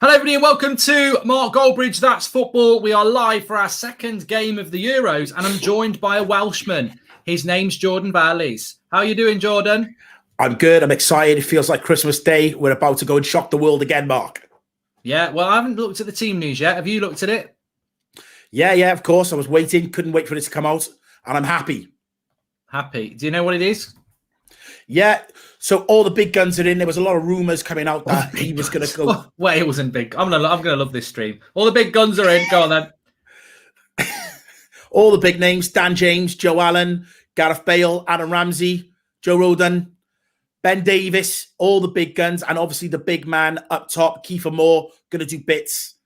Hello everybody and welcome to Mark Goldbridge, That's Football. We are live for our second game of the Euros and I'm joined by a Welshman. His name's Jordan Valleys. How are you doing, Jordan? I'm good. I'm excited. It feels like Christmas Day. We're about to go and shock the world again, Mark. Yeah, well, I haven't looked at the team news yet. Have you looked at it? Yeah, of course. I was waiting. Couldn't wait for it to come out. And I'm happy. Happy. Do you know what it is? Yeah. So all the big guns are in. There was a lot of rumours coming out that he was going to go. Oh, Wales and big. I'm gonna love this stream. All the big guns are in. Go on then. All the big names: Dan James, Joe Allen, Gareth Bale, Aaron Ramsey, Joe Rodon, Ben Davies. All the big guns, and obviously the big man up top, Kieffer Moore, going to do bits.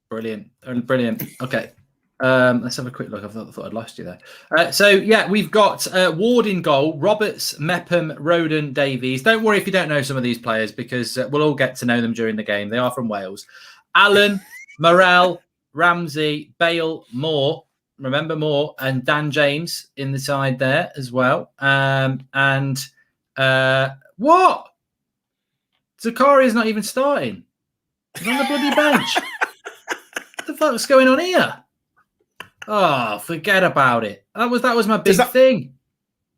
Brilliant. Okay. Let's have a quick look. I thought I'd lost you there. So, yeah, we've got Ward in goal, Roberts, Mepham, Roden, Davies. Don't worry if you don't know some of these players because we'll all get to know them during the game. They are from Wales. Allen, Morel, Ramsey, Bale, Moore. Remember Moore and Dan James in the side there as well. What? Zakaria's not even starting. He's on the bloody bench. What the fuck's going on here? Oh, forget about it. That was my big thing.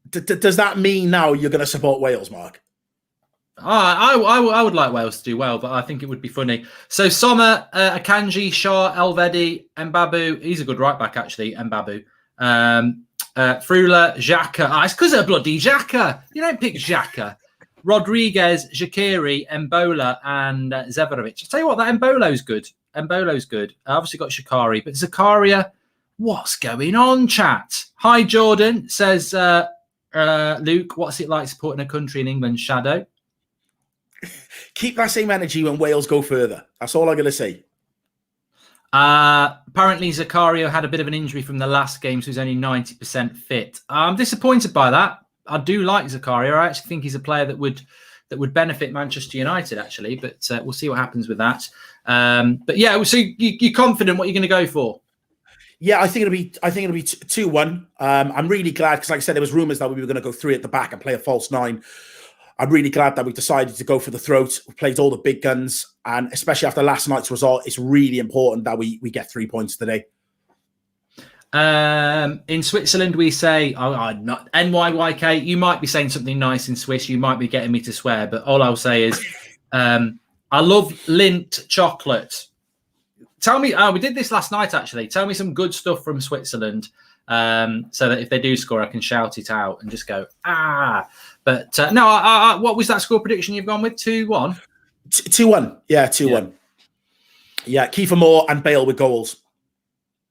Does that mean now you're going to support Wales, Mark? I would like Wales to do well, but I think it would be funny. So Sommer, Akanji, Shah, Elvedi, Mbabu. He's a good right back, actually, Mbabu. Frula, Xhaka. It's because of bloody Xhaka. You don't pick Xhaka. Rodriguez, Shaqiri, Mbola, and Zeverovic. I'll tell you what, that Mbolo's good. I obviously got Shaqiri, but Zakaria... What's going on, chat? Hi, Jordan, says Luke. What's it like supporting a country in England's shadow? Keep that same energy when Wales go further. That's all I'm going to say. Apparently, Zakaria had a bit of an injury from the last game, so he's only 90% fit. I'm disappointed by that. I do like Zakaria. I actually think he's a player that would benefit Manchester United, actually. But we'll see what happens with that. But yeah, so you're confident what you're going to go for? Yeah, I think it'll be 2-1. I'm really glad because, like I said, there was rumours that we were going to go 3 at the back and play a false 9. I'm really glad that we decided to go for the throat. We played all the big guns, and especially after last night's result, it's really important that we get 3 points today. In Switzerland, we say, not NYYK. You might be saying something nice in Swiss. You might be getting me to swear, but all I'll say is, I love Lindt chocolate. Tell me, we did this last night, actually. Tell me some good stuff from Switzerland so that if they do score, I can shout it out and just go, ah. But no, what was that score prediction you've gone with? 2-1? 2-1. Yeah, 2-1. Yeah, Kieffer Moore and Bale with goals.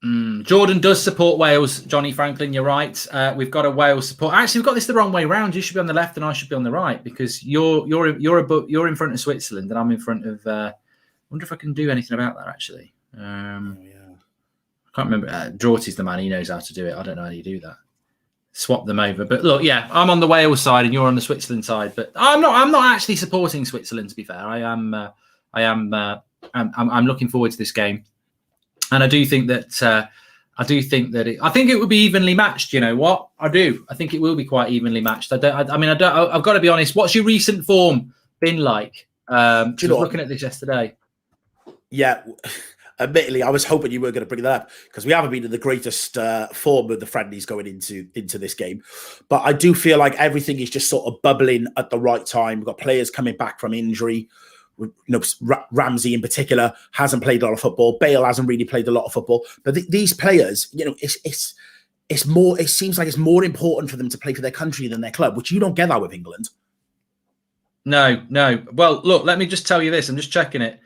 Jordan does support Wales, Johnny Franklin. You're right. We've got a Wales support. Actually, we've got this the wrong way round. You should be on the left and I should be on the right because you're in front of Switzerland and I'm in front of... I wonder if I can do anything about that, actually. I can't remember. Draughty's the man. He knows how to do it. I don't know how you do that. Swap them over. But look, yeah, I'm on the Wales side and you're on the Switzerland side. But I'm not actually supporting Switzerland. To be fair, I'm looking forward to this game, and I think it would be evenly matched. You know what? I do. I think it will be quite evenly matched. I've got to be honest. What's your recent form been like? I was looking at this yesterday. Yeah, admittedly, I was hoping you were going to bring that up because we haven't been in the greatest form of the friendlies going into this game. But I do feel like everything is just sort of bubbling at the right time. We've got players coming back from injury. Ramsey in particular hasn't played a lot of football. Bale hasn't really played a lot of football. But these players, it's more. It seems like it's more important for them to play for their country than their club, which you don't get that with England. No. Well, look, let me just tell you this. I'm just checking it.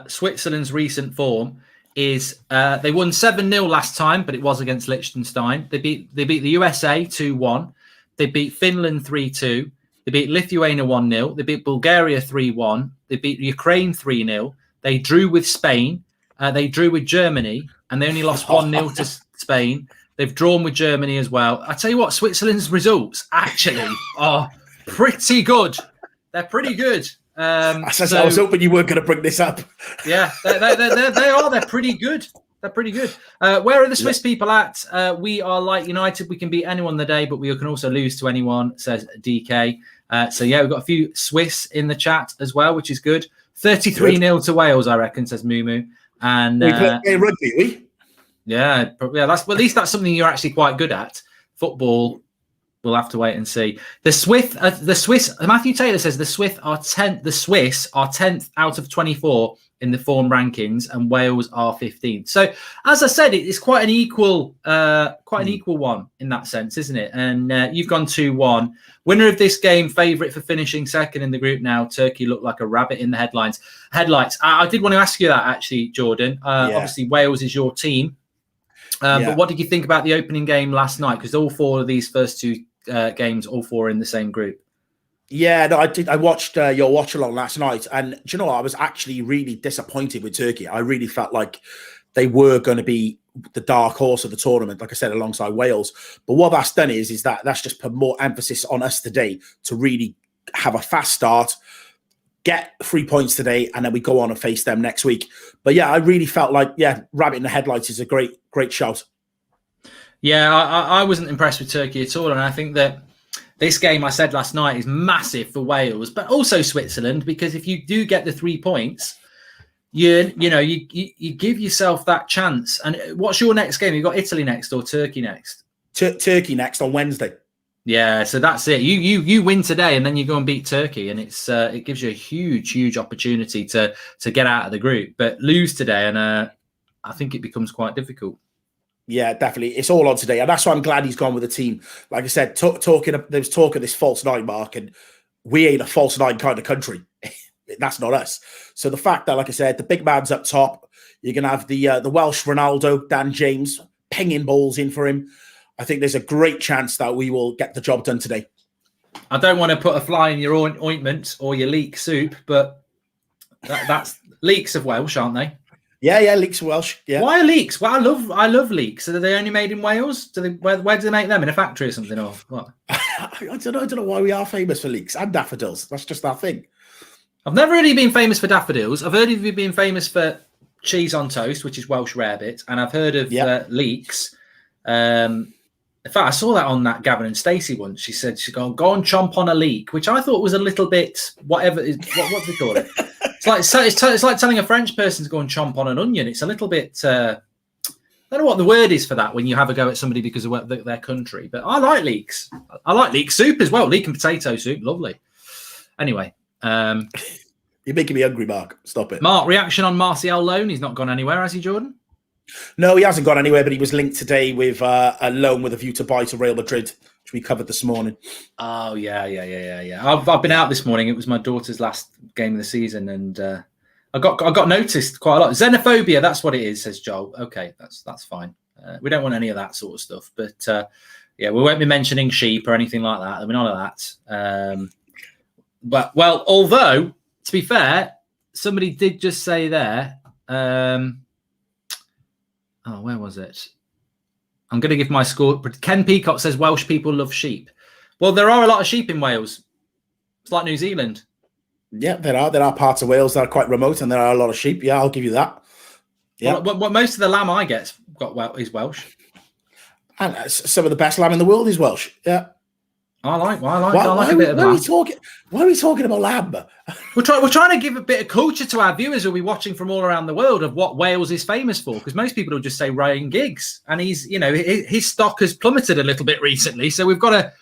Switzerland's recent form is they won 7-0 last time, but it was against Liechtenstein. They beat the USA 2-1. They beat Finland 3-2. They beat Lithuania 1-0. They beat Bulgaria 3-1. They beat Ukraine 3-0. They drew with Spain. They drew with Germany, and they only lost 1-0 to Spain. They've drawn with Germany as well. I tell you what, Switzerland's results actually are pretty good. They're pretty good. I was hoping you weren't going to bring this up. Yeah, they are. They're pretty good. They're pretty good. Where are the Swiss people at? We are like United. We can beat anyone in the day, but we can also lose to anyone, says DK. So yeah, we've got a few Swiss in the chat as well, which is good. 33-0 to Wales, I reckon, says Moo. And we play rugby, we? Yeah, that's at least that's something you're actually quite good at. Football, we'll have to wait and see. The Swiss. Matthew Taylor says the Swiss are 10th. The Swiss are 10th out of 24 in the form rankings, and Wales are 15th. So, as I said, it's quite an equal one in that sense, isn't it? And you've gone 2-1. Winner of this game, favourite for finishing second in the group now. Turkey looked like a rabbit in the headlights. I did want to ask you that actually, Jordan. Obviously, Wales is your team. But what did you think about the opening game last night? Because all four of these first two games, all four in the same group. Yeah, no, I did. I watched your watch-along last night, and do you know what? I was actually really disappointed with Turkey. I really felt like they were going to be the dark horse of the tournament, like I said, alongside Wales. But what that's done is that's just put more emphasis on us today to really have a fast start, get 3 points today, and then we go on and face them next week. But yeah, I really felt like, rabbit in the headlights is a great shout. Yeah, I wasn't impressed with Turkey at all. And I think that this game, I said last night, is massive for Wales, but also Switzerland, because if you do get the 3 points, you give yourself that chance. And what's your next game? You've got Italy next or Turkey next? Turkey next on Wednesday. Yeah, so that's it. You win today, and then you go and beat Turkey, and it gives you a huge opportunity to get out of the group. But lose today, and I think it becomes quite difficult. Yeah, definitely. It's all on today. And that's why I'm glad he's gone with the team. Like I said, there was talk of this false nine, Mark, and we ain't a false nine kind of country. That's not us. So the fact that, like I said, the big man's up top, you're going to have the Welsh Ronaldo, Dan James, pinging balls in for him. I think there's a great chance that we will get the job done today. I don't want to put a fly in your ointment or your leek soup, but that's leeks of Welsh, aren't they? Yeah, leeks are Welsh. Yeah. Why are leeks? Well, I love leeks. Are they only made in Wales? Where do they make them? In a factory or something? Or what? I don't know why we are famous for leeks and daffodils. That's just our thing. I've never really been famous for daffodils. I've heard of you being famous for cheese on toast, which is Welsh rarebit, and I've heard of leeks. In fact, I saw that on that Gavin and Stacey once. She said she'd go and chomp on a leek, which I thought was a little bit whatever. What do they call it? It's like telling a French person to go and chomp on an onion. It's a little bit. I don't know what the word is for that when you have a go at somebody because of their country. But I like leeks. I like leek soup as well. Leek and potato soup, lovely. Anyway, you're making me hungry, Mark. Stop it. Mark, reaction on Martial loan? He's not gone anywhere, has he, Jordan? No, he hasn't gone anywhere, but he was linked today with a loan with a view to buy to Real Madrid, which we covered this morning. Oh, yeah. I've been out this morning. It was my daughter's last game of the season, and I got noticed quite a lot. Xenophobia, that's what it is, says Joel. Okay, that's fine. We don't want any of that sort of stuff. But, we won't be mentioning sheep or anything like that. I mean, none of that. But, well, although, to be fair, somebody did just say there... where was it? I'm going to give my score. Ken Peacock says Welsh people love sheep. Well, there are a lot of sheep in Wales. It's like New Zealand. Yeah, there are parts of Wales that are quite remote, and there are a lot of sheep. Yeah, I'll give you that. Yeah, well, most of the lamb I get is Welsh, and some of the best lamb in the world is Welsh. Yeah. I like a bit of that. Why are we talking about lamb? We're trying to give a bit of culture to our viewers who'll be watching from all around the world of what Wales is famous for, because most people will just say Ryan Giggs, and his stock has plummeted a little bit recently. So we've got to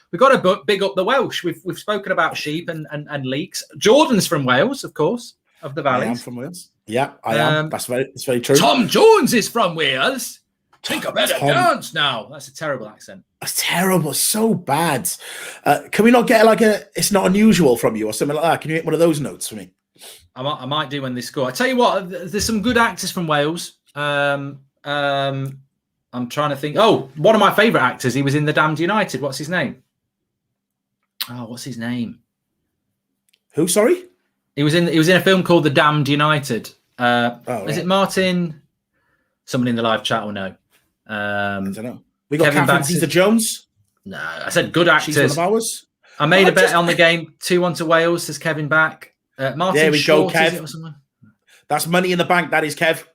big up the Welsh. We've spoken about sheep and leeks. Jordan's from Wales, of course, of the Valleys. I am from Wales. Yeah, I am. That's very true. Tom Jones is from Wales. Think I better dance now. That's a terrible accent. That's terrible. So bad. Can we not get it's not unusual from you or something like that? Can you hit one of those notes for me? I might do when they score. I tell you what, there's some good actors from Wales. I'm trying to think. Oh, one of my favourite actors. He was in The Damned United. What's his name? Who? Sorry. He was in a film called The Damned United. Is it Martin? Somebody in the live chat will know. I don't know. We got Catherine Zeta-Jones. No, I said good actors. She's one of ours. I made a bet on the game. 2-1 to Wales, says Kevin back. Martin there we Short, go, Kev. That's money in the bank. That is, Kev.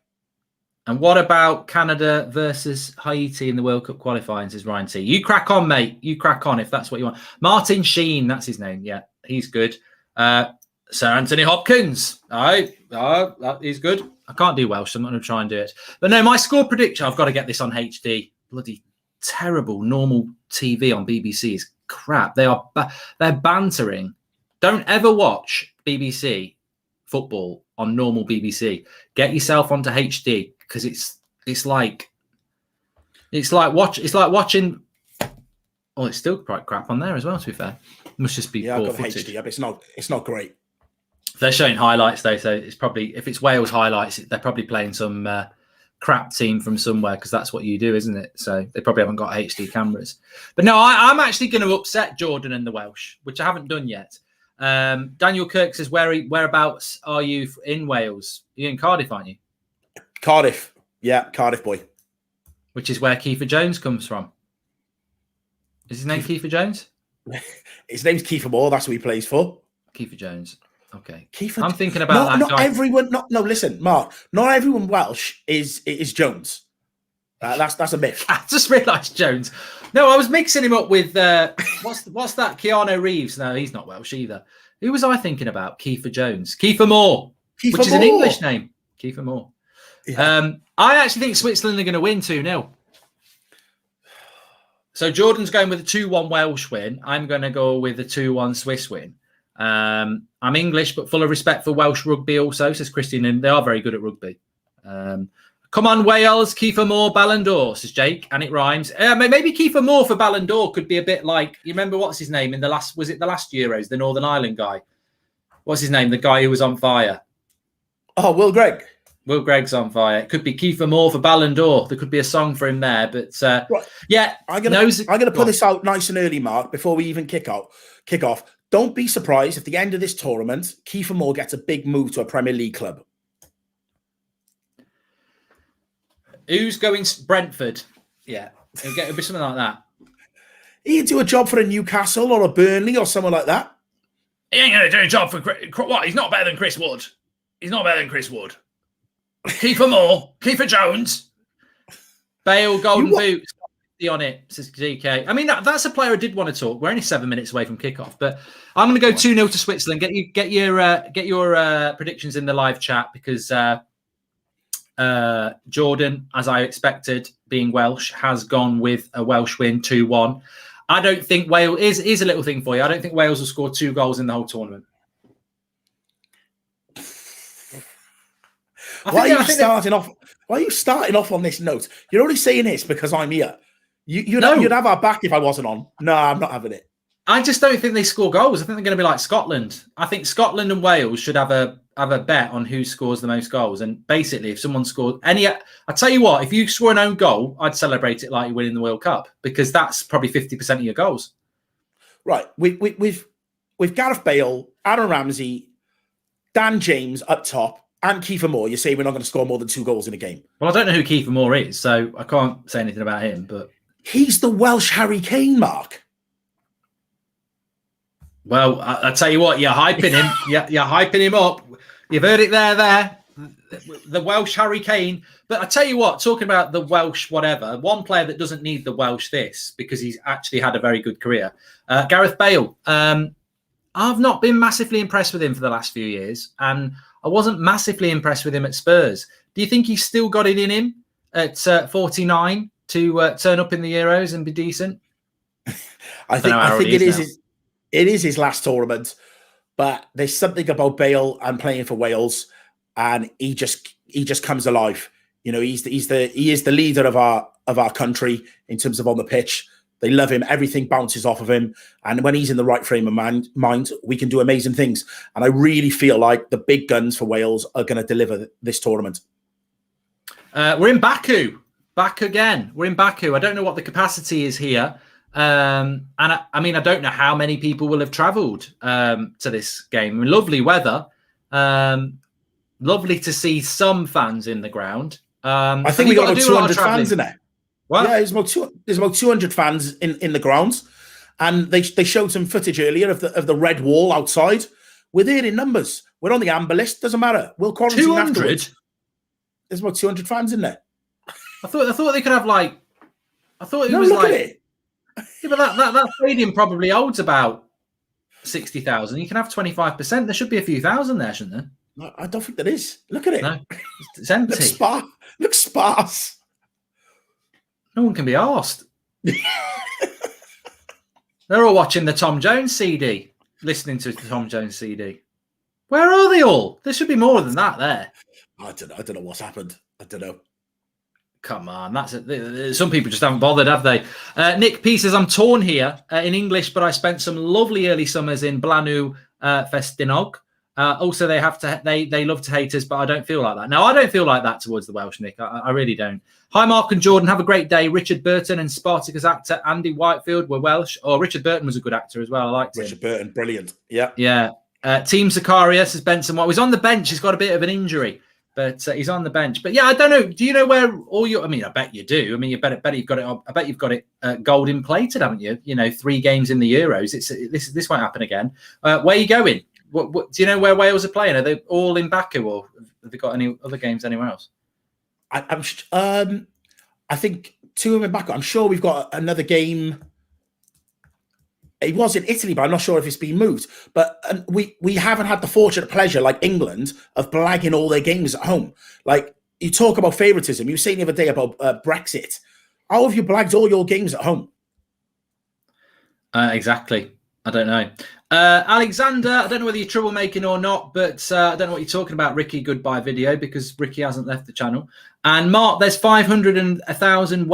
And what about Canada versus Haiti in the World Cup qualifying, says Ryan T. You crack on, mate. You crack on if that's what you want. Martin Sheen, that's his name. Yeah. He's good. Sir Anthony Hopkins. He's good. I can't do Welsh, so I'm not going to try and do it. But no, my score prediction, I've got to get this on HD. Bloody terrible normal TV on BBC is crap. They're bantering. Don't ever watch BBC football on normal BBC. Get yourself onto HD because it's like watching. Oh, it's still quite crap on there as well. To be fair, it must just be poor footage. HD up. It's not great. They're showing highlights though, so it's probably, if it's Wales highlights, they're probably playing some crap team from somewhere because that's what you do, isn't it? So they probably haven't got HD cameras. But no, I'm actually going to upset Jordan and the Welsh, which I haven't done yet. Daniel Kirk says, whereabouts are you in Wales? You're in Cardiff, aren't you? Cardiff. Yeah, Cardiff boy. Which is where Kieffer Jones comes from. Is his name Kieffer Jones? His name's Kieffer Moore. That's who he plays for. Kieffer Jones. Okay. Kieffer, I'm thinking about that. Not everyone. Listen, Mark. Not everyone Welsh is Jones. That's a myth. I just realised Jones. No, I was mixing him up with what's that? Keanu Reeves. No, he's not Welsh either. Who was I thinking about? Kieffer Jones. Kieffer Moore, which is an English name. Kieffer Moore. Yeah. I actually think Switzerland are going to win 2-0. So Jordan's going with a 2-1 Welsh win. I'm going to go with a 2-1 Swiss win. I'm English, but full of respect for Welsh rugby also, says Christian, and they are very good at rugby. Come on, Wales, Kieffer Moore, Ballon d'Or, says Jake, and it rhymes. Maybe Kieffer Moore for Ballon d'Or could be a bit like, you remember what's his name in the last Euros, the Northern Ireland guy? What's his name? The guy who was on fire. Oh, Will Gregg. Will Gregg's on fire. It could be Kieffer Moore for Ballon d'Or. There could be a song for him there, but right. Yeah, I'm gonna put this out nice and early, Mark, before we even kick off. Don't be surprised if at the end of this tournament, Kieffer Moore gets a big move to a Premier League club. Who's going? Brentford. Yeah, it'll be something like that. He'd do a job for a Newcastle or a Burnley or someone like that. He ain't going to do a job for what? He's not better than Chris Wood. He's not better than Chris Wood. Kieffer Moore, Kieffer Jones, Bale, Golden Boots on it, says DK. I mean, that's a player I did want to talk. We're only 7 minutes away from kickoff, but I'm going to go 2-0 to Switzerland. Get your predictions in the live chat because Jordan, as I expected, being Welsh, has gone with a Welsh win 2-1. I don't think Wales is a little thing for you. I don't think Wales will score 2 goals in the whole tournament. Why are you starting off on this note? You're only saying this because I'm here. You'd have our back if I wasn't on. No, I'm not having it. I just don't think they score goals. I think they're going to be like Scotland. I think Scotland and Wales should have a bet on who scores the most goals. And basically, if someone scores I tell you what, if you score an own goal, I'd celebrate it like you're winning the World Cup because that's probably 50% of your goals. Right. With Gareth Bale, Aaron Ramsey, Dan James up top, and Kieffer Moore, you say we're not going to score more than 2 goals in a game. Well, I don't know who Kieffer Moore is, so I can't say anything about him. But he's the Welsh Harry Kane, Mark. Well, I tell you what, you're hyping him. You're hyping him up. You've heard it there. The Welsh Harry Kane. But I tell you what, talking about the Welsh whatever, one player that doesn't need the Welsh this because he's actually had a very good career, Gareth Bale. I've not been massively impressed with him for the last few years, and I wasn't massively impressed with him at Spurs. Do you think he's still got it in him at 49 to turn up in the Euros and be decent? I think it is his last tournament, but there's something about Bale and playing for Wales, and he just comes alive. You know, he is the leader of our country in terms of on the pitch. They love him. Everything bounces off of him. And when he's in the right frame of mind, we can do amazing things. And I really feel like the big guns for Wales are going to deliver this tournament. We're in Baku. Back again. We're in Baku. I don't know what the capacity is here. And I mean, I don't know how many people will have travelled to this game. I mean, lovely weather. Lovely to see some fans in the ground. I think we got about 200 fans in there. What? Yeah, there's about 200 fans in the grounds, and they showed some footage earlier of the red wall outside. We're there in numbers. We're on the amber list. Doesn't matter. We'll quarantine 200? Afterwards. There's about 200 fans in there. I thought they could have like. I thought it no, was look like. At it. Yeah, but that stadium probably holds about 60,000. You can have 25%. There should be a few thousand there, shouldn't there? No, I don't think there is. Look at it. No, it's empty. Looks sparse. No one can be asked. They're all watching the Tom Jones CD, listening to the Tom Jones CD. Where are they all? There should be more than that there. I don't know what's happened. I don't know. Come on, that's it. Some people just haven't bothered, have they? Nick P says, I'm torn here in English, but I spent some lovely early summers in Blanu Festinog. Also, they love to hate us, but I don't feel like that. No, I don't feel like that towards the Welsh, Nick. I really don't. Hi, Mark and Jordan. Have a great day. Richard Burton and Spartacus actor Andy Whitefield were Welsh. Oh, Richard Burton was a good actor as well. I liked him. Richard Burton, brilliant. Yeah. Yeah. Team Zacharias says Benson White. He's on the bench. He's got a bit of an injury, but he's on the bench. But yeah, I don't know. Do you know where all your? I mean, I bet you do. I mean, you better you've got it. I bet you've got it golden plated, haven't you? You know, 3 games in the Euros. This won't happen again. Where are you going? What do you know where Wales are playing? Are they all in Baku, or have they got any other games anywhere else? I think 2 of them in Baku. I'm sure we've got another game. It was in Italy, but I'm not sure if it's been moved. But we haven't had the fortunate pleasure, like England, of blagging all their games at home. Like, you talk about favouritism. You were saying the other day about Brexit. How have you blagged all your games at home? Exactly. I don't know. Alexander, I don't know whether you're troublemaking or not, but I don't know what you're talking about, Ricky Goodbye video, because Ricky hasn't left the channel. And Mark, there's 500 and 1,000.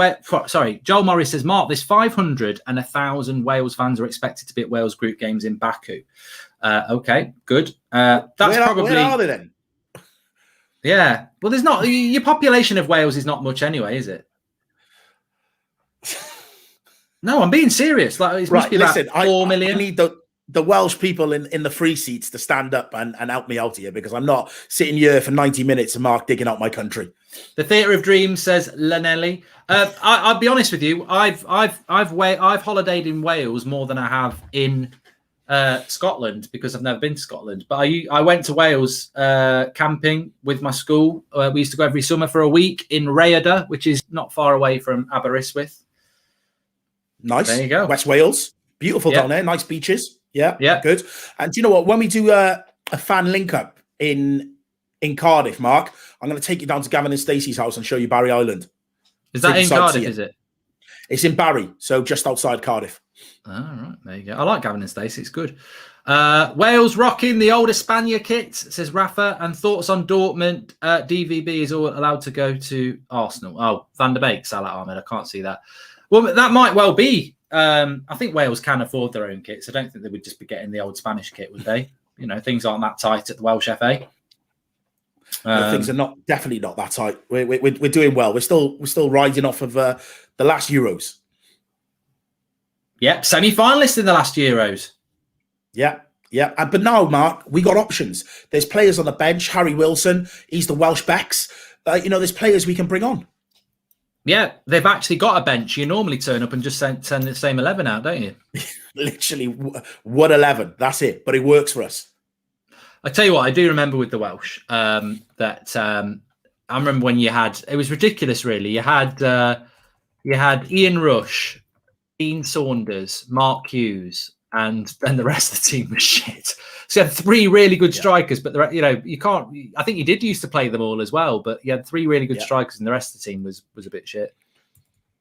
Sorry, Joel Morris says, Mark, there's 500 and 1,000 Wales fans are expected to be at Wales group games in Baku. Okay, good. Where are they then? Yeah. Well, there's not. Your population of Wales is not much anyway, is it? No, I'm being serious. Like, it must be about 4 million. I need the Welsh people in the free seats to stand up and help me out here, because I'm not sitting here for 90 minutes and Mark digging out my country. The Theatre of Dreams says Lanelli. I'll be honest with you. I've holidayed in Wales more than I have in Scotland, because I've never been to Scotland. But I went to Wales camping with my school. We used to go every summer for a week in Rhayader, which is not far away from Aberystwyth. Nice. There you go. West Wales. Beautiful down there. Nice beaches. Yeah. Yeah. Good. And do you know what? When we do a fan link up in Cardiff, Mark, I'm going to take you down to Gavin and Stacey's house and show you Barry Island. Is that in Cardiff, is it? It's in Barry, so just outside Cardiff. All right. There you go. I like Gavin and Stacey. It's good. Wales rocking the old Espana kit, says Rafa. And thoughts on Dortmund? DVB is all allowed to go to Arsenal. Oh, Van der Beek, Salah Ahmed. I can't see that. Well, that might well be. I think Wales can afford their own kits. I don't think they would just be getting the old Spanish kit, would they? You know, things aren't that tight at the Welsh FA. Things are definitely not that tight. We're doing well. We're still riding off of the last Euros. Yep, semi-finalist in the last Euros. Yeah. But now, Mark, we got options. There's players on the bench. Harry Wilson, he's the Welsh Becks. There's players we can bring on. Yeah, they've actually got a bench. You normally turn up and just send the same 11 out, don't you? Literally, 1-11. That's it. But it works for us. I tell you what, I do remember with the Welsh that I remember when it was ridiculous, really. You had Ian Rush, Dean Saunders, Mark Hughes, and then the rest of the team was shit. So you had 3 really good strikers, but you can't. I think you did used to play them all as well, but you had 3 really good strikers, and the rest of the team was a bit shit.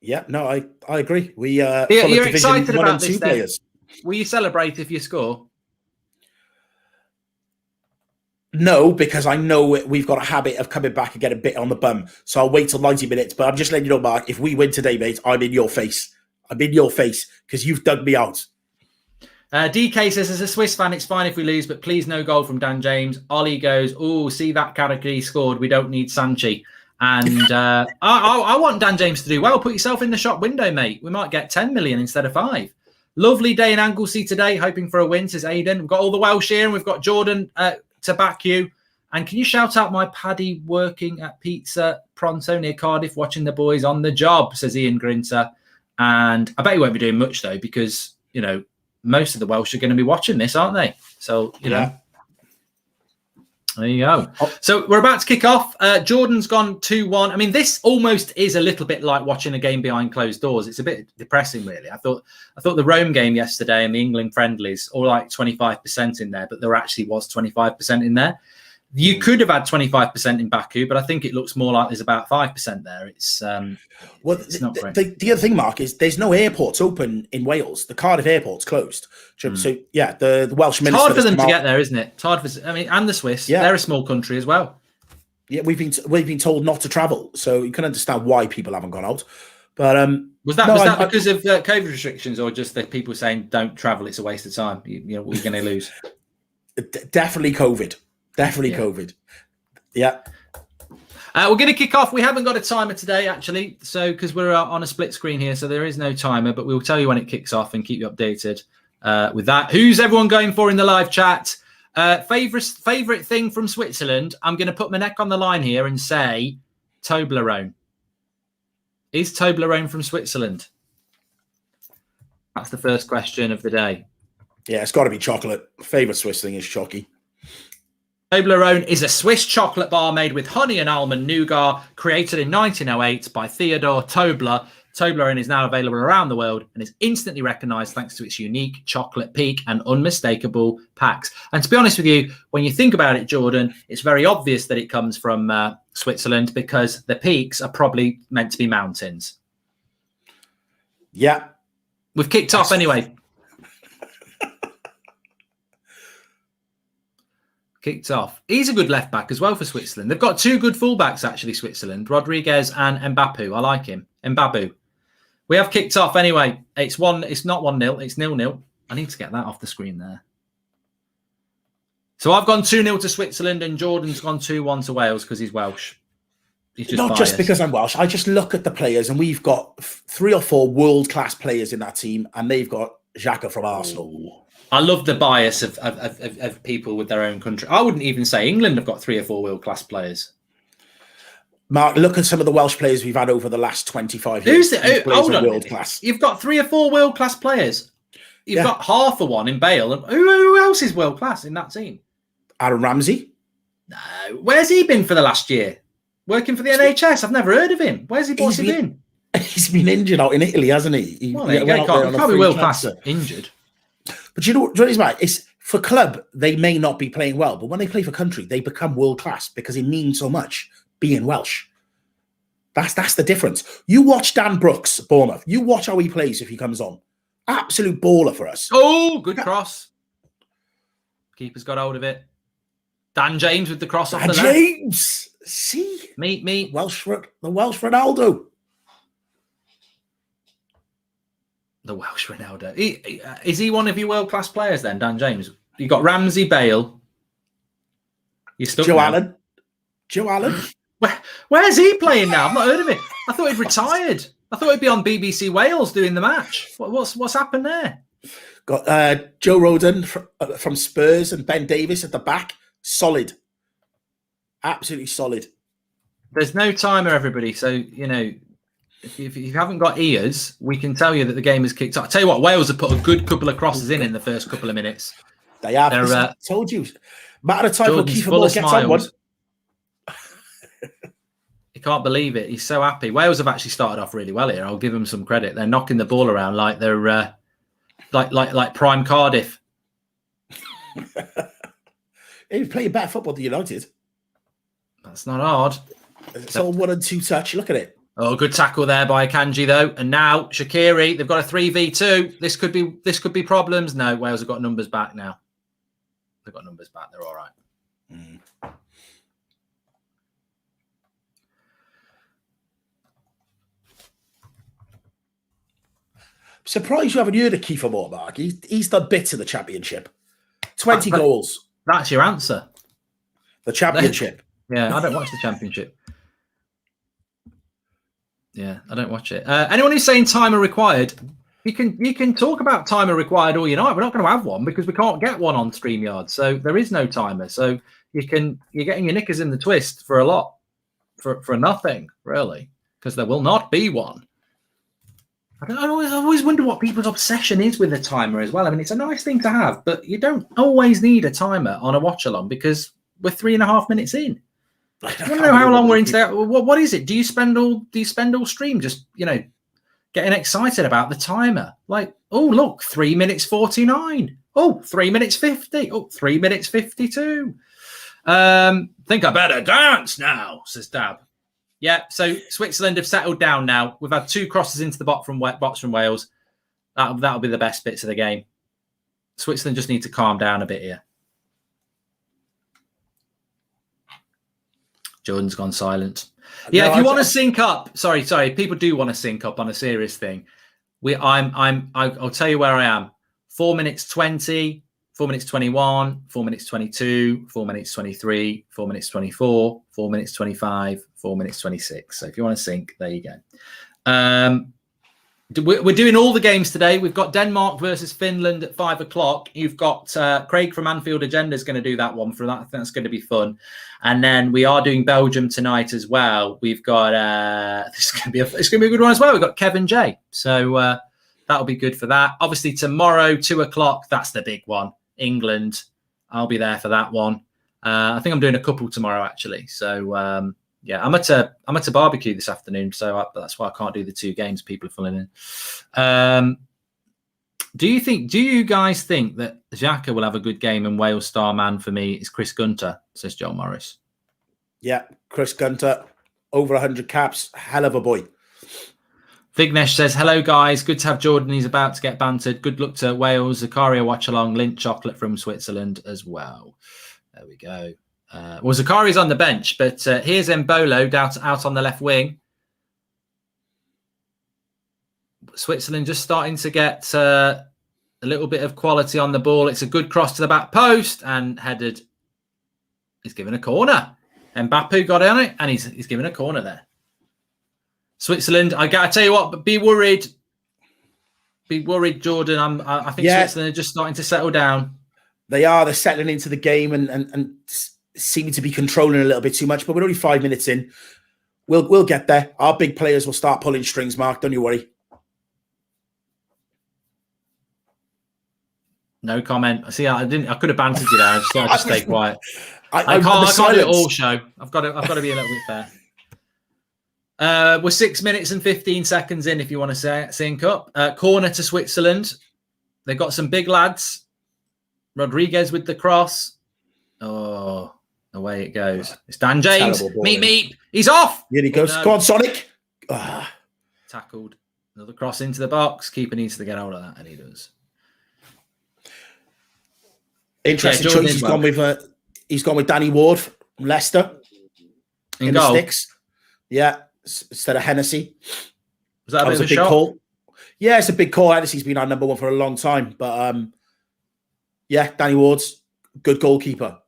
Yeah, no, I agree. You're excited about this, players. Will you celebrate if you score? No, because I know we've got a habit of coming back and getting a bit on the bum. So I'll wait till 90 minutes. But I'm just letting you know, Mark, if we win today, mate, I'm in your face. I'm in your face because you've dug me out. DK says, as a Swiss fan, it's fine if we lose, but please no goal from Dan James. Ollie goes, oh, see that character he scored. We don't need Sanchi. And I want Dan James to do well. Put yourself in the shop window, mate. We might get 10 million instead of 5. Lovely day in Anglesey today, hoping for a win, says Aidan. We've got all the Welsh here, and we've got Jordan to back you. And can you shout out my Paddy working at Pizza Pronto near Cardiff, watching the boys on the job, says Ian Grinter. And I bet he won't be doing much, though, because, most of the Welsh are going to be watching this, aren't they? So, you know. There you go. So we're about to kick off. Jordan's gone 2-1. I mean, this almost is a little bit like watching a game behind closed doors. It's a bit depressing, really. I thought the Rome game yesterday and the England friendlies all like 25% in there, but there actually was 25% in there. You could have had 25% in Baku, but I think it looks more like there's about 5% there. It's it's not great. The other thing, Mark, is there's no airports open in Wales. The Cardiff airport's closed. So yeah, the Welsh minister. It's hard for them to get there, isn't it? It's hard for. I mean, and the Swiss. Yeah. They're a small country as well. Yeah, we've been told not to travel, so you can understand why people haven't gone out. But was that because of COVID restrictions, or just that people saying don't travel? It's a waste of time. You know, we're going to lose. Definitely COVID. Definitely COVID. Yeah. We're going to kick off. We haven't got a timer today, actually, so because we're on a split screen here, so there is no timer, but we'll tell you when it kicks off and keep you updated with that. Who's everyone going for in the live chat? Favorite thing from Switzerland? I'm going to put my neck on the line here and say Toblerone. Is Toblerone from Switzerland? That's the first question of the day. Yeah, it's got to be chocolate. Favorite Swiss thing is chocky. Toblerone is a Swiss chocolate bar made with honey and almond nougat, created in 1908 by Theodor Tobler. Toblerone is now available around the world and is instantly recognised thanks to its unique chocolate peak and unmistakable packs. And to be honest with you, when you think about it, Jordan, it's very obvious that it comes from Switzerland because the peaks are probably meant to be mountains. Yeah. We've kicked off anyway. Kicked off. He's a good left back as well for Switzerland. They've got two good fullbacks, actually, Switzerland. Rodriguez and Mbappé. I like him. Mbappé. We have kicked off anyway. It's not 1-0. It's 0-0. I need to get that off the screen there. So I've gone 2-0 to Switzerland and Jordan's gone 2-1 to Wales because he's Welsh. He's just not biased. Just because I'm Welsh. I just look at the players and we've got 3 or 4 world-class players in that team and they've got Xhaka from Arsenal. I love the bias of people with their own country. I wouldn't even say England have got 3 or 4 world-class players. Mark, look at some of the Welsh players we've had over the last 25 years. Hold on. World-class. You've got 3 or 4 world-class players. You've got half of one in Bale. And who else is world-class in that team? Aaron Ramsey. No. Where's he been for the last year? Working for the NHS. I've never heard of him. What's he been? He's been injured out in Italy, hasn't he? He probably world-class injured. But you know what is right? It's for club, they may not be playing well, but when they play for country, they become world class because it means so much being Welsh. That's the difference. You watch Dan Brooks, Bournemouth. You watch how he plays if he comes on. Absolute baller for us. Oh, good cross. Keeper's got hold of it. Dan James with the cross off the left. James, see, meet the Welsh Ronaldo. The Welsh Ronaldo. Is he one of your world-class players then, Dan James? You got Ramsey, Bale. Joe Allen. Where's he playing now? I've not heard of him. I thought he'd retired. I thought he'd be on BBC Wales doing the match. What's happened there? Got Joe Rodon from Spurs and Ben Davies at the back. Solid. Absolutely solid. There's no timer, everybody. So, you know, if you haven't got ears, we can tell you that the game has kicked off. I tell you what, Wales have put a good couple of crosses in the first couple of minutes. They have. I told you. Matter of time for Kieffer Moore gets on one. You can't believe it. He's so happy. Wales have actually started off really well here. I'll give them some credit. They're knocking the ball around like they're like prime Cardiff. He's playing better football than United. That's not hard. It's all 1 and 2 touch. Look at it. Oh, good tackle there by Akanji though. And now Shaqiri, they've got a 3v2. This could be problems. No, Wales have got numbers back now. They've got numbers back. They're all right. Surprised you haven't heard of Kieffer Moore, Mark. He's done bits in the Championship. 20 goals. That's your answer. The Championship. Yeah, I don't watch the Championship. Yeah, I don't watch it. Anyone who's saying timer required, you can talk about timer required all you know. We're not going to have one because we can't get one on StreamYard. So there is no timer. So you're getting your knickers in the twist for a lot, for nothing, really, because there will not be one. I always wonder what people's obsession is with a timer as well. I mean, it's a nice thing to have, but you don't always need a timer on a watch-along because we're 3.5 minutes in. I don't know how long we're into that. What is it? Do you spend all stream just, getting excited about the timer? Like, oh, look, 3 minutes 49. Oh, 3 minutes 50. Oh, 3 minutes 52. Think I better dance now, says Dab. Yeah, so Switzerland have settled down now. We've had 2 crosses into the box from Wales. That'll be the best bits of the game. Switzerland just need to calm down a bit here. Jordan's gone silent. Yeah, no, if you want to sync up, sorry, people do want to sync up on a serious thing. I'll tell you where I am. 4 minutes 20, 4 minutes 21, 4 minutes 22, 4 minutes 23, 4 minutes 24, 4 minutes 25, 4 minutes 26. So if you want to sync, there you go. We're doing all the games today. We've got Denmark versus Finland at 5 o'clock. You've got Craig from Anfield Agenda is going to do that one for that. I think that's going to be fun. And then we are doing Belgium tonight as well. We've got it's going to be a good one as well. We've got Kevin J. So that'll be good for that. Obviously tomorrow 2 o'clock. That's the big one. England. I'll be there for that one. I think I'm doing a couple tomorrow actually. So. Yeah, I'm at a barbecue this afternoon, so that's why I can't do the 2 games. People are filling in. Do you guys think that Xhaka will have a good game? And Wales star man for me is Chris Gunter, says Joe Morris. Yeah, Chris Gunter, over 100 caps, hell of a boy. Vignesh says, hello guys, good to have Jordan. He's about to get bantered. Good luck to Wales. Zakaria Watchalong, Lindt chocolate from Switzerland as well. There we go. Well, Zakari's on the bench, but here's Mbolo out on the left wing. Switzerland just starting to get a little bit of quality on the ball. It's a good cross to the back post and headed. He's given a corner. Mbappe got on it and he's given a corner there. Switzerland, I tell you what, but be worried. Be worried, Jordan. I think Switzerland are just starting to settle down. They are. They're settling into the game and seeming to be controlling a little bit too much, but we're only 5 minutes in. We'll get there. Our big players will start pulling strings, Mark. Don't you worry. No comment. See, I could have bantered you there. I just thought I'd just stay quiet. I can't do it all show. I've got to be a little bit fair. We're 6 minutes and 15 seconds in. If you want to sync up, corner to Switzerland. They've got some big lads. Rodriguez with the cross. Oh. Away it goes. It's Dan James. Meep. He's off. Here he goes. Go on, Sonic. Tackled. Another cross into the box. Keeper needs to get hold of that, and he does. Interesting choice. He's gone with Danny Ward from Leicester in goal. The sticks. Yeah, instead of Hennessy. Was that a bit of a big call? Yeah, it's a big call. Hennessy's been our number 1 for a long time, but yeah, Danny Ward's good goalkeeper.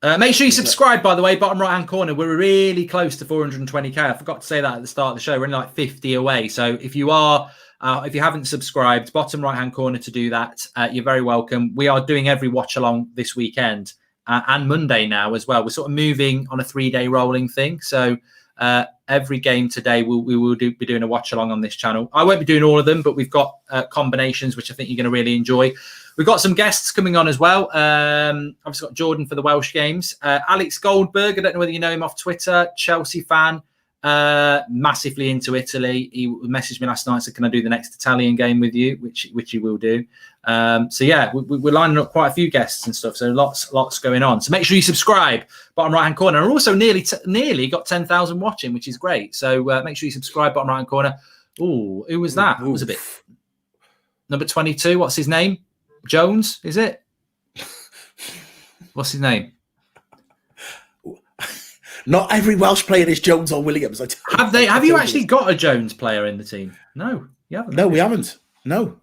Make sure you subscribe, by the way, bottom right-hand corner. We're really close to 420k. I forgot to say that at the start of the show. We're only like 50 away. So if you haven't subscribed, bottom right-hand corner to do that, you're very welcome. We are doing every watch along this weekend and Monday now as well. We're sort of moving on a 3-day rolling thing. So every game today, we will be doing a watch along on this channel. I won't be doing all of them, but we've got combinations, which I think you're going to really enjoy. We've got some guests coming on as well. Obviously got Jordan for the Welsh games. Alex Goldberg, I don't know whether you know him off Twitter, Chelsea fan, massively into Italy. He messaged me last night, said, can I do the next Italian game with you? Which you will do. So yeah, we're lining up quite a few guests and stuff. So lots going on. So make sure you subscribe, bottom right-hand corner. And also nearly got 10,000 watching, which is great. So make sure you subscribe, bottom right-hand corner. Ooh, who was that? That was a bit... Number 22, what's his name? Jones, is it? What's his name? Not every Welsh player is Jones or Williams. Have you actually got a Jones player in the team? No, you haven't. No, we haven't. No.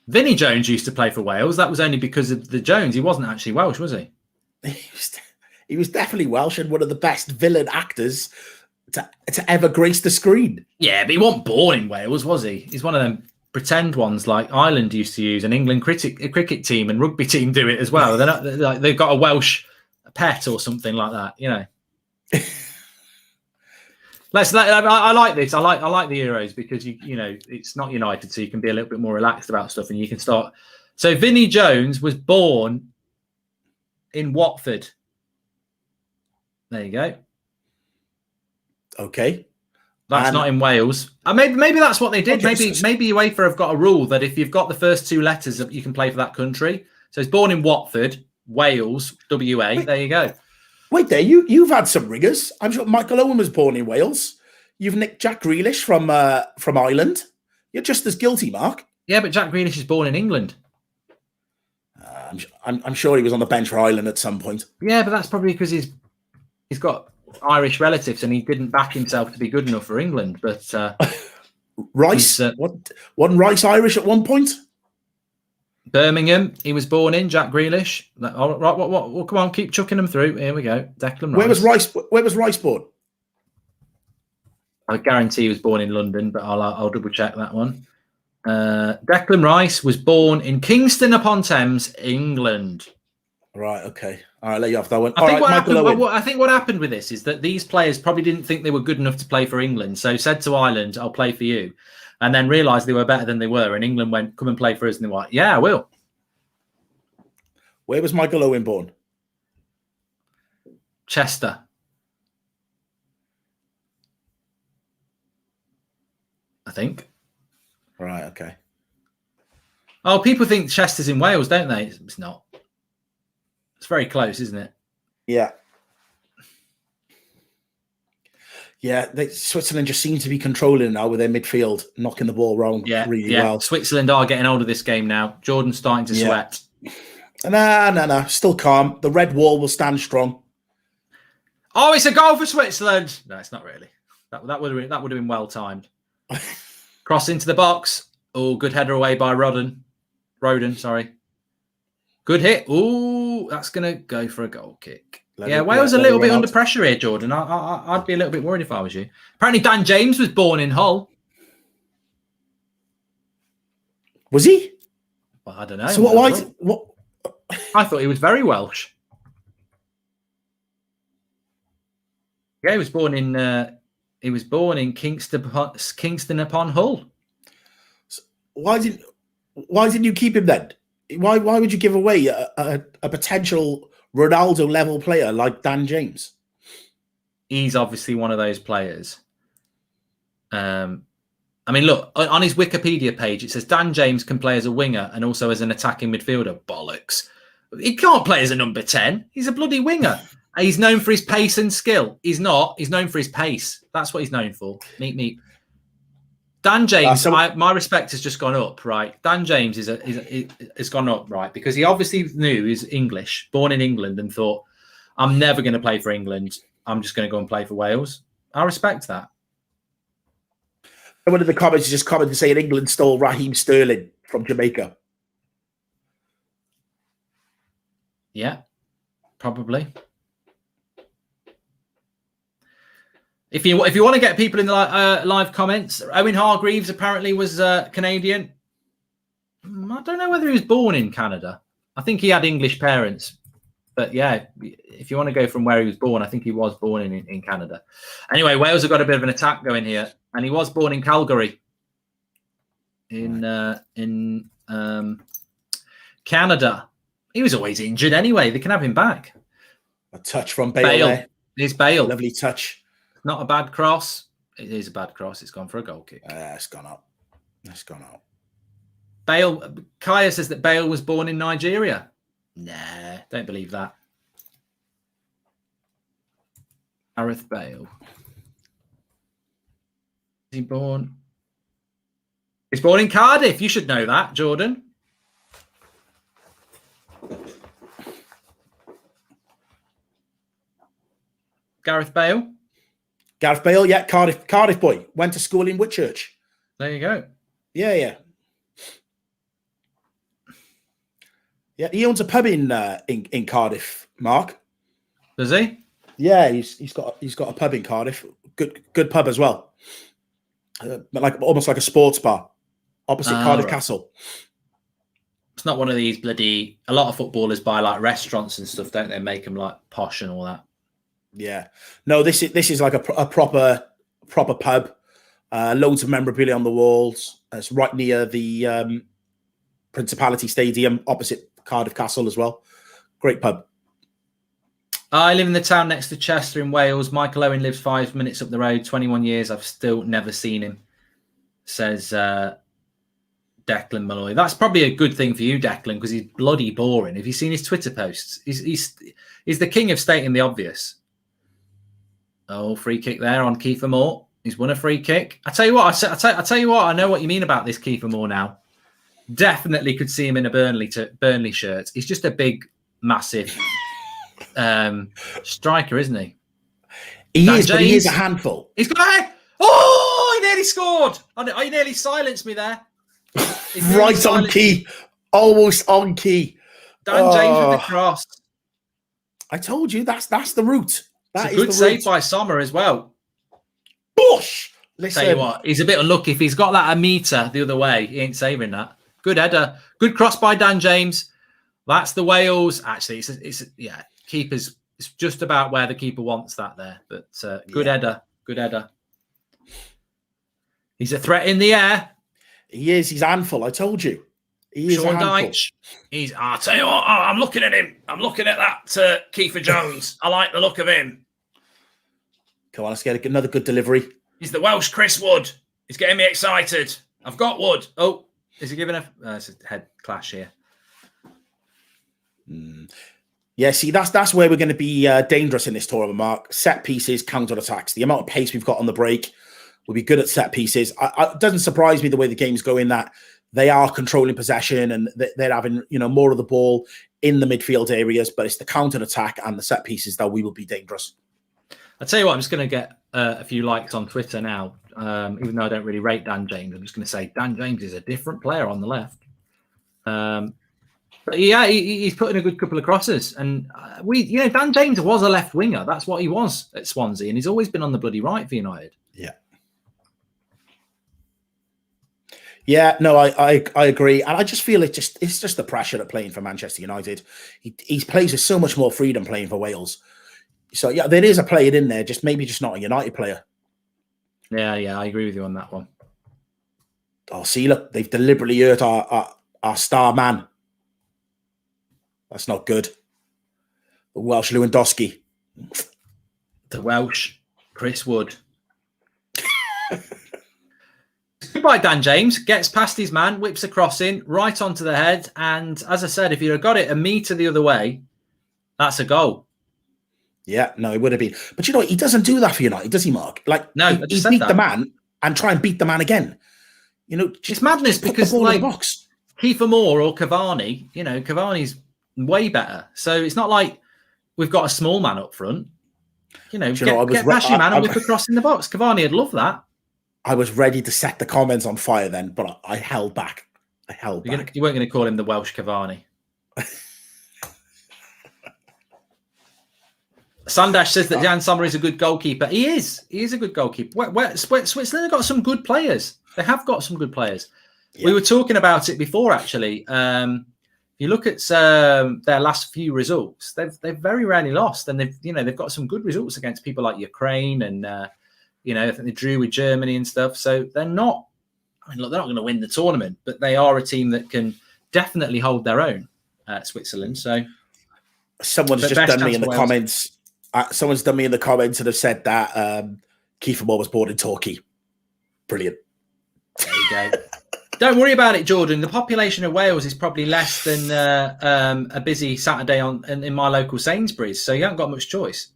Vinnie Jones used to play for Wales. That was only because of the Jones. He wasn't actually Welsh, was he? He was definitely Welsh and one of the best villain actors to ever grace the screen. Yeah, but he wasn't born in Wales, was he? He's one of them pretend ones like Ireland used to use, and England cricket team and rugby team do it as well. They're not like they've got a Welsh pet or something like that, you know. I like this. I like the Euros because you know it's not United, so you can be a little bit more relaxed about stuff, and you can start So Vinnie Jones was born in Watford. There you go. Okay. That's not in Wales. Maybe that's what they did. Maybe UEFA have got a rule that if you've got the first two letters, you can play for that country. So he's born in Watford, Wales, WA. There you go. Wait there, you've had some ringers. I'm sure Michael Owen was born in Wales. You've nicked Jack Grealish from Ireland. You're just as guilty, Mark. Yeah, but Jack Grealish is born in England. I'm sure he was on the bench for Ireland at some point. Yeah, but that's probably because he's got Irish relatives and he didn't back himself to be good enough for England. But Rice, wasn't Rice Irish at one point? Birmingham, he was born in. Jack Grealish. Right, what? Come on, keep chucking them through. Here we go. Declan Rice. Where was Rice born? I guarantee he was born in London, but I'll double check that one. Declan Rice was born in Kingston upon Thames, England. Right. Okay. All right. Let you off that one. I think what happened with this is that these players probably didn't think they were good enough to play for England, so said to Ireland, "I'll play for you," and then realised they were better than they were, and England went, "Come and play for us," and they went, "Yeah, I will." Where was Michael Owen born? Chester. I think. Right. Okay. Oh, people think Chester's in Wales, don't they? It's not. It's very close, isn't it? Yeah. Yeah, Switzerland just seem to be controlling now with their midfield, knocking the ball around really well. Switzerland are getting hold of this game now. Jordan's starting to sweat. No. Still calm. The red wall will stand strong. Oh, it's a goal for Switzerland. No, it's not really. That would have been well timed. Cross into the box. Oh, good header away by Roden, sorry. Good hit. Oh, that's going to go for a goal kick. Wales a little bit under pressure here, Jordan. I'd be a little bit worried if I was you. Apparently, Dan James was born in Hull. Was he? Well, I don't know. So what? I thought he was very Welsh. Yeah, he was born in Kingston upon Hull. Why didn't you keep him then? Why would you give away a potential Ronaldo level player like Dan James? He's obviously one of those players. I mean, look, on his Wikipedia page, it says Dan James can play as a winger and also as an attacking midfielder. Bollocks. He can't play as a number 10. He's a bloody winger. He's known for his pace and skill. He's not. He's known for his pace. That's what he's known for. Meet. Dan James, my respect has just gone up, right? Dan James has gone up, right? Because he obviously knew he's English, born in England, and thought, I'm never going to play for England. I'm just going to go and play for Wales. I respect that. One of the comments just commented saying England stole Raheem Sterling from Jamaica. Yeah, probably. If you want to get people in the live comments, Owen Hargreaves apparently was Canadian. I don't know whether he was born in Canada. I think he had English parents. But yeah, if you want to go from where he was born, I think he was born in Canada. Anyway, Wales have got a bit of an attack going here. And he was born in Calgary in Canada. He was always injured anyway. They can have him back. A touch from Bale. It's Bale. Lovely touch. Not a bad cross. It is a bad cross. It's gone for a goal kick. It's gone out. It's gone out. Bale. Kaya says that Bale was born in Nigeria. Nah, don't believe that. Gareth Bale. Is he born? He's born in Cardiff. You should know that, Jordan. Gareth Bale. Gareth Bale, yeah, Cardiff boy. Went to school in Whitchurch. There you go. Yeah. Yeah, he owns a pub in Cardiff, Mark. Does he? Yeah, he's got a pub in Cardiff. Good pub as well. Almost like a sports bar opposite Cardiff Castle. It's not one of these bloody. A lot of footballers buy like restaurants and stuff, don't they? Make them like posh and all that. Yeah, no. This is like a proper pub. Loads of memorabilia on the walls. It's right near the Principality Stadium opposite Cardiff Castle as well. Great pub. I live in the town next to Chester in Wales. Michael Owen lives 5 minutes up the road, 21 years. I've still never seen him, says Declan Malloy. That's probably a good thing for you, Declan, because he's bloody boring. Have you seen his Twitter posts? He's the king of stating the obvious. Oh, free kick there on Kieffer Moore. He's won a free kick. I tell you what, I tell you what, I know what you mean about this Kieffer Moore now. Definitely could see him in a Burnley shirt. He's just a big, massive striker, isn't he? He is, but he is a handful. He's got oh, he nearly scored. He nearly silenced me there. Right on key. Almost on key. Dan James with the cross. I told you, that's the route. It's a good save by Sommer as well. Bush! Listen. Tell you what, he's a bit unlucky. If he's got that a metre the other way, he ain't saving that. Good header. Good cross by Dan James. That's the Wales. Actually, keeper's it's just about where the keeper wants that there. But good header. Good header. He's a threat in the air. He is. He's a handful. I told you. He is Sean a handful. Dyche. I'll tell you what, I'm looking at him. I'm looking at that Kieffer Jones. I like the look of him. Come on, let's get another good delivery. He's the Welsh Chris Wood. He's getting me excited. I've got Wood. Oh, is he giving it's a head clash here? Yeah, see, that's where we're going to be dangerous in this tournament, Mark. Set pieces, counter-attacks. The amount of pace we've got on the break will be good at set pieces. It doesn't surprise me the way the game's going that they are controlling possession and they're having more of the ball in the midfield areas, but it's the counter-attack and the set pieces that we will be dangerous. I'll tell you what, I'm just going to get a few likes on Twitter now, even though I don't really rate Dan James. I'm just going to say Dan James is a different player on the left. But yeah, he's put in a good couple of crosses. And Dan James was a left winger. That's what he was at Swansea. And he's always been on the bloody right for United. Yeah. Yeah, no, I agree. And I just feel it's just the pressure of playing for Manchester United. He plays with so much more freedom playing for Wales. So, yeah, there is a player in there, maybe just not a United player. Yeah, I agree with you on that one. Oh, see, look, they've deliberately hurt our star man. That's not good. The Welsh Lewandowski. The Welsh Chris Wood. Goodbye, Dan James. Gets past his man, whips a cross in, right onto the head. And as I said, if you'd have got it a metre the other way, that's a goal. Yeah, no, it would have been. But he doesn't do that for United, does he, Mark? No, he beat the man and try and beat the man again. It's madness because box. Kieffer Moore or Cavani, Cavani's way better. So it's not like we've got a small man up front. Get past your man and whip across in the box. Cavani would love that. I was ready to set the comments on fire then, but I held back. You weren't going to call him the Welsh Cavani. Sandash says that Jan Sommer is a good goalkeeper. He is. He is a good goalkeeper. Switzerland have got some good players. They have got some good players. Yeah. We were talking about it before, actually. If you look at their last few results, they've very rarely lost, and they've got some good results against people like Ukraine, and I think they drew with Germany and stuff. So they're not. They're not going to win the tournament, but they are a team that can definitely hold their own. Switzerland. So someone's just done me in the comments. Someone's done me in the comments and have said that Kieffer Moore was born in Torquay. Brilliant. There you go. Don't worry about it, Jordan. The population of Wales is probably less than a busy Saturday in my local Sainsbury's, so you haven't got much choice.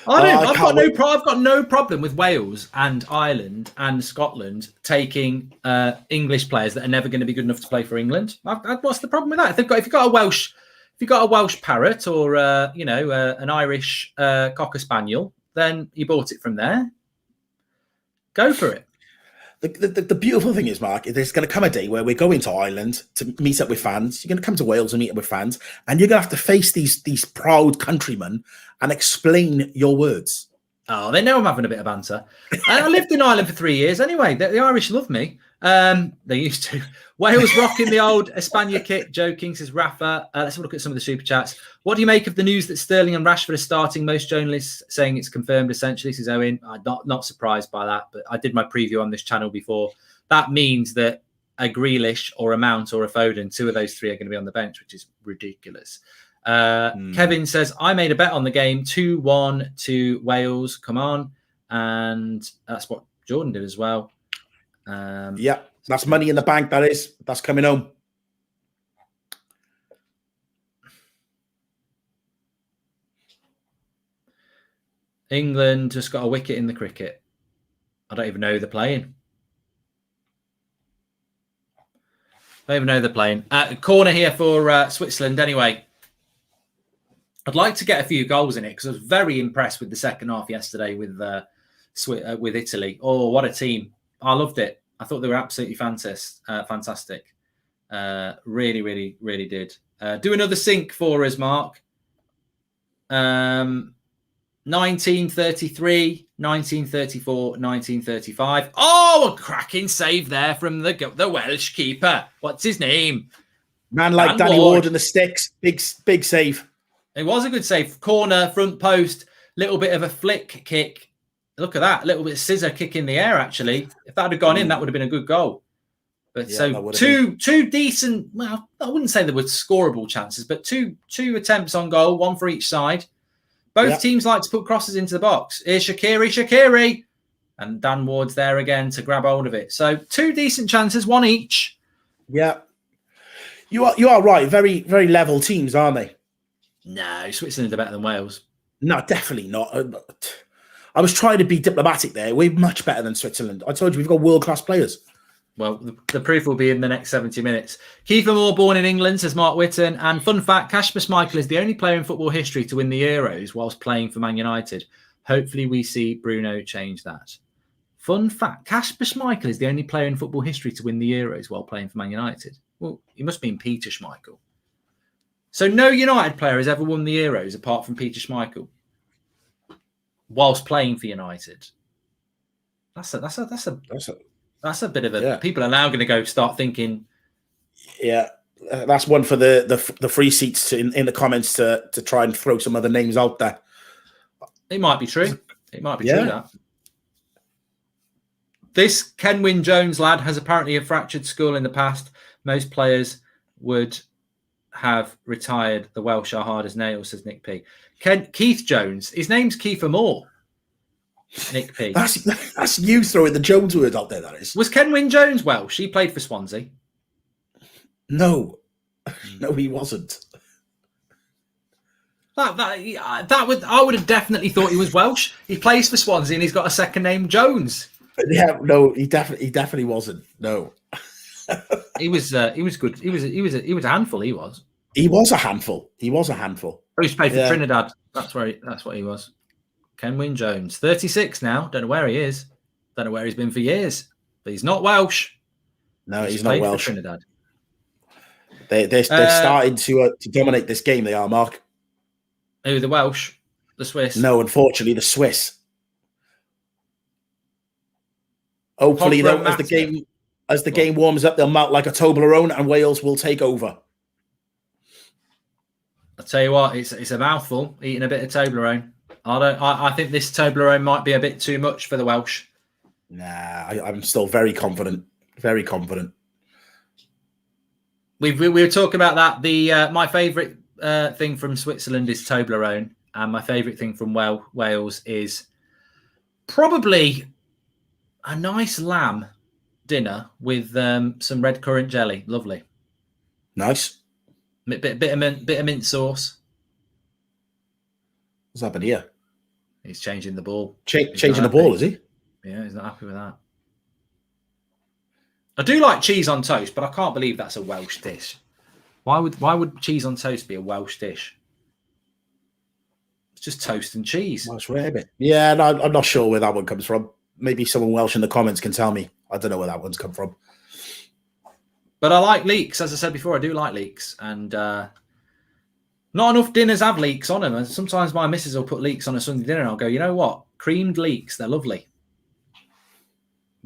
I've got no problem with Wales and Ireland and Scotland taking English players that are never going to be good enough to play for England. What's the problem with that? If you've got a Welsh parrot or an Irish cocker spaniel, then you bought it from there. Go for it. The beautiful thing is, Mark, there's going to come a day where we're going to Ireland to meet up with fans. You're going to come to Wales and meet up with fans, and you're going to have to face these proud countrymen and explain your words. Oh, they know I'm having a bit of banter. I lived in Ireland for 3 years anyway. The Irish love me. They used to. Wales rocking the old Espana kit. Joking, says Rafa. Let's have a look at some of the super chats. What do you make of the news that Sterling and Rashford are starting? Most journalists saying it's confirmed. Essentially, says Owen. I'm not surprised by that, but I did my preview on this channel before. That means that a Grealish or a Mount or a Foden, 2 of those 3 are going to be on the bench, which is ridiculous. Kevin says, I made a bet on the game, 2-1 to Wales. Come on. And that's what Jordan did as well. Yeah, that's money in the bank, that is. That's coming home. England just got a wicket in the cricket. I don't even know who they're playing. I don't even know they're playing. Corner here for Switzerland anyway. I'd like to get a few goals in it because I was very impressed with the second half yesterday with Italy. Oh, what a team. I loved it. I thought they were absolutely fantastic. Really, really, really did. Do another sync for us, Mark. 1933, 1934, 1935. Oh, a cracking save there from the Welsh keeper. What's his name? Man like Danny Ward and the sticks. Big save. It was a good save. Corner, front post, little bit of a flick kick. Look at that. A little bit of scissor kick in the air, actually. If that had gone in, that would have been a good goal. But yeah, so two decent, well, I wouldn't say there were scoreable chances, but two attempts on goal, one for each side. Both teams like to put crosses into the box. Here's Shaqiri. And Dan Ward's there again to grab hold of it. So 2 decent chances, 1 each. Yeah. You are right. Very, very level teams, aren't they? No, Switzerland are better than Wales. No, definitely not. I was trying to be diplomatic there. We're much better than Switzerland. I told you, we've got world-class players. Well, the proof will be in the next 70 minutes. Kieffer Moore, born in England, says Mark Whitten. And fun fact, Kasper Schmeichel is the only player in football history to win the Euros whilst playing for Man United. Hopefully we see Bruno change that. Fun fact, Kasper Schmeichel is the only player in football history to win the Euros while playing for Man United. Well, he must mean Peter Schmeichel. So no United player has ever won the Euros apart from Peter Schmeichel whilst playing for United. That's a bit of a. Yeah. People are now going to go start thinking. Yeah, that's one for the free seats in the comments to try and throw some other names out there. It might be true. It might be true that. This Kenwyn Jones lad has apparently a fractured skull in the past. Most players would have retired. The Welsh are hard as nails, says Nick P. Keith Jones. His name's Kieffer Moore. Nick P. That's you throwing the Jones word out there, that is. Was Kenwyn Jones Welsh? He played for Swansea. No, he wasn't. I would have definitely thought he was Welsh. He plays for Swansea and he's got a second name Jones. Yeah, no, he definitely wasn't. No. He was good. He was a handful. He was a handful. He used to play for Trinidad. That's what he was. Kenwyn Jones, 36 now. Don't know where he is. Don't know where he's been for years. But he's not Welsh. No, he's not Welsh. Trinidad. They're starting to dominate this game. They are, Mark. Who, the Welsh? The Swiss? No, unfortunately, the Swiss. Hopefully, though, as the game warms up, they'll mount like a Toblerone, and Wales will take over. I'll tell you what, it's a mouthful eating a bit of Toblerone. I think this Toblerone might be a bit too much for the Welsh. Nah, I'm still very confident. Very confident. We were talking about that. My favourite thing from Switzerland is Toblerone, and my favourite thing from Wales is probably a nice lamb dinner with some red currant jelly. Lovely. Nice. Bit of mint sauce. What's happened here? He's changing the ball. Changing the ball, is he? Yeah, he's not happy with that. I do like cheese on toast, but I can't believe that's a Welsh dish. Why would cheese on toast be a Welsh dish? It's just toast and cheese. Welsh rarebit. Yeah, no, I'm not sure where that one comes from. Maybe someone Welsh in the comments can tell me. I don't know where that one's come from. But I like leeks. As I said before, I do like leeks. And not enough dinners have leeks on them. And sometimes my missus will put leeks on a Sunday dinner and I'll go, you know what? Creamed leeks, they're lovely.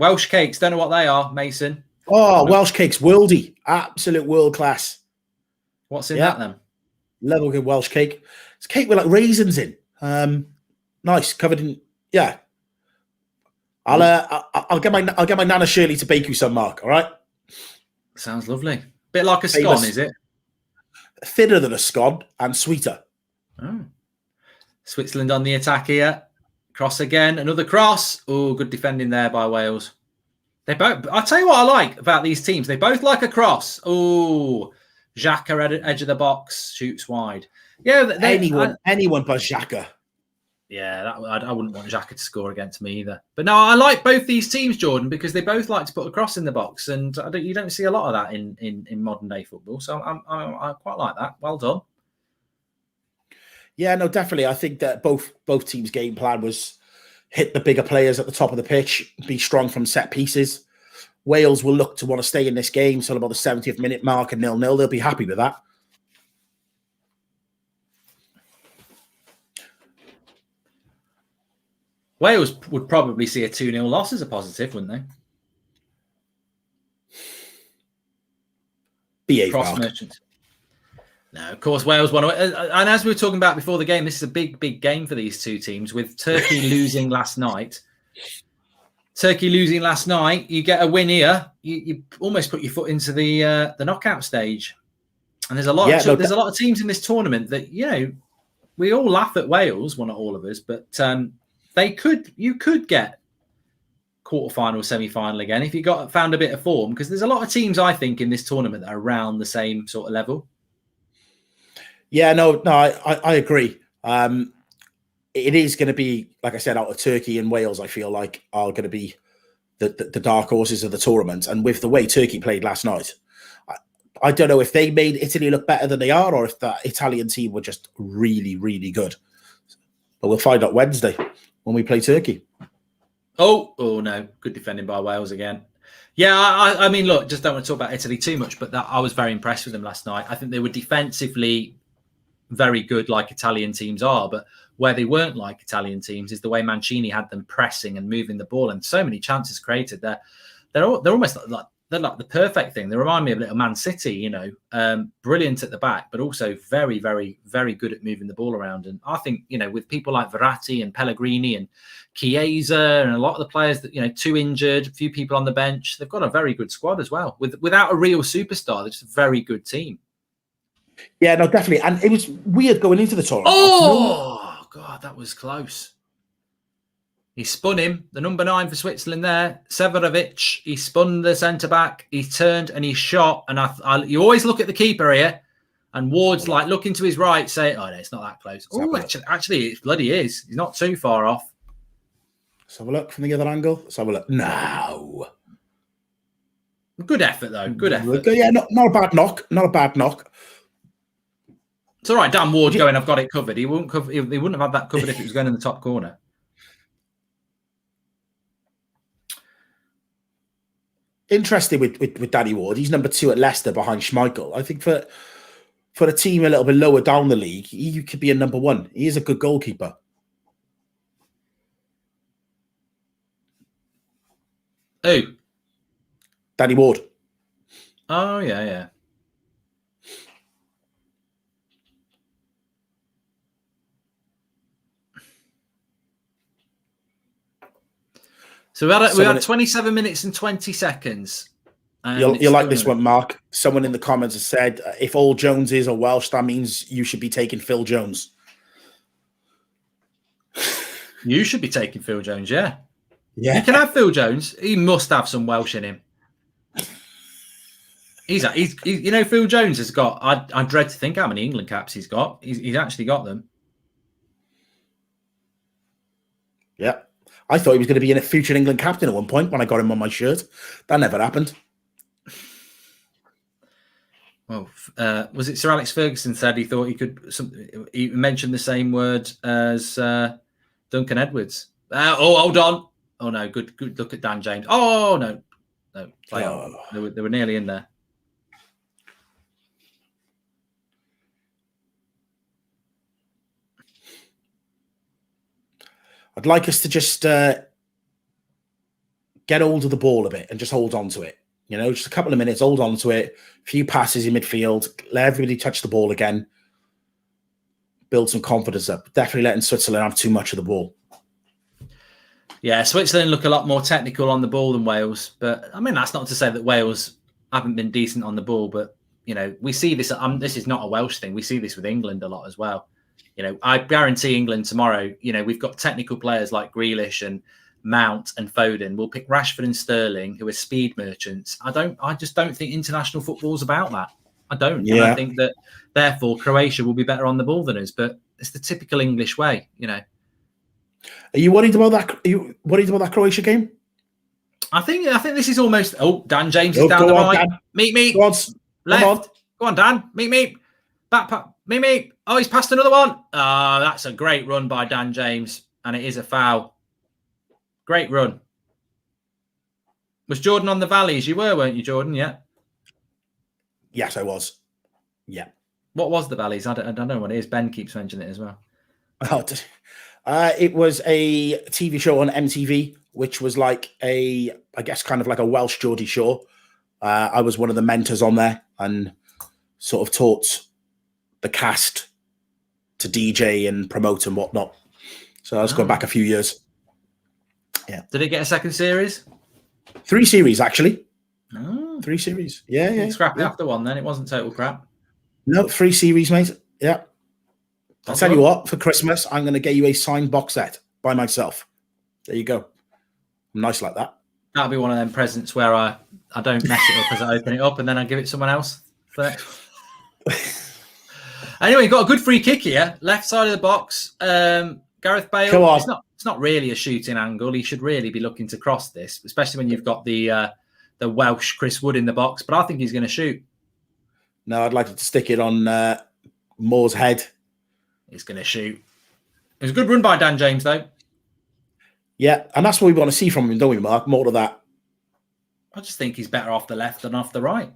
Welsh cakes, don't know what they are, Mason. Oh, Welsh cakes, worldy, absolute world class. What's in that then? Level good Welsh cake. It's cake with like raisins in. Nice, covered in I'll get my Nana Shirley to bake you some, Mark. All right. Sounds lovely. Bit like a scone, is it? Thinner than a scone and sweeter. Oh. Switzerland on the attack here. Cross again. Another cross. Oh, good defending there by Wales. They both. I'll tell you what I like about these teams. They both like a cross. Oh, Xhaka at edge of the box, shoots wide. Yeah, anyone but Xhaka. Yeah, I wouldn't want Xhaka to score against me either. But no, I like both these teams, Jordan, because they both like to put a cross in the box, and you don't see a lot of that in modern day football. So I quite like that. Well done. Yeah, no, definitely. I think that both teams' game plan was hit the bigger players at the top of the pitch, be strong from set pieces. Wales will look to want to stay in this game till about the 70th minute mark and 0-0. They'll be happy with that. Wales would probably see a 2-0 loss as a positive, wouldn't they? Cross merchants. No, of course, Wales won. And as we were talking about before the game, this is a big, big game for these two teams. With Turkey losing last night, you get a win here. You almost put your foot into the knockout stage. And there's a lot. There's a lot of teams in this tournament that we all laugh at Wales. Well, not all of us, but you could get quarterfinal, semi-final again if you found a bit of form. Because there's a lot of teams I think in this tournament that are around the same sort of level. Yeah, no, I agree. It is going to be, like I said, out of Turkey and Wales, I feel like are going to be the dark horses of the tournament. And with the way Turkey played last night, I don't know if they made Italy look better than they are or if that Italian team were just really, really good. But we'll find out Wednesday when we play Turkey. Oh no. Good defending by Wales again. Yeah, I mean, look, just don't want to talk about Italy too much, but I was very impressed with them last night. I think they were defensively very good like Italian teams are, but where they weren't like Italian teams is the way Mancini had them pressing and moving the ball and so many chances created. They're almost like the perfect thing. They remind me of little Man City, brilliant at the back, but also very, very, very good at moving the ball around. And I think, with people like Verratti and Pellegrini and Chiesa and a lot of the players that, two injured, a few people on the bench, they've got a very good squad as well. Without a real superstar, they're just a very good team. Yeah, no, definitely. And it was weird going into the tournament. Oh, God, that was close. He spun him, the number 9 for Switzerland there, Severovic. He spun the centre-back. He turned and he shot. And you always look at the keeper here. And Ward's like looking to his right, saying, oh, no, it's not that close. Oh, actually, it bloody is. He's not too far off. Let's have a look from the other angle. Let's have a look. No. Good effort, though. Good effort. Yeah, not a bad knock. Not a bad knock. It's all right, Dan Ward going, I've got it covered. He wouldn't have had that covered if it was going in the top corner. Interesting with Danny Ward. He's number 2 at Leicester behind Schmeichel. I think for a team a little bit lower down the league, he could be a number 1. He is a good goalkeeper. Who? Danny Ward. Oh, yeah. So we had 27 minutes and 20 seconds. You'll like this one, Mark. Someone in the comments has said, if all Joneses are Welsh, that means you should be taking Phil Jones. You should be taking Phil Jones, yeah. Yeah. You can have Phil Jones. He must have some Welsh in him. He's Phil Jones has got, I dread to think how many England caps he's got. He's actually got them. Yeah. I thought he was going to be a future England captain at one point when I got him on my shirt. That never happened. Well, was it Sir Alex Ferguson said he thought he could? He mentioned the same word as Duncan Edwards. Hold on. Oh no, good look at Dan James. Oh no, play on. They were nearly in there. I'd like us to just get get hold of the ball a bit and just hold on to it. You know, just a couple of minutes, hold on to it, a few passes in midfield, let everybody touch the ball again, build some confidence up. Definitely letting Switzerland have too much of the ball. Yeah, Switzerland look a lot more technical on the ball than Wales. But, I mean, that's not to say that Wales haven't been decent on the ball. But, you know, we see this. This is not a Welsh thing. We see this with England a lot as well. You know, I guarantee England tomorrow, you know, we've got technical players like Grealish and Mount and Foden. We'll pick Rashford and Sterling, who are speed merchants. I just don't think international football is about that. I don't. Yeah. And I think that, therefore, Croatia will be better on the ball than us. But it's the typical English way, you know. Are you worried about that? Are you worried about that Croatia game? I think this is almost. Oh, Dan James is down the right. Dan. Meet. Go on. Left. Go on, Dan. Meet. Back. Meet. Oh, he's passed another one. That's a great run by Dan James, and it is a foul. Great run. Was Jordan on the valleys? You weren't you, Jordan? Yeah. Yes, I was. Yeah. What was the valleys? I don't know what it is. Ben keeps mentioning it as well. It was a TV show on MTV, which was like I guess kind of like a Welsh Geordie Shore. I was one of the mentors on there and sort of taught the cast to DJ and promote and whatnot. So I was going back a few years. Yeah. Did it get a second series? 3 series, actually. Oh. 3 series. Yeah. Scrappy after one, then. It wasn't total crap. No, 3 series, mate. Yeah. I'll tell you what, for Christmas, I'm going to get you a signed box set by myself. There you go. Nice like that. That'll be one of them presents where I don't mess it up as I open it up and then I give it to someone else. Anyway, you've got a good free kick here. Left side of the box. Gareth Bale. Come on. It's not really a shooting angle. He should really be looking to cross this, especially when you've got the Welsh Chris Wood in the box. But I think he's going to shoot. No, I'd like to stick it on Moore's head. He's going to shoot. It was a good run by Dan James, though. Yeah, and that's what we want to see from him, don't we, Mark? More of that. I just think he's better off the left than off the right.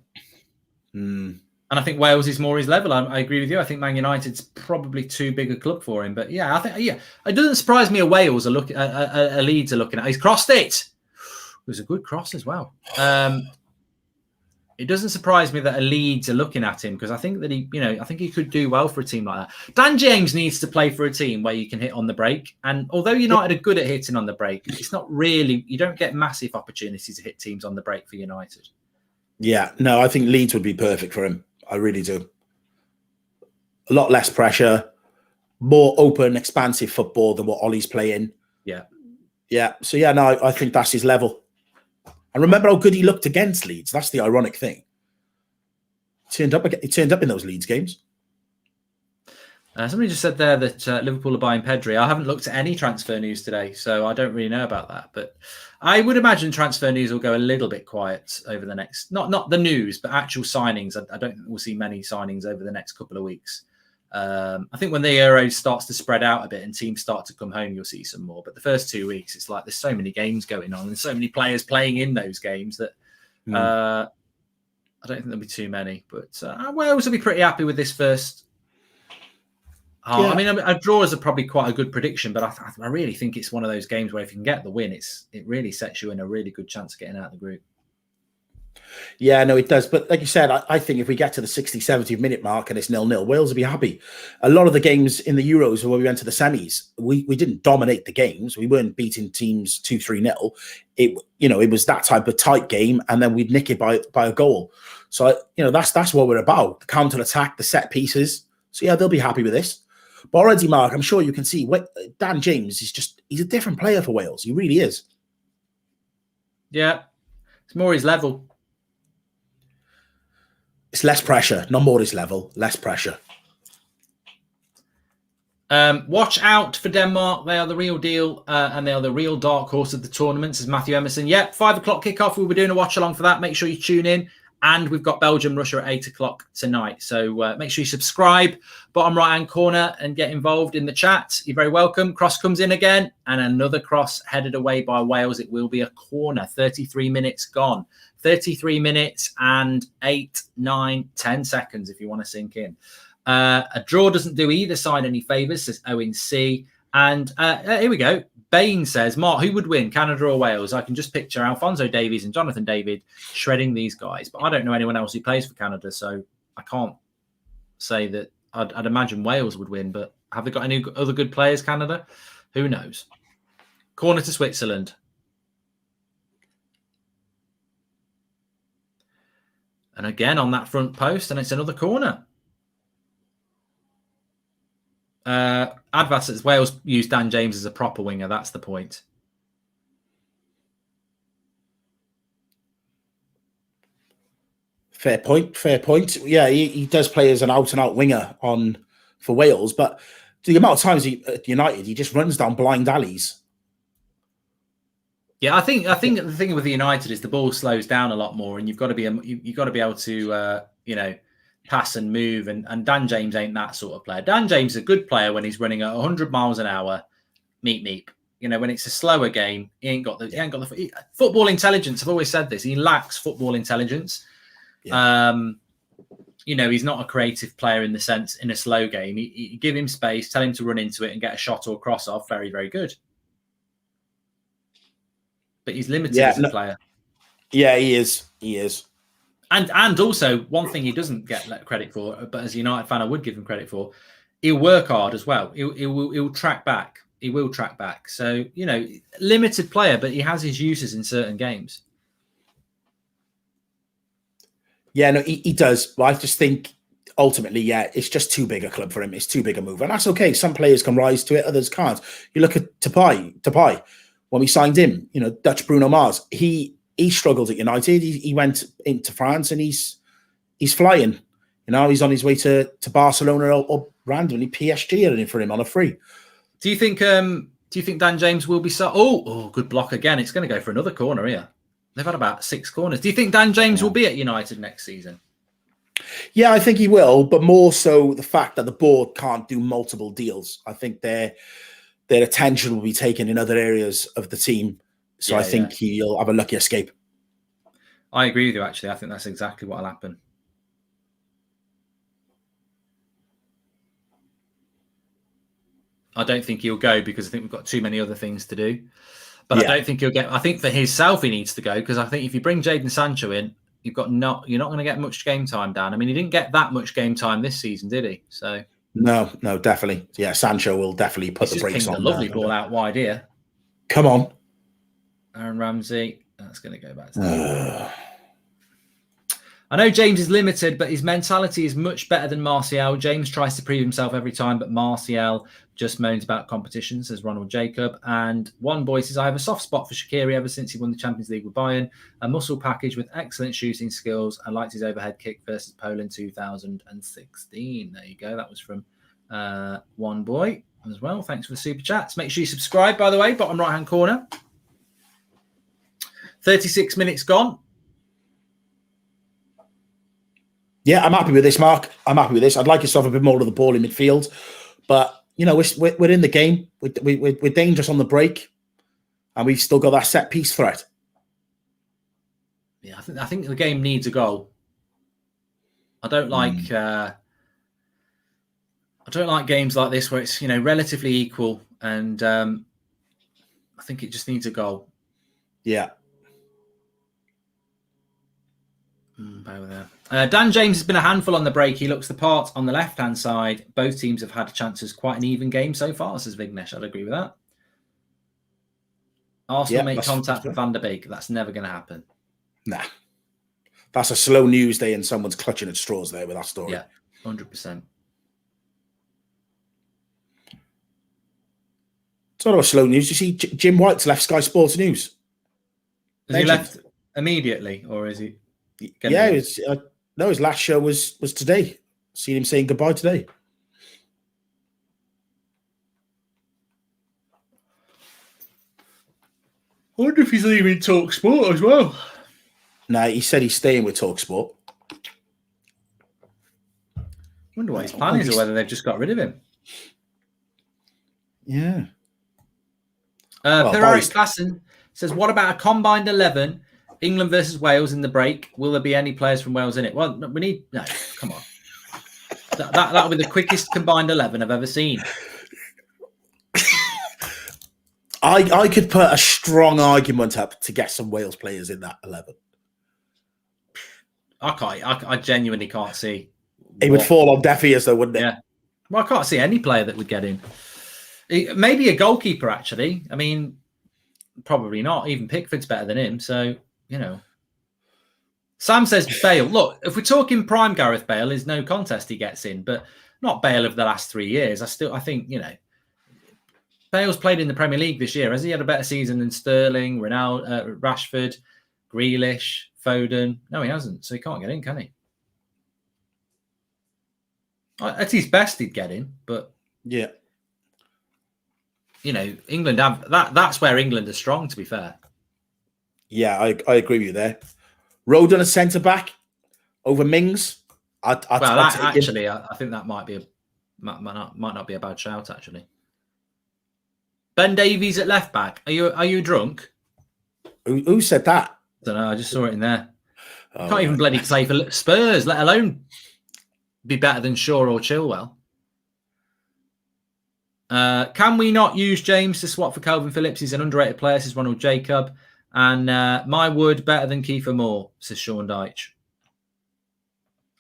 Mm. And I think Wales is more his level. I agree with you. I think Man United's probably too big a club for him. But yeah, it doesn't surprise me. Wales are Leeds are looking at. He's crossed it. It was a good cross as well. It doesn't surprise me that a Leeds are looking at him because I think that I think he could do well for a team like that. Dan James needs to play for a team where you can hit on the break. And although United are good at hitting on the break, it's not really, you don't get massive opportunities to hit teams on the break for United. Yeah, no, I think Leeds would be perfect for him. I really do. A lot less pressure, more open, expansive football than what Ollie's playing. Yeah. Yeah. So yeah, no, I think that's his level. And remember how good he looked against Leeds. That's the ironic thing. He turned up in those Leeds games. Somebody just said there that Liverpool are buying Pedri. I haven't looked at any transfer news today, so I don't really know about that. But I would imagine transfer news will go a little bit quiet over the next, not the news, but actual signings. I don't think we'll see many signings over the next couple of weeks. I think when the Euro starts to spread out a bit and teams start to come home, you'll see some more. But the first 2 weeks, it's like there's so many games going on and so many players playing in those games that I don't think there'll be too many. But Wales will be pretty happy with this first. Yeah. I mean, a draw is probably quite a good prediction, but I really think it's one of those games where if you can get the win, it really sets you in a really good chance of getting out of the group. Yeah, no, it does. But like you said, I think if we get to the 60, 70 minute mark and it's 0-0, Wales will be happy. A lot of the games in the Euros where we went to the semis, we didn't dominate the games. We weren't beating teams 2-3-0. It was that type of tight game, and then we'd nick it by a goal. So that's what we're about: the counter attack, the set pieces. So yeah, they'll be happy with this. But already, Mark, I'm sure you can see Dan James he's a different player for Wales. He really is. Yeah, it's more his level. It's less pressure, not more his level, less pressure. Watch out for Denmark. They are the real deal, and they are the real dark horse of the tournament, says Matthew Emerson. Yep, 5 o'clock kickoff. We'll be doing a watch along for that. Make sure you tune in. And we've got Belgium, Russia at 8 o'clock tonight. So make sure you subscribe, bottom right-hand corner, and get involved in the chat. You're very welcome. Cross comes in again, and another cross headed away by Wales. It will be a corner. 33 minutes gone. 33 minutes and 8, 9, 10 seconds if you want to sink in. A draw doesn't do either side any favours, says Owen C. And here we go. Bain says, Mark, who would win, Canada or Wales? I can just picture Alphonso Davies and Jonathan David shredding these guys. But I don't know anyone else who plays for Canada, so I can't say that. I'd imagine Wales would win, but have they got any other good players, Canada? Who knows? Corner to Switzerland. And again on that front post, and it's another corner. Advas says Wales use Dan James as a proper winger. That's the point. Fair point. Fair point. Yeah, he does play as an out-and-out winger for Wales, but the amount of times at United, he just runs down blind alleys. Yeah, I think the thing with the United is the ball slows down a lot more, and you've got to be able to pass and move. And Dan James ain't that sort of player. Dan James is a good player when he's running at 100 miles an hour, meep. When it's a slower game, he ain't got the football intelligence. I've always said this. He lacks football intelligence. Yeah. He's not a creative player in the sense in a slow game. You give him space, tell him to run into it and get a shot or cross off. Very, very good. But he's limited as a player. Yeah, he is. He is. And also, one thing he doesn't get credit for, but as a United fan, I would give him credit for, he'll work hard as well. He'll track back. He will track back. So, limited player, but he has his uses in certain games. Yeah, no, he does. But I just think ultimately, it's just too big a club for him. It's too big a move. And that's okay. Some players can rise to it, others can't. You look at Tapai. When we signed him, Dutch Bruno Mars, he struggled at United. He went into France and he's flying. He's on his way to Barcelona or randomly PSG are in for him on a free. Do you think Dan James will be good block again? It's going to go for another corner here. They've had about 6 corners. Do you think Dan James will be at United next season? Yeah, I think he will, but more so the fact that the board can't do multiple deals. I think their attention will be taken in other areas of the team. So I think he'll have a lucky escape. I agree with you, actually. I think that's exactly what will happen. I don't think he'll go because I think we've got too many other things to do. But I don't think he'll get. I think for himself, he needs to go because I think if you bring Jadon Sancho in, you're not going to get much game time, Dan. I mean, he didn't get that much game time this season, did he? So no, definitely. Yeah, Sancho will definitely put the brakes on. A lovely ball out wide here. Come on, Aaron Ramsey. That's going to go back to I know James is limited, but his mentality is much better than Martial. James tries to prove himself every time, but Martial just moans about competition, says Ronald Jacob. And one boy says, I have a soft spot for Shaqiri ever since he won the Champions League with Bayern. A muscle package with excellent shooting skills. I liked his overhead kick versus Poland 2016. There you go. That was from one boy as well. Thanks for the super chats. Make sure you subscribe, by the way, bottom right-hand corner. 36 minutes gone. Yeah, I'm happy with this, Mark. I'm happy with this. I'd like us to have a bit more of the ball in midfield. But, we're in the game. We're dangerous on the break. And we've still got that set-piece threat. Yeah, I think the game needs a goal. I don't like games like this where it's, relatively equal. And I think it just needs a goal. Yeah. Over there. Dan James has been a handful on the break. He looks the part on the left-hand side. Both teams have had chances. Quite an even game so far, says Vignesh. I'd agree with that. Arsenal make contact with Van der Beek. That's never going to happen. Nah. That's a slow news day and someone's clutching at straws there with that story. Yeah, 100%. It's not slow news. You see, Jim White's left Sky Sports News. Has he left immediately, or is he... Yeah, his last show was today. Seen him saying goodbye today. I wonder if he's leaving TalkSport as well. No, he said he's staying with TalkSport. I wonder what his plan is or whether they've just got rid of him. Yeah. Ferrari Klassen says, what about a combined 11... England versus Wales in the break. Will there be any players from Wales in it? Well, we need... No, come on. That'll be the quickest combined 11 I've ever seen. I could put a strong argument up to get some Wales players in that 11. I genuinely can't see. It would fall on deaf ears, though, wouldn't it? Yeah. Well, I can't see any player that would get in. Maybe a goalkeeper, actually. I mean, probably not. Even Pickford's better than him. So, you know. Sam says Bale. Look, if we're talking prime Gareth Bale, there's no contest he gets in, but not Bale of the last 3 years. I think, you know, Bale's played in the Premier League this year. Has he had a better season than Sterling, Ronaldo, Rashford, Grealish, Foden? No, he hasn't. So he can't get in, can he? At his best, he'd get in, but yeah, you know, England have that. That's where England are strong. To be fair, yeah, I agree with you there. Rodon a centre back over Mings. I think that might not be a bad shout. Actually, Ben Davies at left back. Are you drunk? Who said that? I don't know. I just saw it in there. Can't even bloody play for Spurs, let alone be better than Shaw or Chilwell. Can we not use James to swap for Calvin Phillips? He's an underrated player, says Ronald Jacob. And my Wood better than Kieffer Moore, says Sean Deitch.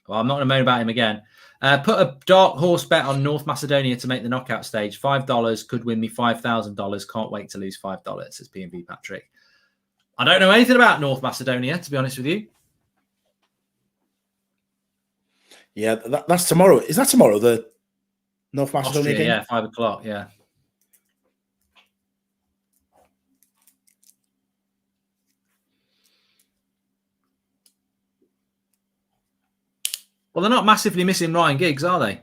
Well, I'm not going to moan about him again. Put a dark horse bet on North Macedonia to make the knockout stage. $5 could win me $5,000. Can't wait to lose $5, says P&V Patrick. I don't know anything about North Macedonia, to be honest with you. Yeah, that's tomorrow. Is that tomorrow, the North Macedonia game? Yeah, 5 o'clock, yeah. Well, they're not massively missing Ryan Giggs, are they?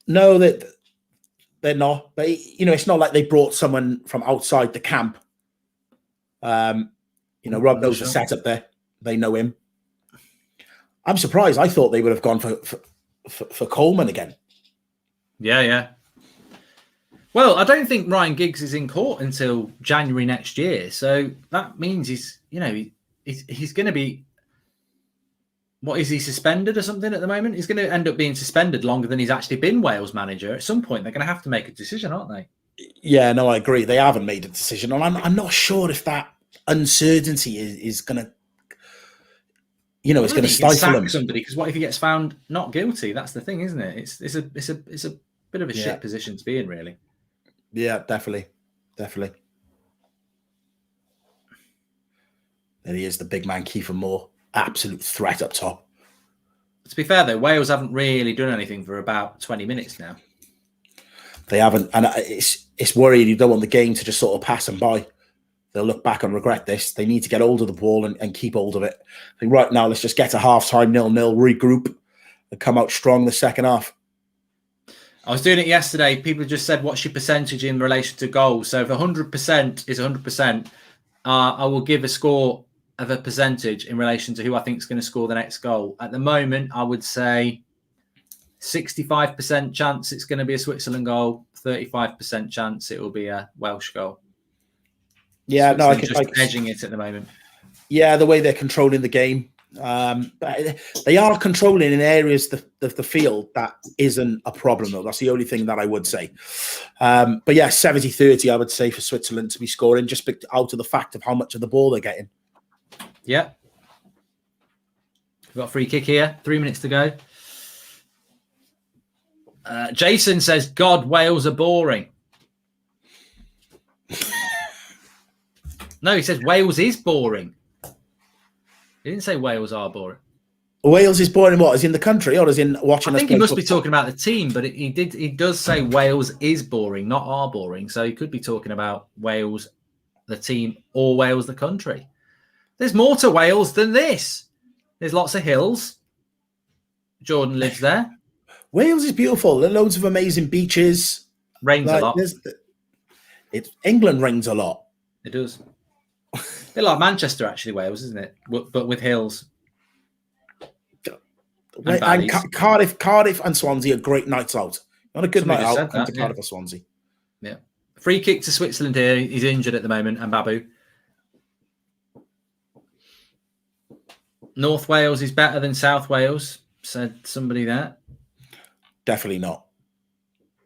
No, they're not. But, you know, it's not like they brought someone from outside the camp. You know, Rob knows the setup there. They know him. I'm surprised. I thought they would have gone for Coleman again. Yeah. Well, I don't think Ryan Giggs is in court until January next year. So that means he's going to be, what is he, suspended or something at the moment? He's going to end up being suspended longer than he's actually been Wales manager. At some point, they're going to have to make a decision, aren't they? Yeah, no, I agree. They haven't made a decision. And I'm not sure if that uncertainty is going to, you know, it's going to stifle him. Somebody, because what if he gets found not guilty? That's the thing, isn't it? It's a bit of a shit position to be in, really. Yeah, definitely. There he is, the big man, Kieffer Moore. Absolute threat up top. To be fair, though, Wales haven't really done anything for about 20 minutes now. They haven't, and it's worrying. You don't want the game to just sort of pass them by. They'll look back and regret this. They need to get hold of the ball and keep hold of it. I think right now, let's just get to half-time, 0-0, regroup, and come out strong the second half. I was doing it yesterday. People just said, what's your percentage in relation to goals? So if 100% is 100%, I will give a score of a percentage in relation to who I think is going to score the next goal. At the moment, I would say 65% chance it's going to be a Switzerland goal, 35% chance it will be a Welsh goal. Yeah, no, I just edging it at the moment. Yeah, the way they're controlling the game. But they are controlling in areas of the field that isn't a problem, though. That's the only thing that I would say. But yeah, 70-30, I would say, for Switzerland to be scoring, just out of the fact of how much of the ball they're getting. Yeah. We've got a free kick here. 3 minutes to go. Jason says, God, Wales are boring. No, he says Wales is boring. He didn't say Wales are boring. Wales is boring what? As in the country or as in watching us? I think he must be talking about the team, but he does say Wales is boring, not are boring. So he could be talking about Wales, the team, or Wales, the country. There's more to Wales than this. There's lots of hills. Jordan lives there. Wales is beautiful. There are loads of amazing beaches. Rains a lot. England rains a lot. It does. A bit like Manchester, actually, Wales, isn't it? But with hills. And Cardiff and Swansea are great nights out. On a good night out, come to Cardiff or Swansea. Yeah. Free kick to Switzerland here. He's injured at the moment, and Babu. North Wales is better than South Wales, said somebody there. Definitely not.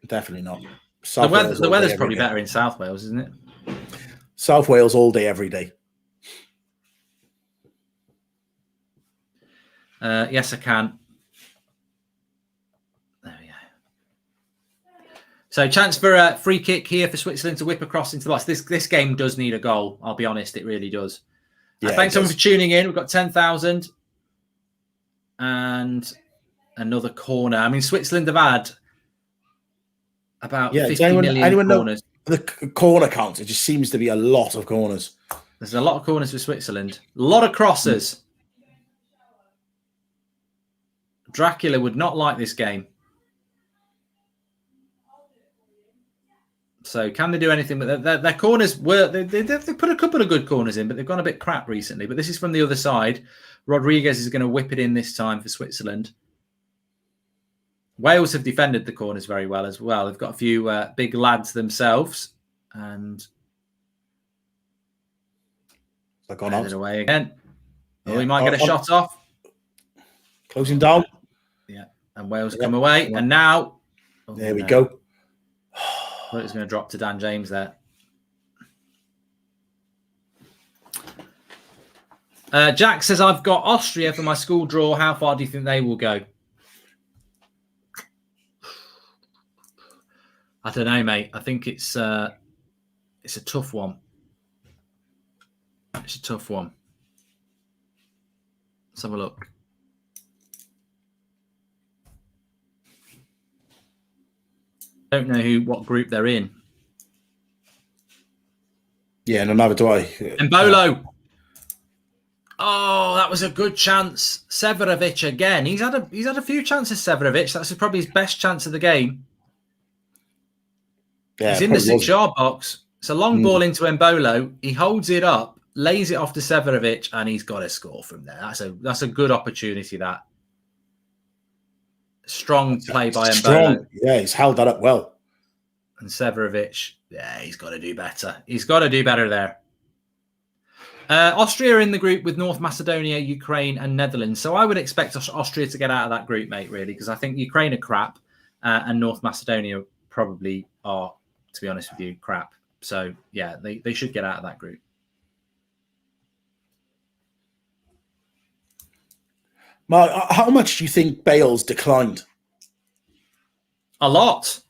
Definitely not. South Wales The all weather's day, probably every day. better in South Wales, isn't it? South Wales all day, every day. Yes, I can. There we go. So chance for a free kick here for Switzerland to whip across into the box. This game does need a goal. I'll be honest, it really does. Yeah, Thanks everyone for tuning in. We've got 10,000 and another corner. I mean, Switzerland have had about 50 million corners. Know the corner count? It just seems to be a lot of corners. There's a lot of corners for Switzerland. A lot of crosses. Dracula would not like this game. So can they do anything? But their corners were they put a couple of good corners in, but they've gone a bit crap recently. But this is from the other side. Rodriguez is going to whip it in this time for Switzerland. Wales have defended the corners very well as well. They've got a few big lads themselves, and they've gone out away again. Yeah. Oh, he might get a shot off. Closing down. Yeah, and Wales come away, and now there we go. I thought it was going to drop to Dan James there. Jack says, I've got Austria for my school draw. How far do you think they will go? I don't know, mate. I think it's a tough one. It's a tough one. Let's have a look. Don't know what group they're in. Yeah, no, neither do I. Mbolo. Oh, that was a good chance. Severovic again. He's had a few chances, Severovic. That's probably his best chance of the game. Yeah, he's in the 6-yard box. It's a long ball into Mbolo. He holds it up, lays it off to Severovic, and he's got to score from there. That's a good opportunity, that. Strong play by Mbolo. Yeah, he's held that up well. And Severovic, yeah, he's got to do better. He's got to do better there. Austria are in the group with North Macedonia, Ukraine, and Netherlands. So I would expect Austria to get out of that group, mate, really, because I think Ukraine are crap and North Macedonia probably are, to be honest with you, crap. So, yeah, they should get out of that group. Mark, how much do you think Bale's declined? A lot.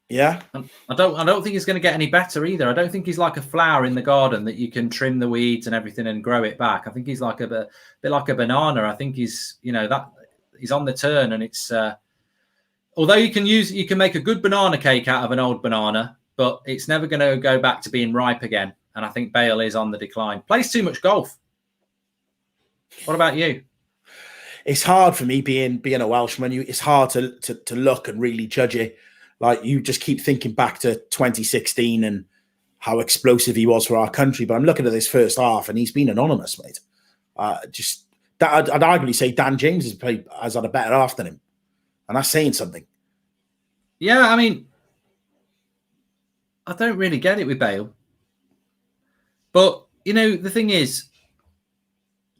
Yeah, I don't think he's going to get any better either. I don't think he's like a flower in the garden that you can trim the weeds and everything and grow it back. I think he's like a bit like a banana. I think he's that he's on the turn, and it's although you can make a good banana cake out of an old banana, but it's never going to go back to being ripe again. And I think Bale is on the decline. Plays too much golf. What about you? It's hard for me being a Welshman. It's hard to look and really judge it. Like, you just keep thinking back to 2016 and how explosive he was for our country. But I'm looking at this first half, and he's been anonymous, mate. I'd arguably say Dan James has had a better half than him, and that's saying something. Yeah, I mean, I don't really get it with Bale, but the thing is,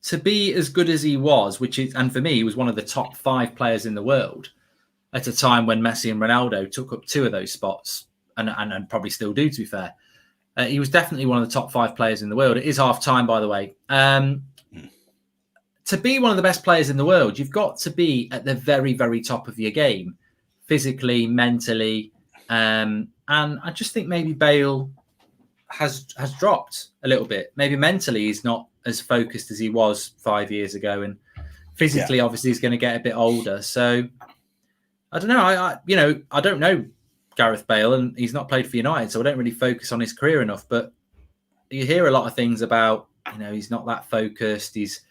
to be as good as he was, and for me, he was one of the top 5 players in the world at a time when Messi and Ronaldo took up 2 of those spots, and probably still do, to be fair. He was definitely one of the top 5 players in the world. It is half time, by the way. To be one of the best players in the world, you've got to be at the very, very top of your game, physically, mentally. And I just think maybe Bale has dropped a little bit. Maybe mentally he's not as focused as he was 5 years ago. And physically, obviously, he's going to get a bit older. So I don't know. I don't know Gareth Bale, and he's not played for United, so I don't really focus on his career enough. But you hear a lot of things about, he's not that focused. He's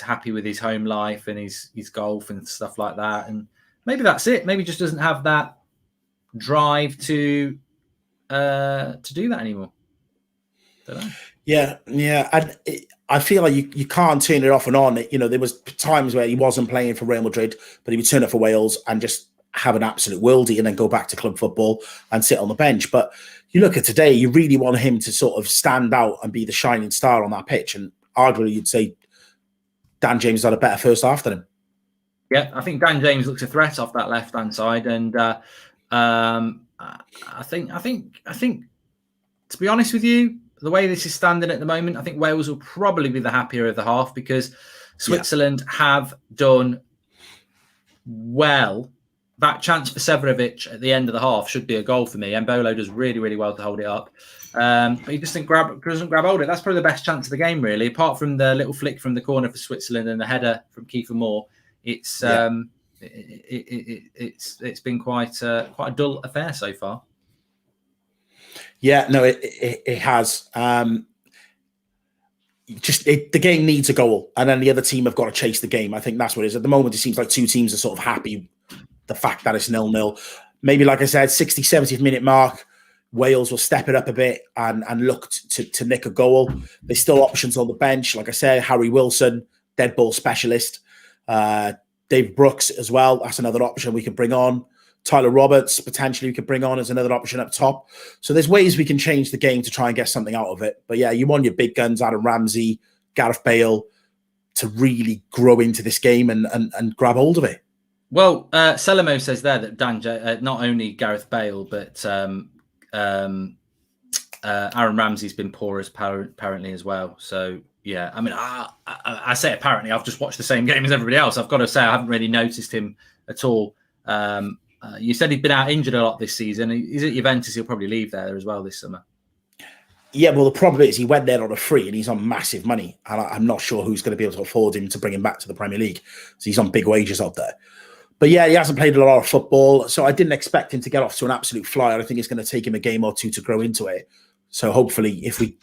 happy with his home life and his golf and stuff like that. And maybe that's it. Maybe he just doesn't have that drive to do that anymore. Don't know. Yeah. And I feel like you can't turn it off and on. There was times where he wasn't playing for Real Madrid, but he would turn up for Wales and just have an absolute worldie and then go back to club football and sit on the bench. But you look at today, you really want him to sort of stand out and be the shining star on that pitch. And arguably, you'd say Dan James had a better first half than him. Yeah, I think Dan James looks a threat off that left-hand side. And I think, to be honest with you, the way this is standing at the moment, I think Wales will probably be the happier of the half because Switzerland have done well. That chance for Severovic at the end of the half should be a goal for me. Embolo does really, really well to hold it up. But he just doesn't grab hold of it. That's probably the best chance of the game, really. Apart from the little flick from the corner for Switzerland and the header from Kieffer Moore, it's been quite a dull affair so far. Yeah, no, it has. The game needs a goal, and then the other team have got to chase the game. I think that's what it is. At the moment, it seems like two teams are sort of happy the fact that it's 0-0. Maybe, like I said, 60, 70th minute mark, Wales will step it up a bit and look to nick a goal. There's still options on the bench. Like I said, Harry Wilson, dead ball specialist. Dave Brooks as well. That's another option we could bring on. Tyler Roberts, potentially we could bring on as another option up top. So there's ways we can change the game to try and get something out of it. But yeah, you want your big guns, Adam Ramsey, Gareth Bale, to really grow into this game and grab hold of it. Well, Selimo says there that not only Gareth Bale, but Aaron Ramsey's been poor apparently as well. So yeah, I mean, I say apparently, I've just watched the same game as everybody else. I've got to say I haven't really noticed him at all. You said he'd been out injured a lot this season. He's at Juventus. He'll probably leave there as well this summer. Yeah, well, the problem is he went there on a free and he's on massive money. And I'm not sure who's going to be able to afford him to bring him back to the Premier League. So he's on big wages out there. But yeah, he hasn't played a lot of football. So I didn't expect him to get off to an absolute flyer. I think it's going to take him a game or two to grow into it. So hopefully if we,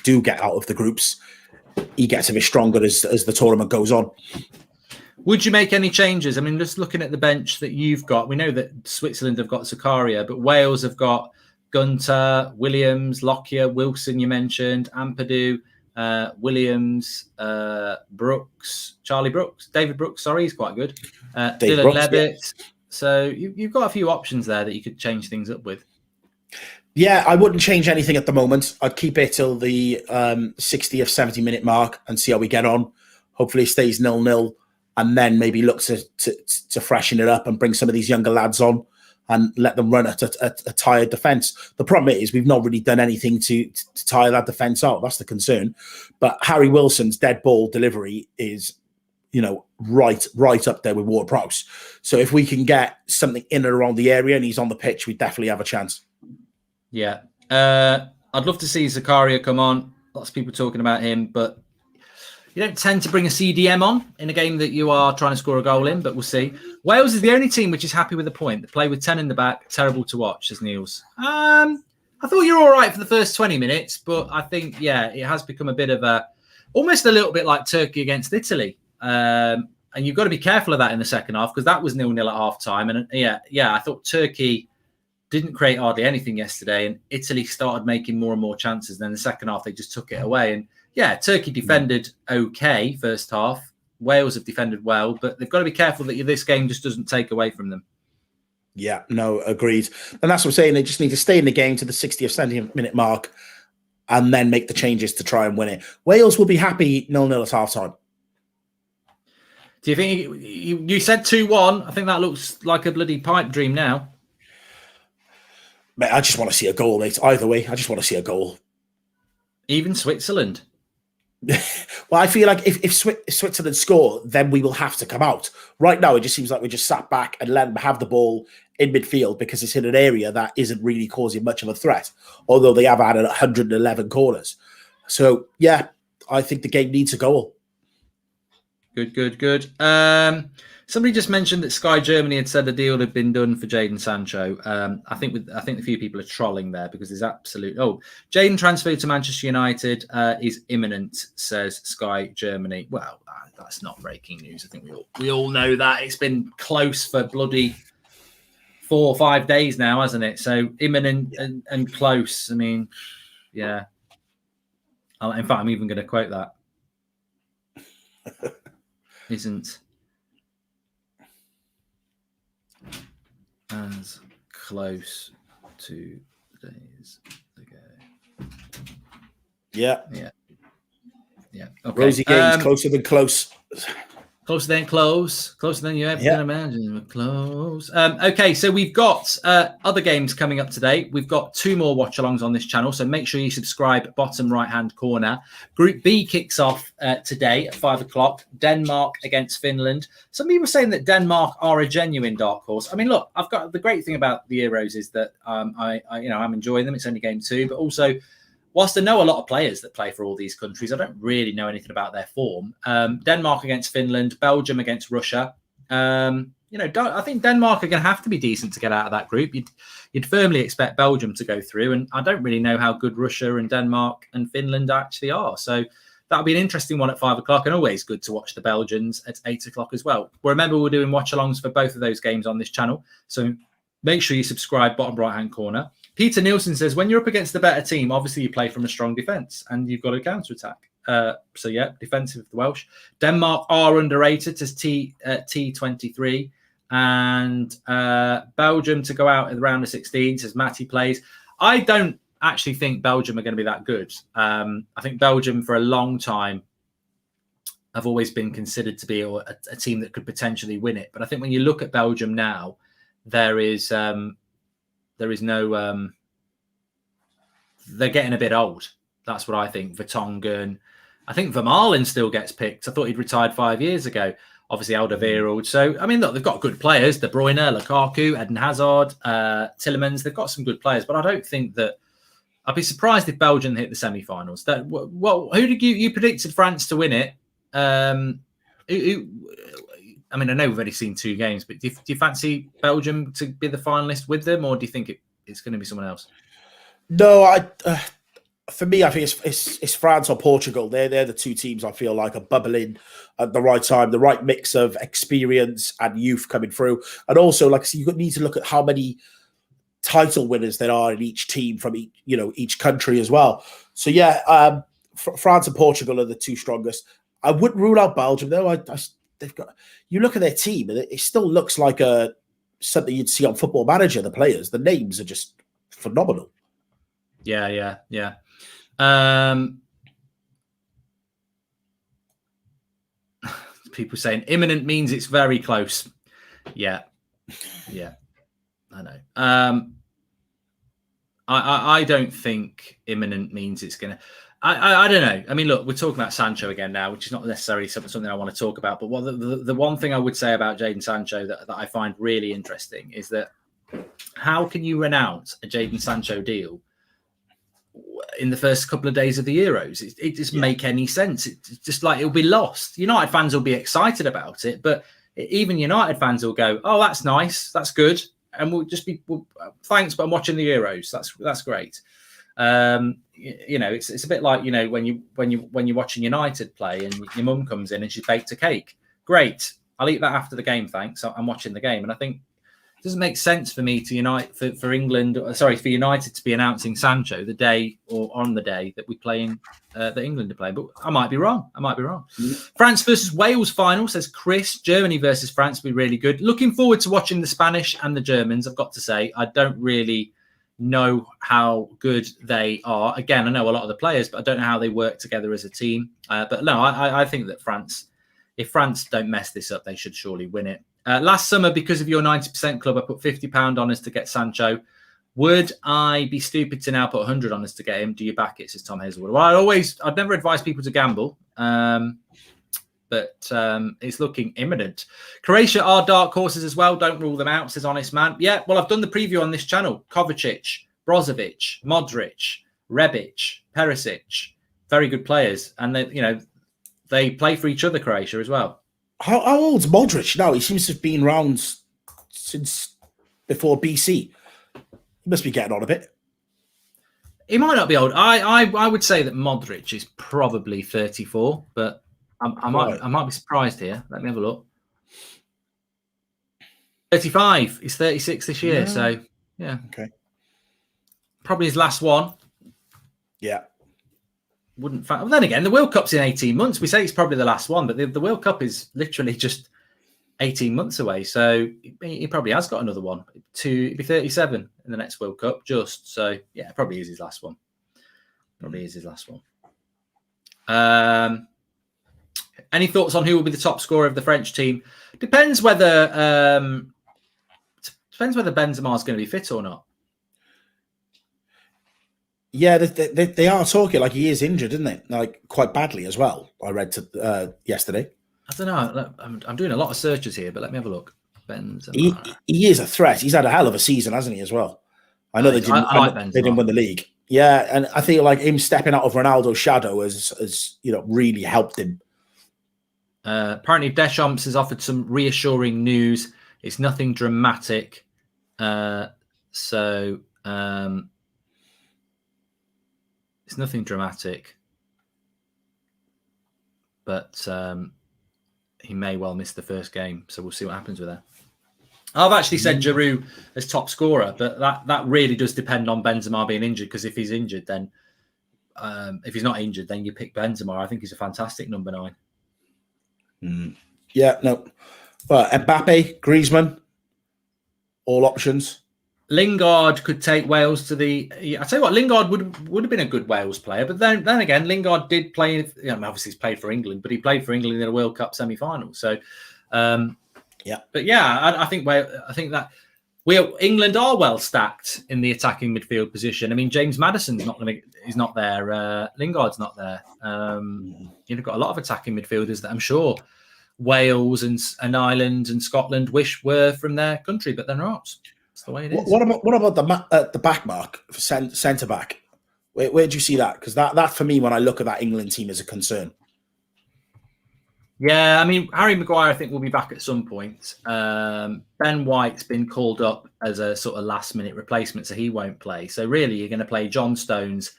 do get out of the groups, he gets a bit stronger as the tournament goes on. Would you make any changes? I mean, just looking at the bench that you've got, we know that Switzerland have got Zakaria, but Wales have got Gunter, Williams, Lockyer, Wilson, you mentioned, Ampadu, Williams, Brooks, David Brooks, sorry, he's quite good. Dylan Levitt. Yeah. So you've got a few options there that you could change things up with. Yeah, I wouldn't change anything at the moment. I'd keep it till the 60th, 70-minute mark and see how we get on. Hopefully it stays 0-0. And then maybe look to freshen it up and bring some of these younger lads on and let them run at a tired defence. The problem is we've not really done anything to tire that defence out. That's the concern. But Harry Wilson's dead ball delivery is, right up there with Ward-Prowse. So if we can get something in and around the area and he's on the pitch, we definitely have a chance. Yeah. I'd love to see Zakaria come on. Lots of people talking about him, but you don't tend to bring a CDM on in a game that you are trying to score a goal in, but we'll see. Wales is the only team which is happy with the point. They play with 10 in the back. Terrible to watch, says Niels. I thought you were all right for the first 20 minutes, but I think, it has become a bit of almost a little bit like Turkey against Italy. And you've got to be careful of that in the second half because that was 0-0 at half time. And I thought Turkey didn't create hardly anything yesterday and Italy started making more and more chances. Then the second half, they just took it away. And Turkey defended okay first half. Wales have defended well, but they've got to be careful that this game just doesn't take away from them. Yeah, no, agreed. And that's what I'm saying. They just need to stay in the game to the 60th, 70th minute mark and then make the changes to try and win it. Wales will be happy 0-0 at half time. Do you think you said 2-1? I think that looks like a bloody pipe dream now. Mate, I just want to see a goal, mate. Either way, I just want to see a goal. Even Switzerland. Well, I feel like if Switzerland score, then we will have to come out. Right now, it just seems like we just sat back and let them have the ball in midfield because it's in an area that isn't really causing much of a threat, although they have had 111 corners. So, yeah, I think the game needs a goal. Good. Somebody just mentioned that Sky Germany had said the deal had been done for Jadon Sancho. I think a few people are trolling there because there's Jadon transfer to Manchester United is imminent, says Sky Germany. Well, that's not breaking news. I think we all know that. It's been close for bloody 4 or 5 days now, hasn't it? So imminent and close. I mean, yeah. In fact, I'm even going to quote that. Isn't as close to days ago. Yeah. Okay. Rosy games, closer than close. Closer than you ever can imagine. We're close. Okay, so we've got other games coming up today. We've got 2 more watch-alongs on this channel, so make sure you subscribe. Bottom right-hand corner. Group B kicks off today at 5 o'clock. Denmark against Finland. Some people are saying that Denmark are a genuine dark horse. I mean, look, I've got the great thing about the Euros is that I'm enjoying them. It's only game 2, but also, whilst I know a lot of players that play for all these countries, I don't really know anything about their form. Denmark against Finland, Belgium against Russia. I think Denmark are going to have to be decent to get out of that group. You'd firmly expect Belgium to go through, and I don't really know how good Russia and Denmark and Finland actually are. So that'll be an interesting one at 5 o'clock, and always good to watch the Belgians at 8 o'clock as well. Well, remember, we're doing watch-alongs for both of those games on this channel, so make sure you subscribe, bottom right-hand corner. Peter Nielsen says, when you're up against the better team, obviously you play from a strong defence and you've got a counter-attack. So, yeah, defensive of the Welsh. Denmark are underrated as T23. And Belgium to go out at the round of 16 says Matty plays. I don't actually think Belgium are going to be that good. I think Belgium for a long time have always been considered to be a team that could potentially win it. But I think when you look at Belgium now, there is no they're getting a bit old. That's what I think. Vertonghen. I think Vermaelen still gets picked. I thought he'd retired 5 years ago. Obviously, Alderweireld. So, I mean, look, they've got good players. De Bruyne, Lukaku, Eden Hazard, Tillemans. They've got some good players. But I don't think that... I'd be surprised if Belgium hit the semi-finals. Who did you predicted France to win it? I mean, I know we've only seen 2 games, but do you fancy Belgium to be the finalist with them, or do you think it's going to be someone else? No, for me, I think it's France or Portugal. They're the 2 teams I feel like are bubbling at the right time, the right mix of experience and youth coming through. And also, like I said, you need to look at how many title winners there are in each team from each country as well. So yeah, France and Portugal are the 2 strongest. I wouldn't rule out Belgium though. They've got. You look at their team, and it still looks like something you'd see on Football Manager. The players, the names are just phenomenal. Yeah. People saying imminent means it's very close. Yeah, I know. I don't think imminent means it's gonna. I don't know. I mean, look, we're talking about Sancho again now, which is not necessarily something I want to talk about. But the one thing I would say about Jadon Sancho that I find really interesting is that how can you renounce a Jadon Sancho deal in the first couple of days of the Euros? It doesn't make any sense. It's just like it'll be lost. United fans will be excited about it, but even United fans will go, "Oh, that's nice, that's good," and we'll just be, "Thanks, but I'm watching the Euros. That's great." It's a bit like when you're watching United play and your mum comes in and she baked a cake. Great, I'll eat that after the game. Thanks, I'm watching the game, and I think. It doesn't make sense for me to for United to be announcing Sancho the day or on the day that we play in that England are playing. But I might be wrong. France versus Wales final, says Chris. Germany versus France will be really good. Looking forward to watching the Spanish and the Germans. I've got to say, I don't really know how good they are. Again, I know a lot of the players, but I don't know how they work together as a team. But no, I think that France, if France don't mess this up, they should surely win it. Last summer, because of your 90% club, I put £50 on us to get Sancho. Would I be stupid to now put 100 on us to get him? Do you back it, says Tom Hazelwood? Well, I'd never advise people to gamble, but it's looking imminent. Croatia are dark horses as well. Don't rule them out, says Honest Man. Yeah, well, I've done the preview on this channel. Kovacic, Brozovic, Modric, Rebic, Perisic, very good players, and they play for each other. Croatia as well. How old's Modric now? He seems to have been around since before BC. He must be getting on a bit. He might not be old. I would say that Modric is probably 34, but I might be surprised here. Let me have a look. 35. He's 36 this year, so yeah. Okay. Probably his last one. Yeah. Well, then again, the World Cup's in 18 months. We say it's probably the last one, but the World Cup is literally just 18 months away. So he probably has got another one. He'll be 37 in the next World Cup, just. So, yeah, it probably is his last one. Any thoughts on who will be the top scorer of the French team? Depends whether Benzema is going to be fit or not. Yeah, they are talking like he is injured, isn't it? Like quite badly as well. I read yesterday. I don't know. I'm doing a lot of searches here, but let me have a look. Benzema. He is a threat. He's had a hell of a season, hasn't he, as well? I know they didn't win the league. Yeah, and I think like him stepping out of Ronaldo's shadow has really helped him. Apparently, Deschamps has offered some reassuring news. It's nothing dramatic. It's nothing dramatic. But he may well miss the first game. So we'll see what happens with that. I've actually said Giroud as top scorer, but that really does depend on Benzema being injured, because if he's injured, then if he's not injured, then you pick Benzema. I think he's a fantastic number 9. Yeah, no. But Mbappe, Griezmann, all options. Lingard could take Wales to the... I tell you what, Lingard would have been a good Wales player, but then again, Lingard did play... obviously he's played for England, but he played for England in a World Cup semi-final. So... yeah, but yeah, I think that England are well stacked in the attacking midfield position. I mean, James Maddison's he's not there. Lingard's not there. You've got a lot of attacking midfielders that I'm sure Wales and Ireland and Scotland wish were from their country, but they're not. That's the way it is. What about the back mark for centre back? Where do you see that? Because that for me, when I look at that England team, is a concern. Yeah, I mean, Harry Maguire, I think, will be back at some point. Ben White's been called up as a sort of last-minute replacement, so he won't play. So really, you're going to play John Stones,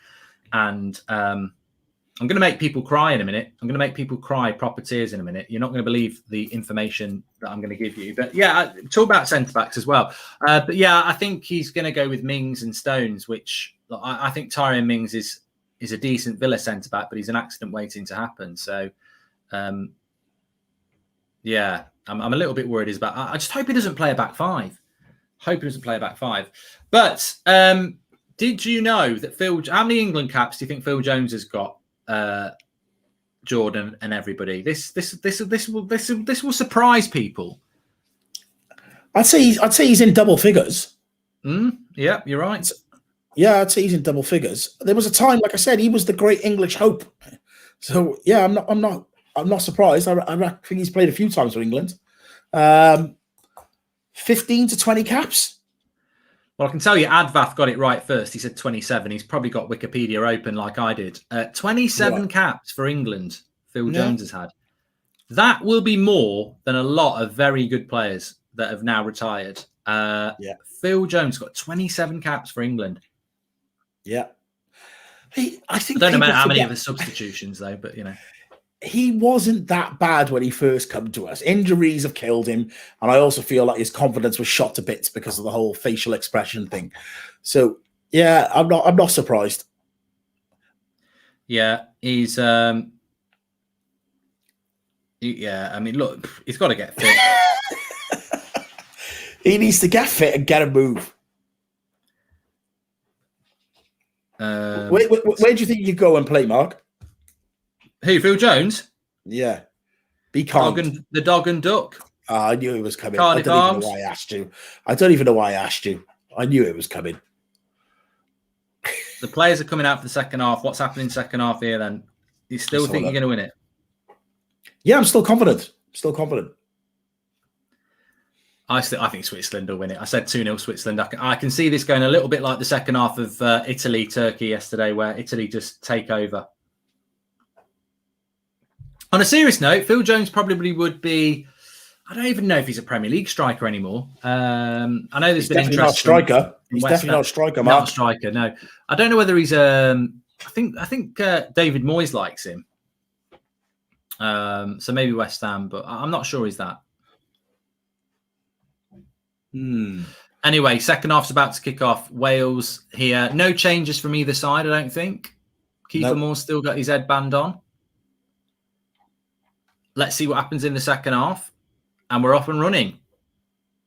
and I'm going to make people cry in a minute. I'm going to make people cry proper tears in a minute. You're not going to believe the information that I'm going to give you. But yeah, talk about centre-backs as well. But yeah, I think he's going to go with Mings and Stones, which I think Tyrone Mings is a decent Villa centre-back, but he's an accident waiting to happen. So... yeah, I'm a little bit worried about. I just hope he doesn't play a back five. But did you know that how many England caps do you think Phil Jones has got? Jordan and everybody. This will surprise people. I'd say he's in double figures. Yeah, you're right. Yeah, I'd say he's in double figures. There was a time, like I said, he was the great English hope. So yeah, I'm not surprised. I think he's played a few times for England. 15 to 20 caps. Well, I can tell you, Advath got it right first. He said 27. He's probably got Wikipedia open like I did. 27 caps for England, Phil Jones has had. That will be more than a lot of very good players that have now retired. Phil Jones got 27 caps for England. Yeah. I don't know how many of the substitutions, though, but, he wasn't that bad when he first come to us. Injuries have killed him, and I also feel like his confidence was shot to bits because of the whole facial expression thing. So yeah, I'm not surprised. Yeah, he's I mean, look, he's got to get fit. He needs to get fit and get a move. Where do you think you go and play, Mark? Who, Phil Jones? Yeah. Be kind. The dog and duck. I knew it was coming. Cardiff I don't Arms. even know why I asked you. I don't even know why I asked you. I knew it was coming. The players are coming out for the second half. What's happening second half here then? You still think you're going to win it? Yeah, I'm still confident. I think Switzerland will win it. I said 2-0 Switzerland. I can see this going a little bit like the second half of Italy-Turkey yesterday, where Italy just take over. On a serious note, Phil Jones probably would be... I don't even know if he's a Premier League striker anymore. I know there's been interest. Not a striker. He's definitely not a striker, Mark. Not a striker, no. I don't know whether he's... I think David Moyes likes him. So maybe West Ham, but I'm not sure he's that. Anyway, second half's about to kick off. Wales here. No changes from either side, I don't think. Kieffer Moore still got his headband on. Let's see what happens in the second half. And we're off and running.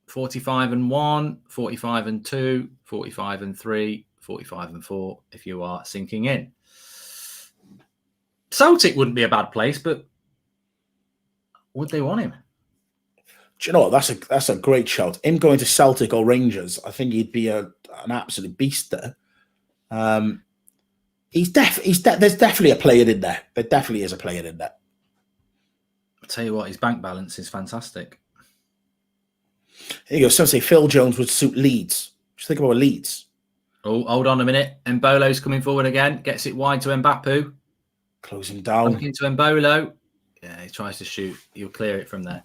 45-1, 45-2, 45-3, 45-4, if you are sinking in. Celtic wouldn't be a bad place, but Would they want him? Do you know what? That's a great shout. Him going to Celtic or Rangers, I think he'd be an absolute beast there. There's definitely a player in there. There definitely is a player in there. I'll tell you what, his bank balance is fantastic. Here you go. Some say Phil Jones would suit Leeds. Just think about Leeds. Oh, hold on a minute. Mbolo's coming forward again. Gets it wide to Mbappé. Closing down. Looking to Mbolo. Yeah, he tries to shoot. He'll clear it from there.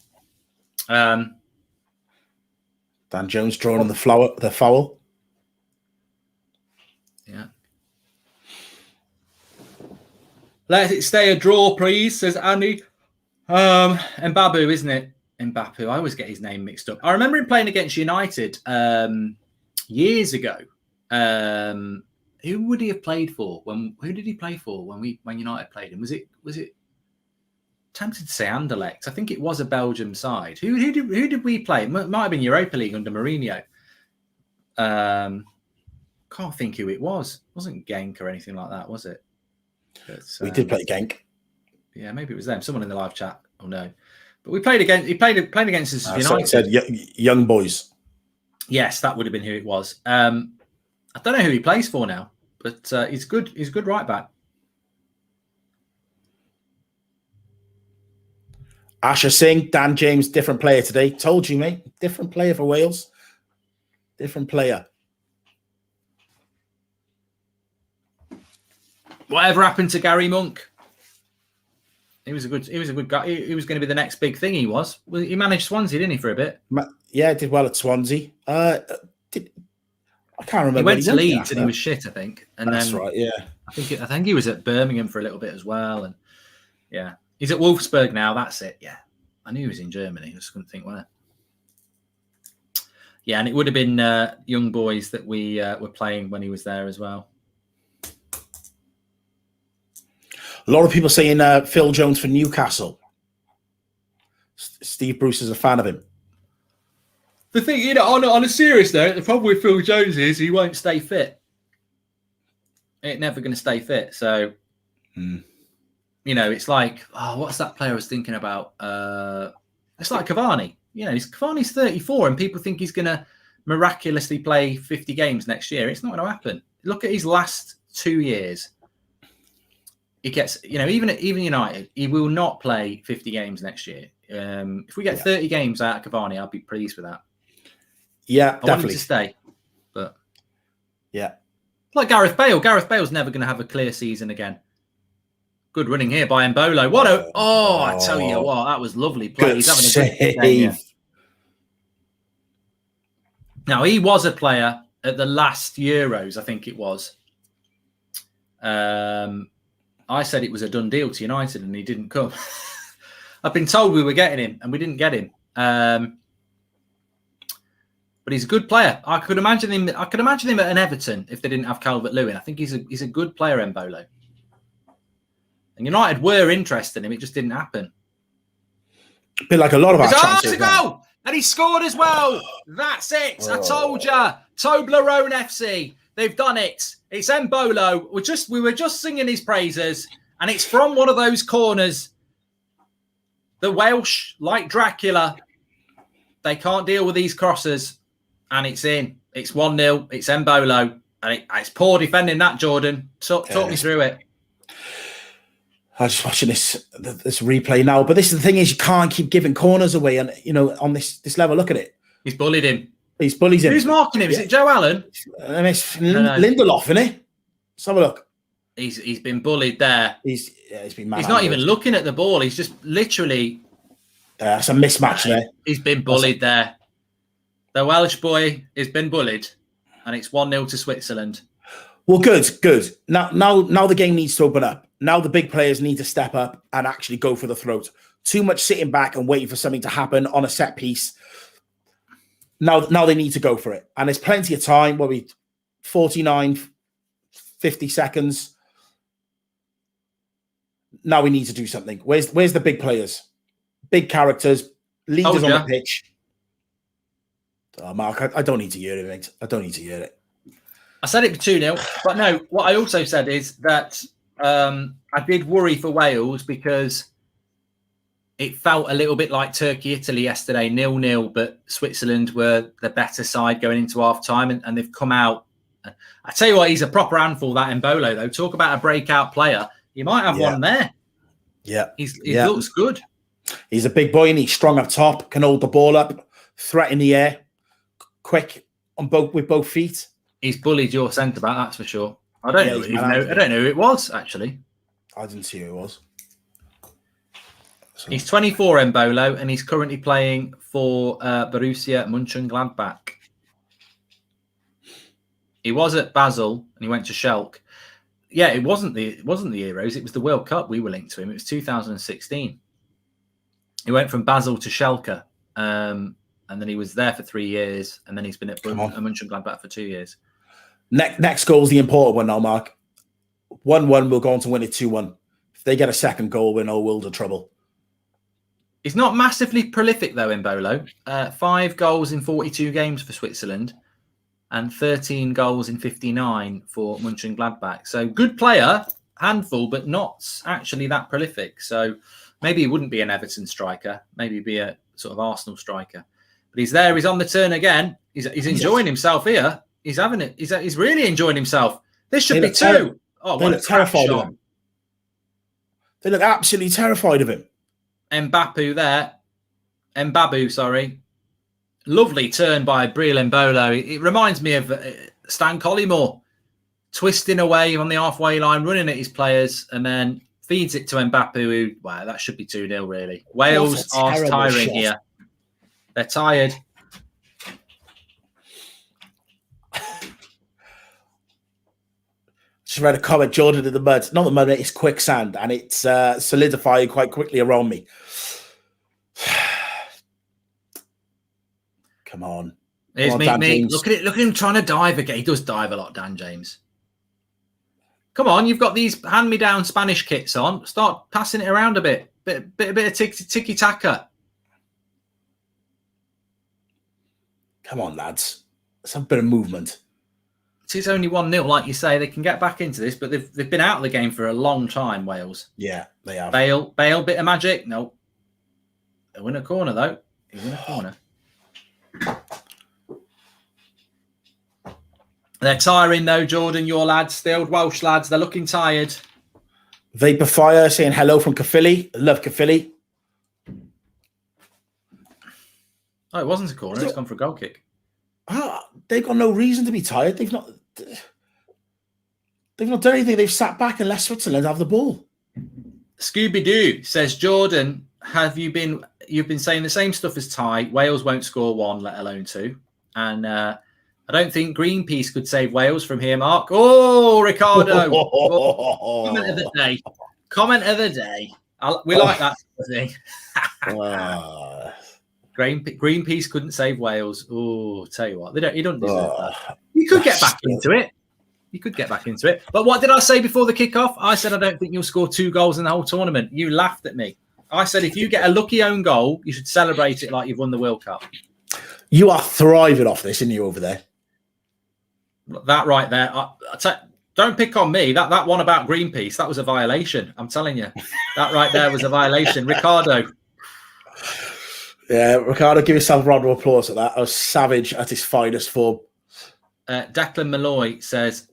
Dan Jones drawing on the foul. Yeah. Let it stay a draw, please, says Andy. Mbappé, isn't it? Mbappé. I always get his name mixed up. I remember him playing against United years ago. Who would he have played for? Who did he play for when United played him? Was it tempted to say Anderlecht? I think it was a Belgium side. Who did we play? It might have been Europa League under Mourinho. Can't think who it was. It wasn't Genk or anything like that, was it? But, we did play Genk. Yeah, maybe it was them. Someone in the live chat. Oh no, but we played against. He played against us. United. So it said young boys. Yes, that would have been who it was. I don't know who he plays for now, but he's good. He's a good right back. Asher Singh, Dan James, different player today. Told you, mate. Different player for Wales. Different player. Whatever happened to Gary Monk? He was a good guy. He was going to be the next big thing. He managed Swansea, didn't he, for a bit? Yeah, did well at Swansea. I can't remember. He went to Leeds and he was shit, I think. And that's right. Yeah, I think he was at Birmingham for a little bit as well. And yeah, he's at Wolfsburg now. That's it. Yeah, I knew he was in Germany. I just couldn't think where. Yeah, and it would have been young boys that we were playing when he was there as well. A lot of people saying Phil Jones for Newcastle. Steve Bruce is a fan of him. The thing, on a serious note, the problem with Phil Jones is he won't stay fit. Ain't never going to stay fit. So, it's like, what's that player I was thinking about? It's like Cavani. Cavani's 34 and people think he's going to miraculously play 50 games next year. It's not going to happen. Look at his last 2 years. He gets, even United, he will not play 50 games next year. If we get 30 games out of Cavani, I'll be pleased with that. Yeah, I definitely. want him to stay, but yeah, like Gareth Bale. Gareth Bale's never going to have a clear season again. Good running here by Mbolo. I tell you what, that was lovely play. He's having a good game. Now he was a player at the last Euros, I think it was. I said it was a done deal to United, and he didn't come. I've been told we were getting him, and we didn't get him. But he's a good player. I could imagine him at an Everton if they didn't have Calvert-Lewin. I think he's a good player, Mbolo. And United were interested in him. It just didn't happen. A bit like a lot of our chances. To go! And he scored as well. That's it. I told you. Toblerone FC. They've done it. It's Mbolo. We were just singing his praises, and it's from one of those corners. The Welsh, like Dracula, they can't deal with these crosses, and it's in. It's 1-0. It's Mbolo, and it's poor defending that, Jordan. Talk me through it. I'm just watching this replay now, but this is the thing is you can't keep giving corners away, and on this level, look at it. He's bullied him. He's bullied him. Who's marking him? Is it Joe Allen? And it's Lindelof, isn't it? Let's have a look. He's been bullied there. He's been mad. He's not even looking at the ball. He's just literally. It's a mismatch there. He's been bullied there. The Welsh boy has been bullied, and it's 1-0 to Switzerland. Well, good. Now the game needs to open up. Now the big players need to step up and actually go for the throat. Too much sitting back and waiting for something to happen on a set piece. Now they need to go for it. And there's plenty of time. 49, 50 seconds. Now we need to do something. Where's the big players? Big characters, leaders on the pitch. Oh, Mark, I don't need to hear it, mate. I don't need to hear it. I said it for 2-0, but no, what I also said is that I did worry for Wales because it felt a little bit like Turkey-Italy yesterday, 0-0, but Switzerland were the better side going into half-time, and they've come out. I tell you what, he's a proper handful, that Embolo, though. Talk about a breakout player. You might have one there. Yeah. He looks good. He's a big boy, and he's strong up top, can hold the ball up, threat in the air, quick with both feet. He's bullied your centre-back, that's for sure. I don't know who it was, actually. I didn't see who it was. So. He's 24, Embolo, and he's currently playing for Borussia Mönchengladbach. He was at Basel and he went to Schalke. Yeah, it wasn't the Euros. It was the World Cup we were linked to him. It was 2016. He went from Basel to Schalke, and then he was there for 3 years, and then he's been at Mönchengladbach for 2 years. Next goal is the important one now, Mark. 1-1, we'll go on to win it 2-1. If they get a second goal, we're in all world of trouble. He's not massively prolific, though, Embolo. 5 goals in 42 games for Switzerland and 13 goals in 59 for Mönchengladbach. So good player, handful, but not actually that prolific. So maybe he wouldn't be an Everton striker. Maybe be a sort of Arsenal striker. But he's there. He's on the turn again. He's enjoying himself here. He's having it. He's really enjoying himself. This should be 2. Oh, they look terrified of him. They look absolutely terrified of him. Mbabu, sorry. Lovely turn by Breel Embolo. It reminds me of Stan Collymore twisting away on the halfway line, running at his players, and then feeds it to Mbabu, who, wow, that should be 2-0, really. Wales are tiring here. They're tired. Just read a comment, Jordan in the mud. Not the mud, it's quicksand, and it's solidifying quite quickly around me. Come on. Here's me. Look at him trying to dive again. He does dive a lot, Dan James. Come on, you've got these hand-me-down Spanish kits on. Start passing it around a bit. Bit of tiki-taka. Come on, lads. Let's have a bit of movement. It is only 1-0, like you say. They can get back into this, but they've been out of the game for a long time, Wales. Yeah, they have. Bale, bit of magic. No. They win a corner, though. They win a corner. They're tiring, though, Jordan, your lads. The old Welsh lads, they're looking tired. Vapor Fire saying hello from Caerphilly. Love Caerphilly. Oh, it wasn't a corner. It's gone for a goal kick. They've got no reason to be tired. They've not done anything. They've sat back and let Switzerland have the ball. Scooby-Doo says, Jordan, you've been saying the same stuff as Ty. Wales won't score 1, let alone 2. And I don't think Greenpeace could save Wales from here, Mark. Oh, Ricardo. Comment of the day. Comment of the day. We like that sort of thing. Greenpeace couldn't save Wales. Oh, tell you what, he don't deserve that. You could get back into it. But what did I say before the kickoff? I said I don't think you'll score 2 goals in the whole tournament. You laughed at me. I said if you get a lucky own goal, you should celebrate it like you've won the World Cup. You are thriving off this, aren't you, over there? That right there. Don't pick on me. That one about Greenpeace, that was a violation. I'm telling you. That right there was a violation. Ricardo. Yeah, Ricardo, give yourself a round of applause at that. I was savage at his finest form. Declan Malloy says,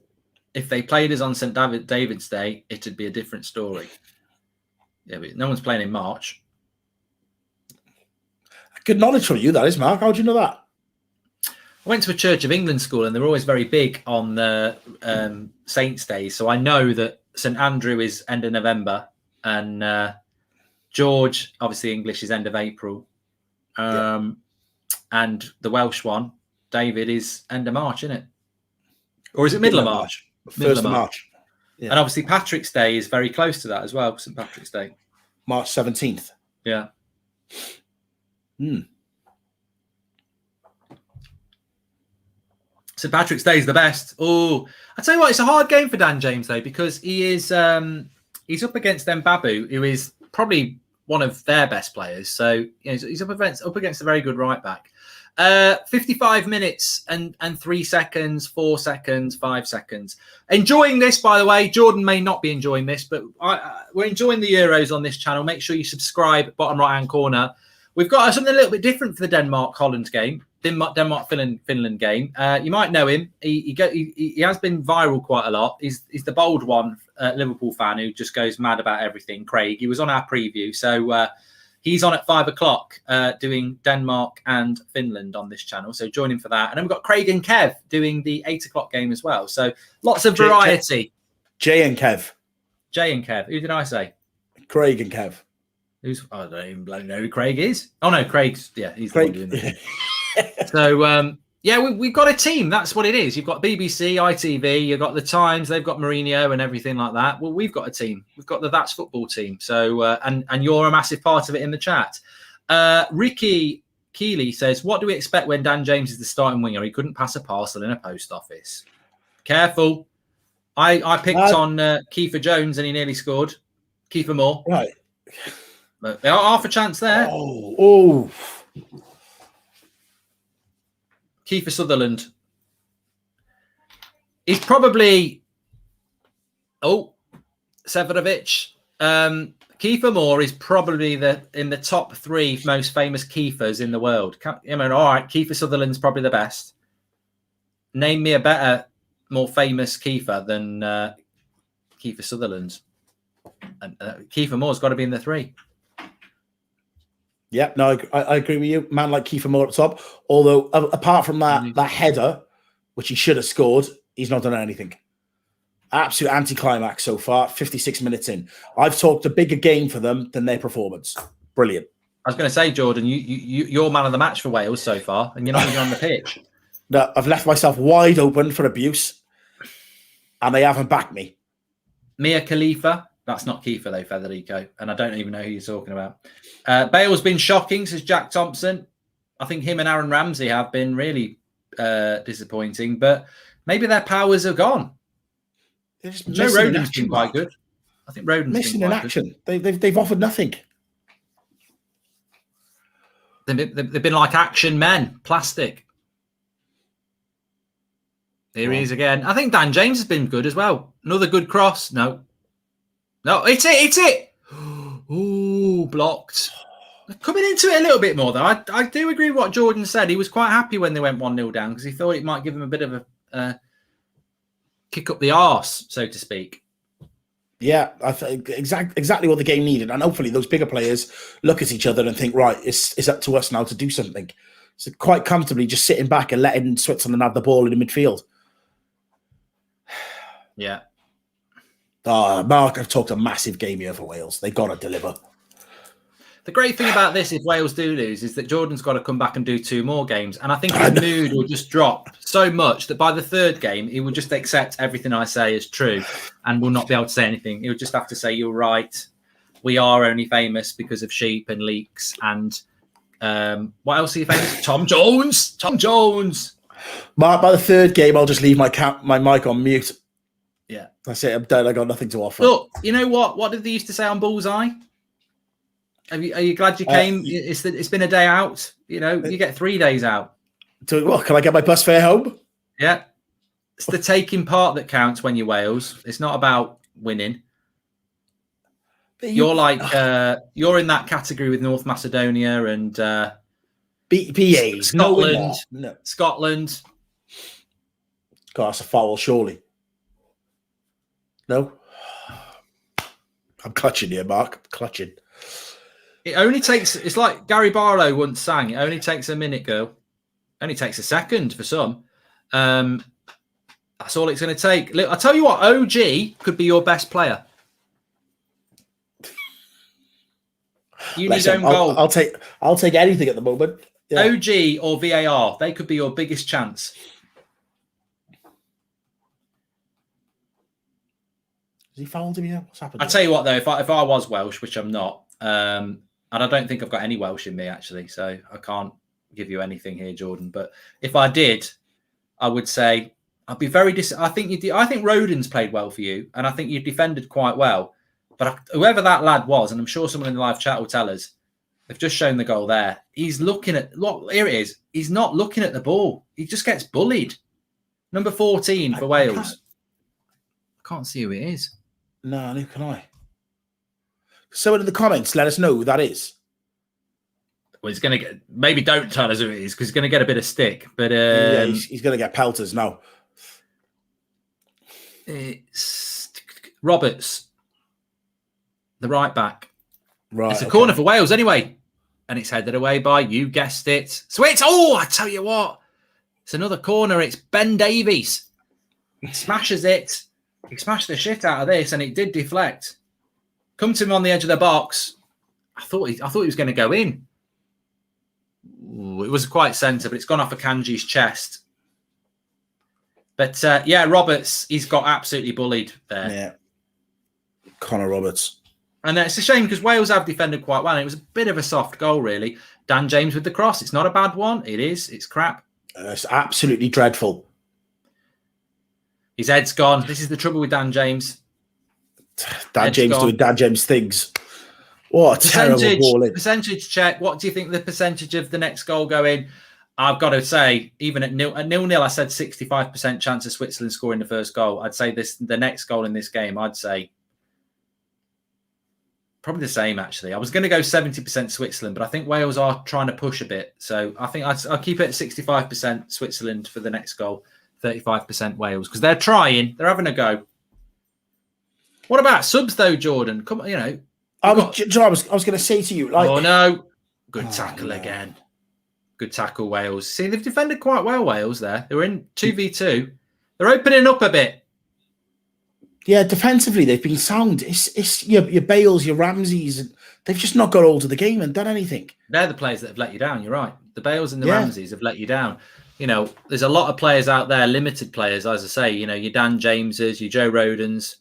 if they played us on St. David's Day, it'd be a different story. Yeah, but no one's playing in March. Good knowledge from you, that is, Mark. How do you know that? I went to a Church of England school, and they're always very big on the Saints' Day. So I know that St. Andrew is end of November, and George, obviously English, is end of April. And the Welsh one, David, is end of March, isn't it? Or is it middle of March? Middle of March. Yeah. And obviously Patrick's Day is very close to that as well, St. Patrick's Day. March 17th. Yeah. St. Patrick's Day is the best. Oh, I tell you what, it's a hard game for Dan James, though, because he's up against Mbabu, who is probably one of their best players. So he's up against a very good right back. 55 minutes and 3 seconds, 4 seconds, 5 seconds. Enjoying this, by the way. Jordan may not be enjoying this, but we're enjoying the Euros on this channel. Make sure you subscribe, bottom right-hand corner. We've got something a little bit different for the Denmark-Holland game, Denmark-Finland game. You might know him. He has been viral quite a lot. He's the bold one, Liverpool fan who just goes mad about everything. Craig, he was on our preview, so he's on at 5 o'clock doing Denmark and Finland on this channel. So join him for that. And then we've got Craig and Kev doing the 8 o'clock game as well. So lots of variety. Jay and Kev. Jay and Kev. Who did I say? Craig and Kev. I don't even bloody know who Craig is. Oh, no, Craig's. Yeah, he's Craig. The one doing it. So, yeah, we've got a team. That's what it is. You've got BBC, ITV, you've got the Times, they've got Mourinho and everything like that. Well, we've got a team. We've got the That's Football team. So, and you're a massive part of it in the chat. Ricky Keeley says, what do we expect when Dan James is the starting winger? He couldn't pass a parcel in a post office. Careful. I picked on Kieffer Jones and he nearly scored. Kieffer Moore. Right. But there are half a chance there. Oh. Kieffer Sutherland. He's probably Severovic. Kieffer Moore is probably in the top 3 most famous Kieffers in the world. All right, Kieffer Sutherland's probably the best. Name me a better, more famous Kieffer than Kieffer Sutherland. And Kieffer Moore's got to be in the 3. Yeah, no, I agree with you. Man like Kieffer Moore at the top. Although, apart from that header, which he should have scored, he's not done anything. Absolute anticlimax so far, 56 minutes in. I've talked a bigger game for them than their performance. Brilliant. I was going to say, Jordan, you're man of the match for Wales so far, and you're not even on the pitch. No, I've left myself wide open for abuse, and they haven't backed me. Mia Khalifa. That's not Kieffer, though, Federico. And I don't even know who you're talking about. Bale's been shocking, says Jack Thompson. I think him and Aaron Ramsey have been really disappointing, but maybe their powers are gone. Joe Rodon's been quite good. I think Rodon's missing been in quite action. They've offered nothing. They've been like action men, plastic. Here he is again. I think Dan James has been good as well. Another good cross. No, it's it. Ooh, blocked. Coming into it a little bit more, though. I do agree with what Jordan said. He was quite happy when they went 1-0 down because he thought it might give him a bit of a kick up the arse, so to speak. Yeah, I think exactly what the game needed. And hopefully those bigger players look at each other and think, right, it's up to us now to do something. So quite comfortably just sitting back and letting Switzerland have the ball in the midfield. Yeah. Mark, I've talked a massive game here for Wales. They got to deliver. The great thing about this, if Wales do lose, is that Jordan's got to come back and do 2 more games. And I think his mood will just drop so much that by the 3rd game, he will just accept everything I say as true and will not be able to say anything. He'll just have to say, you're right. We are only famous because of sheep and leeks. And what else are you famous? Tom Jones. Tom Jones. Mark, by the 3rd game, I'll just leave my mic on mute. Yeah. That's it. I'm done. I got nothing to offer. Look, you know what? What did they used to say on Bullseye? Are you glad you came? It's been a day out. You know, you get 3 days out. So what? Can I get my bus fare home? Yeah. It's the taking part that counts when you're Wales. It's not about winning. You're like you're in that category with North Macedonia and BAs. Scotland. No. Scotland. God, that's a foul, surely. No. I'm clutching here, Mark. I'm clutching. It only takes, it's like Gary Barlow once sang, it only takes a minute, girl. It only takes a second for some. That's all it's going to take. Look, I'll tell you what, OG could be your best player. You need own goal. I'll take anything at the moment. Yeah. OG or VAR, they could be your biggest chance. Has he fouled him yet? What's happened? I'll tell you what, though, if I was Welsh, which I'm not, and I don't think I've got any Welsh in me, actually, so I can't give you anything here, Jordan. But if I did, I would say I'd be very I think Rodon's played well for you, and I think you defended quite well. But whoever that lad was, and I'm sure someone in the live chat will tell us, they've just shown the goal there. He's looking at, look, here it is. He's not looking at the ball. He just gets bullied. Number 14 for Wales. I can't see who it is. No, neither can I. Someone in the comments, let us know who that is. Well, he's going to get, maybe don't tell us who it is because he's going to get a bit of stick. But yeah, he's going to get pelters now. It's Roberts, the right back. Right. It's a corner for Wales anyway. And it's headed away by, you guessed it, Switz. Oh, I tell you what. It's another corner. It's Ben Davies. He smashes it. He smashed the shit out of this and it did deflect. Come to him on the edge of the box. I thought he was going to go in. Ooh, it was quite centre, but it's gone off of Kanji's chest. But yeah, Roberts, he's got absolutely bullied there. Yeah. Connor Roberts. And it's a shame because Wales have defended quite well. And it was a bit of a soft goal, really. Dan James with the cross. It's not a bad one. It is. It's crap. It's absolutely dreadful. His head's gone. This is the trouble with Dan James. Dan James doing Dan James things. What a terrible ball in. Percentage check. What do you think the percentage of the next goal going? I've got to say, even at 0-0, I said 65% chance of Switzerland scoring the first goal. I'd say the next goal in this game, I'd say probably the same, actually. I was going to go 70% Switzerland, but I think Wales are trying to push a bit. So I think I'll keep it at 65% Switzerland for the next goal, 35% Wales, because they're trying. They're having a go. What about subs, though, Jordan? Come on, you know. I was going to say to you, like, oh no, good tackle again. Good tackle, Wales. See, they've defended quite well, Wales. There, they were in 2v2. They're opening up a bit. Yeah, defensively they've been sound. It's your Bales, your Ramseys, and they've just not got hold of the game and done anything. They're the players that have let you down. You're right. The Bales and the Ramseys have let you down. You know, there's a lot of players out there, limited players, as I say. You know, your Dan Jameses, your Joe Rodens.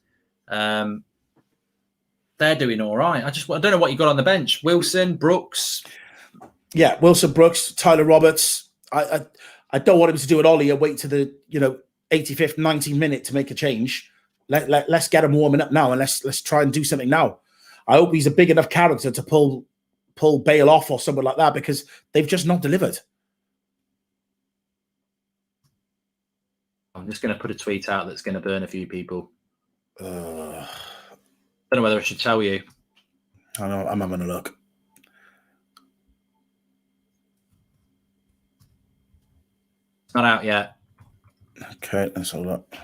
They're doing all right. I don't know what you got on the bench. Wilson, Brooks. Yeah, Wilson, Brooks, Tyler Roberts. I don't want him to do an ollie and wait to the 85th, 90th minute to make a change. Let's get him warming up now and let's try and do something now. I hope he's a big enough character to pull Bale off or someone like that because they've just not delivered. I'm just going to put a tweet out that's going to burn a few people. I don't know whether I should tell you. I know, I'm having a look. It's not out yet. Okay, let's hold up.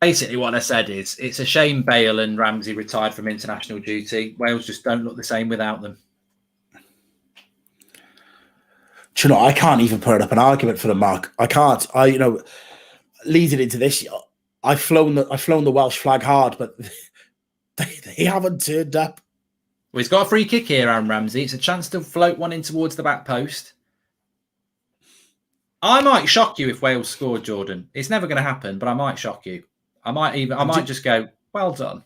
Basically, what I said is it's a shame Bale and Ramsey retired from international duty. Wales just don't look the same without them. Do you know, I can't even put up an argument for them, Mark. I can't. Leading into this, I've flown the Welsh flag hard, but they haven't turned up. Well, he's got a free kick here, Aaron Ramsey. It's a chance to float one in towards the back post. I might shock you if Wales scored, Jordan. It's never going to happen, but I might shock you. I might just go, well done.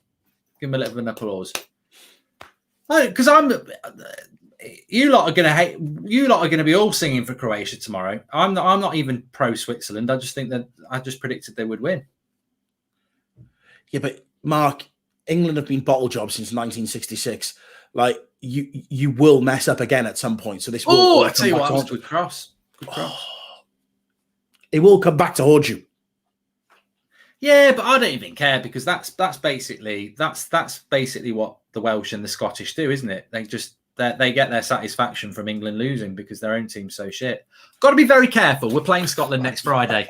Give him a little bit of an applause. Because you lot are going to be all singing for Croatia tomorrow. I'm not even pro Switzerland. I just predicted they would win. Yeah, but Mark, England have been bottle jobs since 1966. Like you will mess up again at some point. So this will. Oh, I tell you what, that was a good cross. Good cross. It will come back to haunt you. Yeah, but I don't even care because that's basically what the Welsh and the Scottish do, isn't it? They get their satisfaction from England losing because their own team's so shit. Got to be very careful. We're playing Scotland next Friday.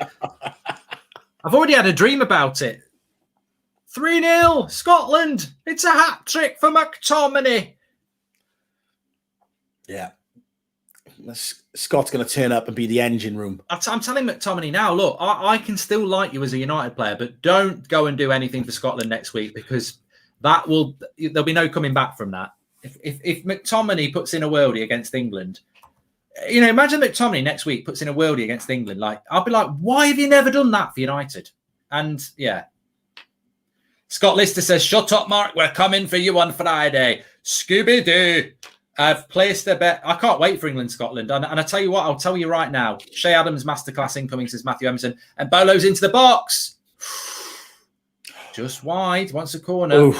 I've already had a dream about it. 3-0 Scotland. It's a hat trick for McTominay. Yeah. Scott's going to turn up and be the engine room. I'm telling McTominay now, look, I can still like you as a United player, but don't go and do anything for Scotland next week because there'll be no coming back from that. If McTominay puts in a worldie against England, imagine McTominay next week puts in a worldie against England. Like, I'll be like, why have you never done that for United? And yeah. Scott Lister says, shut up, Mark. We're coming for you on Friday. Scooby-Doo. I've placed a bet. I can't wait for England-Scotland. And I tell you what, I'll tell you right now. Shea Adams masterclass incoming, says Matthew Emerson. And Bolo's into the box. Just wide, wants a corner. Ooh.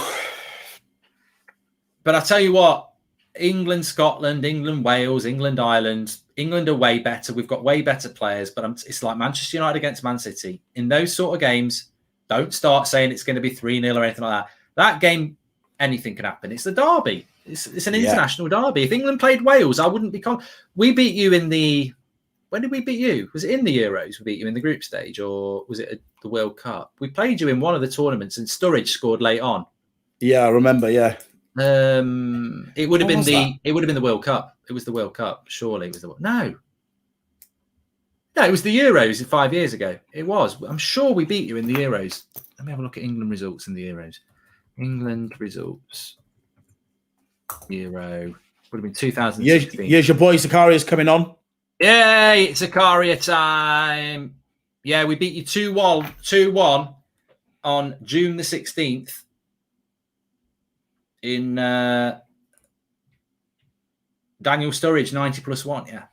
But I tell you what, England, Scotland, England, Wales, England, Ireland, England are way better. We've got way better players, but it's like Manchester United against Man City. In those sort of games, don't start saying it's going to be 3-0 or anything like that. That game, anything can happen. It's the derby. It's an international derby. If England played Wales, I wouldn't be... We beat you in the... When did we beat you? Was it in the Euros? We beat you in the group stage, or was it the World Cup? We played you in one of the tournaments, and Sturridge scored late on. Yeah, I remember. Yeah. It would have been the World Cup. It was the World Cup. Surely it was no, it was the Euros 5 years ago. It was. I'm sure we beat you in the Euros. Let me have a look at England results in the Euros. England results. Euro would have been 2016. Here's your boy Zakaria's coming on. Yay, it's Zakaria time. Yeah, we beat you 2-1 on June the 16th in Daniel Sturridge, 90+1. Yeah.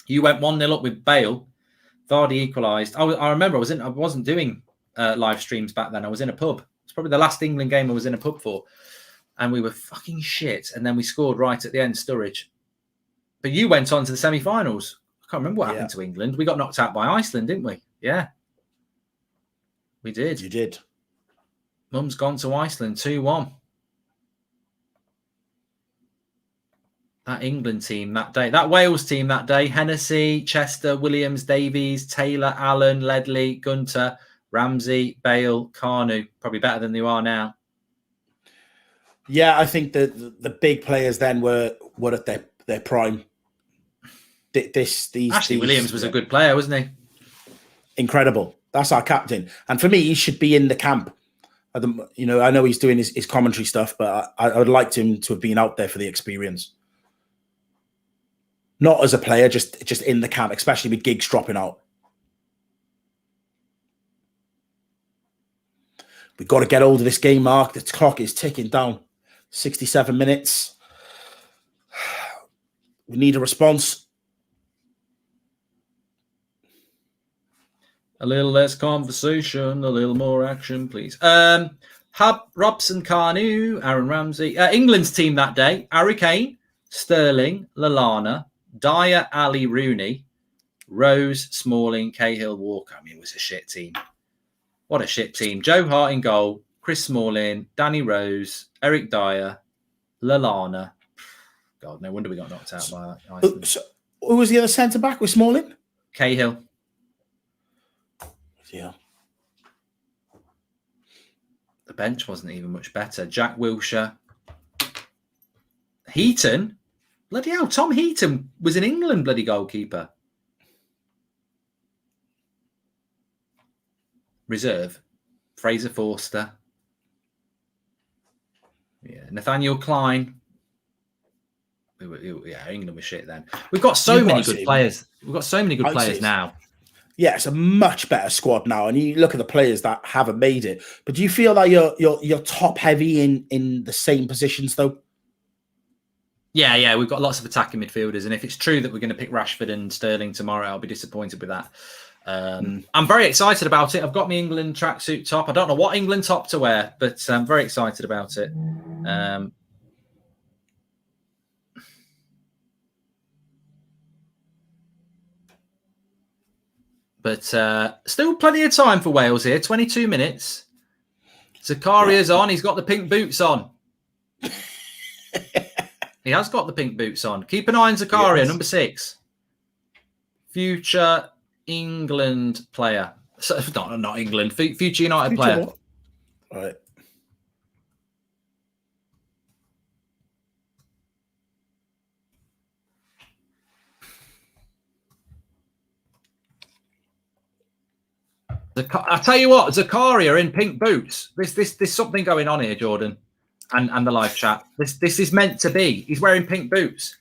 You went 1-0 up with Bale. Vardy equalised. I remember I wasn't doing live streams back then. I was in a pub. It's probably the last England game I was in a pub for. And we were fucking shit. And then we scored right at the end, Sturridge. But you went on to the semi-finals. I can't remember what happened to England. We got knocked out by Iceland, didn't we? Yeah. We did. You did. Mum's gone to Iceland, 2-1. That England team that day. That Wales team that day. Hennessy, Chester, Williams, Davies, Taylor, Allen, Ledley, Gunter, Ramsey, Bale, Carnu. Probably better than they are now. Yeah, I think the big players then were at their prime. Ashley Williams was a good player, wasn't he? Incredible. That's our captain. And for me, he should be in the camp. I know he's doing his commentary stuff, but I would like him to have been out there for the experience. Not as a player, just in the camp, especially with Giggs dropping out. We've got to get hold of this game, Mark. The clock is ticking down. 67 minutes. We need a response. A little less conversation, a little more action, please. Robson, Carnu, Aaron Ramsey. England's team that day: Harry Kane, Sterling, Lallana, Dyer, Ali, Rooney, Rose, Smalling, Cahill, Walker. I mean, it was a shit team. What a shit team. Joe Hart in goal, Chris Smalling, Danny Rose, Eric Dyer, Lallana. God, no wonder we got knocked out by Iceland. So, who was the other centre-back with Smalling? Cahill. Yeah. The bench wasn't even much better. Jack Wilshere. Heaton. Bloody hell, Tom Heaton was an England bloody goalkeeper. Reserve. Fraser Forster. Yeah, Nathaniel Klein. England was shit then. We've got so many good players. We've got so many good players now. Yeah, it's a much better squad now, and you look at the players that haven't made it. But do you feel that you're top heavy in the same positions though? Yeah, we've got lots of attacking midfielders, and if it's true that we're going to pick Rashford and Sterling tomorrow, I'll be disappointed with that. I'm very excited about it. I've got my England tracksuit top. I don't know what England top to wear, but I'm very excited about it. But still plenty of time for Wales here. 22 minutes. Zakaria's on. He's got the pink boots on. He has got the pink boots on. Keep an eye on Zakaria, yes. Number 6. Future England player. So, not England. Future United player. What? All right. I tell you what, Zakaria in pink boots. There's something going on here, Jordan, and the live chat. This is meant to be. He's wearing pink boots.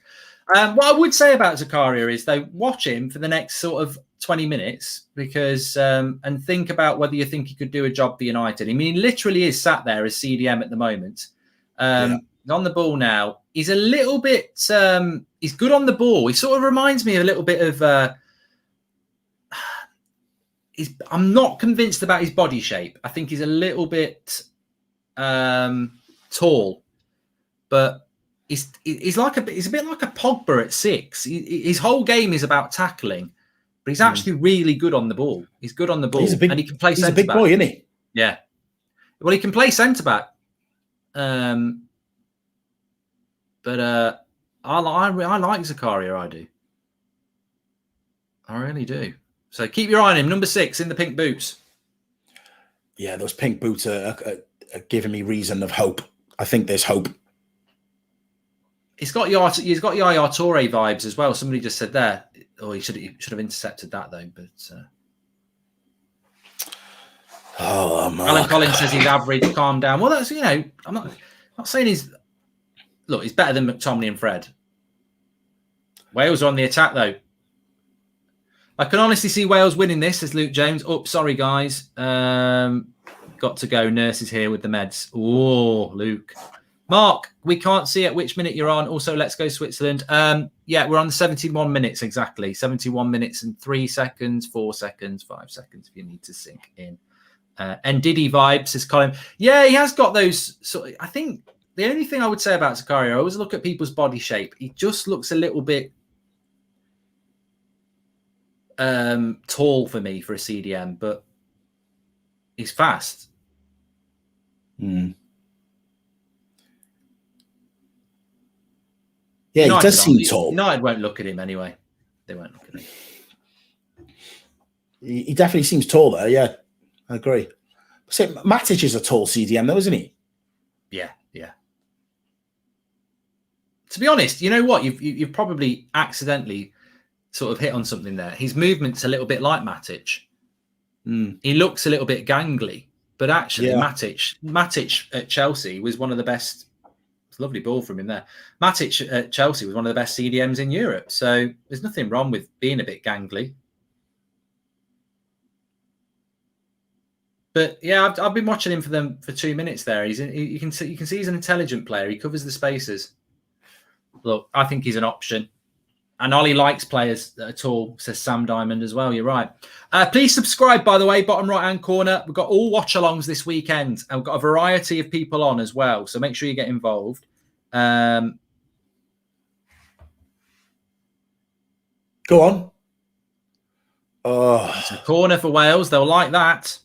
What I would say about Zakaria is, though, watch him for the next sort of 20 minutes because and think about whether you think he could do a job for United. I mean, he literally is sat there as CDM at the moment. He's on the ball now. He's a little bit. He's good on the ball. He sort of reminds me a little bit of. I'm not convinced about his body shape. I think he's a little bit tall, but he's a bit like a Pogba at 6. His whole game is about tackling, but he's actually really good on the ball. He's good on the ball, and he can play centre back. He's a big boy, isn't he? Yeah. Well, he can play centre back. But I like Zakaria. I do. I really do. So keep your eye on him. Number 6 in the pink boots. Yeah, those pink boots are giving me reason of hope. I think there's hope. He's got Yaya Toure vibes as well. Somebody just said there. Oh, he should have intercepted that though. But Alan Collins says he's average. Calm down. Well, that's I'm not saying he's better than McTominay and Fred. Wales are on the attack though. I can honestly see Wales winning this, says Luke James. Oh, sorry, guys. Got to go. Nurse is here with the meds. Oh, Luke. Mark, we can't see at which minute you're on. Also, let's go Switzerland. Yeah, we're on 71 minutes exactly. 71 minutes and 3 seconds, 4 seconds, 5 seconds if you need to sink in. And Diddy vibes, says Colin. Yeah, he has got those. I think the only thing I would say about Zakaria, I always look at people's body shape. He just looks a little bit tall for me for a CDM, but he's fast. Yeah, United he does seem tall. United won't look at him anyway. They won't look at him. He definitely seems tall there. Yeah, I agree. So Matic is a tall CDM though, isn't he? Yeah. To be honest, you know what? You've probably accidentally sort of hit on something there. His movement's a little bit like Matic. He looks a little bit gangly, but actually Matic at Chelsea was one of the best. It's a lovely ball from him there. Matic at Chelsea was one of the best CDMs in Europe. So there's nothing wrong with being a bit gangly. But yeah, I've been watching him for 2 minutes there. You can see he's an intelligent player. He covers the spaces. Look, I think he's an option. And Ollie likes players that are tall, says Sam Diamond as well. You're right. Please subscribe, by the way, bottom right-hand corner. We've got all watch-alongs this weekend, and we've got a variety of people on as well. So make sure you get involved. Go on. Oh, it's a corner for Wales. They'll like that.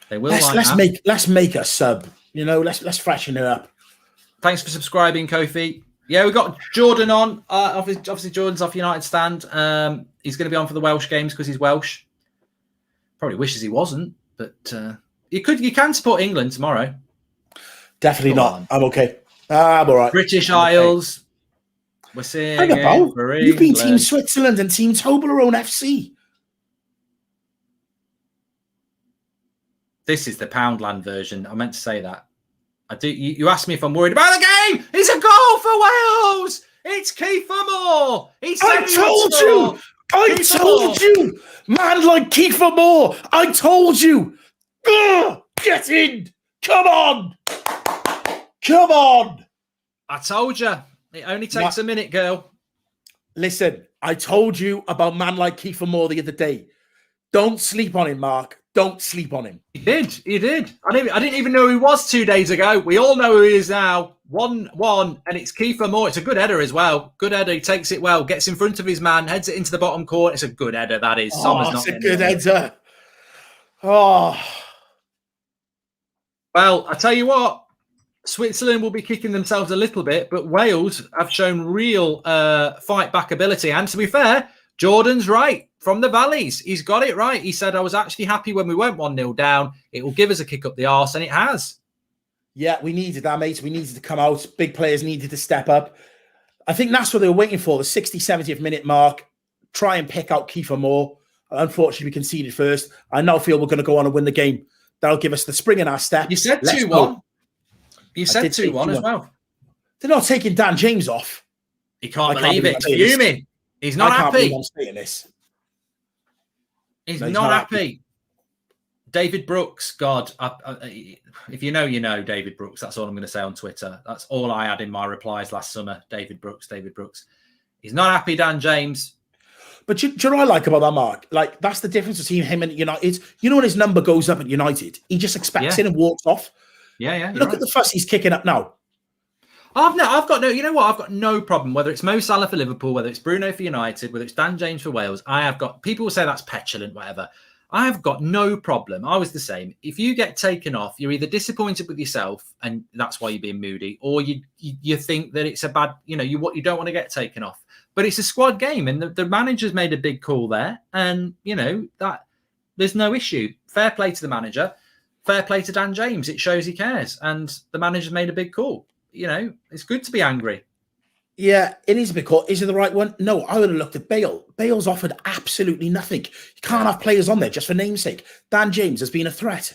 They will let's make a sub. Let's freshen it up. Thanks for subscribing, Kofi. Yeah, we've got Jordan on. Obviously, Jordan's off United stand. He's going to be on for the Welsh games because he's Welsh. Probably wishes he wasn't, but you can support England tomorrow. Definitely not. I'm okay. I'm all right. British Isles. Okay. We're seeing You've been Team Switzerland and Team Toblerone FC. This is the Poundland version. I meant to say that. I do. You asked me if I'm worried about the game. It's a goal for Wales. It's Kieffer Moore. I told you. Man like Kieffer Moore. I told you. Ugh, get in. Come on. I told you. It only takes a minute, girl. Listen, I told you about man like Kieffer Moore the other day. Don't sleep on him, Mark. Don't sleep on him. He did. I didn't even know who he was 2 days ago. We all know who he is now. 1-1, and it's Kieffer Moore. It's a good header as well. Good header. He takes it well, gets in front of his man, heads it into the bottom corner. It's a good header, that is. It's a good header. Oh. Well, I tell you what, Switzerland will be kicking themselves a little bit, but Wales have shown real fight back ability. And to be fair, Jordan's right. From the valleys, he's got it right. He said, I was actually happy when we went 1-0 down. It will give us a kick up the arse, and it has. Yeah, we needed that, mate. We needed to come out. Big players needed to step up. I think that's what they were waiting for, the 60, 70th minute mark. Try and pick out Kieffer Moore. Unfortunately, we conceded first. I now feel we're going to go on and win the game. That'll give us the spring in our step. You said 2-1. You said 2-1 as well. They're not taking Dan James off. He can't believe it. He's fuming. He's not happy. I can't believe I'm saying this. He's not happy. David Brooks, God, if you know, you know David Brooks. That's all I'm going to say on Twitter. That's all I had in my replies last summer. David Brooks. He's not happy, Dan James. But do you know what I like about that, Mark? Like, that's the difference between him and United. You know when his number goes up at United, he just expects it and walks off. Yeah. Look at the fuss he's kicking up now. I've got no. You know what? I've got no problem whether it's Mo Salah for Liverpool, whether it's Bruno for United, whether it's Dan James for Wales. I have got people will say that's petulant, whatever. I have got no problem. I was the same. If you get taken off, you're either disappointed with yourself, and that's why you're being moody, or you think that it's a bad. You don't want to get taken off. But it's a squad game, and the manager's made a big call there, and that there's no issue. Fair play to the manager. Fair play to Dan James. It shows he cares, and the manager's made a big call. It's good to be angry. Yeah, it is a big call. Is it the right one? No, I would have looked at Bale. Bale's offered absolutely nothing. You can't have players on there just for namesake. Dan James has been a threat.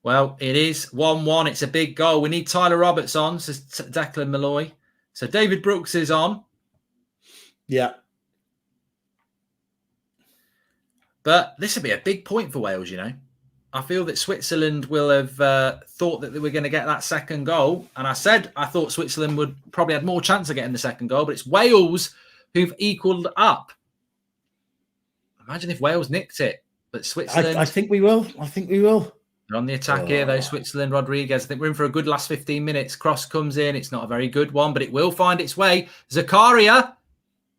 Well, it is 1-1. It's a big goal. We need Tyler Roberts on, says Declan Malloy. So David Brooks is on. Yeah. But this would be a big point for Wales, I feel that Switzerland will have thought that they were going to get that second goal. And I said I thought Switzerland would probably have more chance of getting the second goal, but it's Wales who've equalled up. Imagine if Wales nicked it. But Switzerland... I think we will. They're on the attack here, though. Switzerland, Rodriguez. I think we're in for a good last 15 minutes. Cross comes in. It's not a very good one, but it will find its way. Zakaria.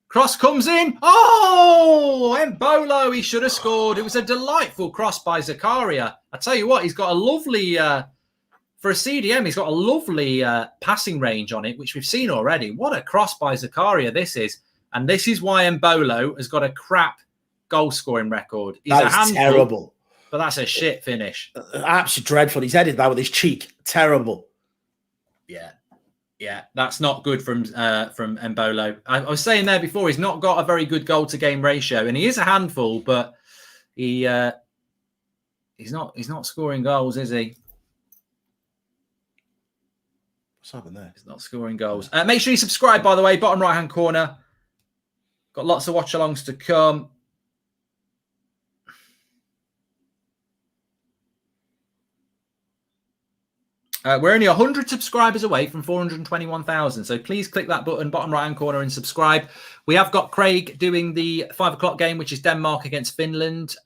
Cross comes in. Oh, Mbolo, he should have scored. It was a delightful cross by Zakaria. I tell you what, he's got a lovely, for a CDM, he's got a lovely passing range on it, which we've seen already. What a cross by Zakaria this is. And this is why Mbolo has got a crap goal-scoring record. He's that is terrible. But that's a shit finish. Absolutely dreadful. He's headed that with his cheek. Terrible. Yeah, that's not good from Mbolo. I was saying there before, he's not got a very good goal-to-game ratio, and he is a handful, but he's not scoring goals, is he? What's happened there? He's not scoring goals. Make sure you subscribe, by the way, bottom right-hand corner. Got lots of watch-alongs to come. We're only 100 subscribers away from 421,000. So please click that button, bottom right-hand corner, and subscribe. We have got Craig doing the 5 o'clock game, which is Denmark against Finland.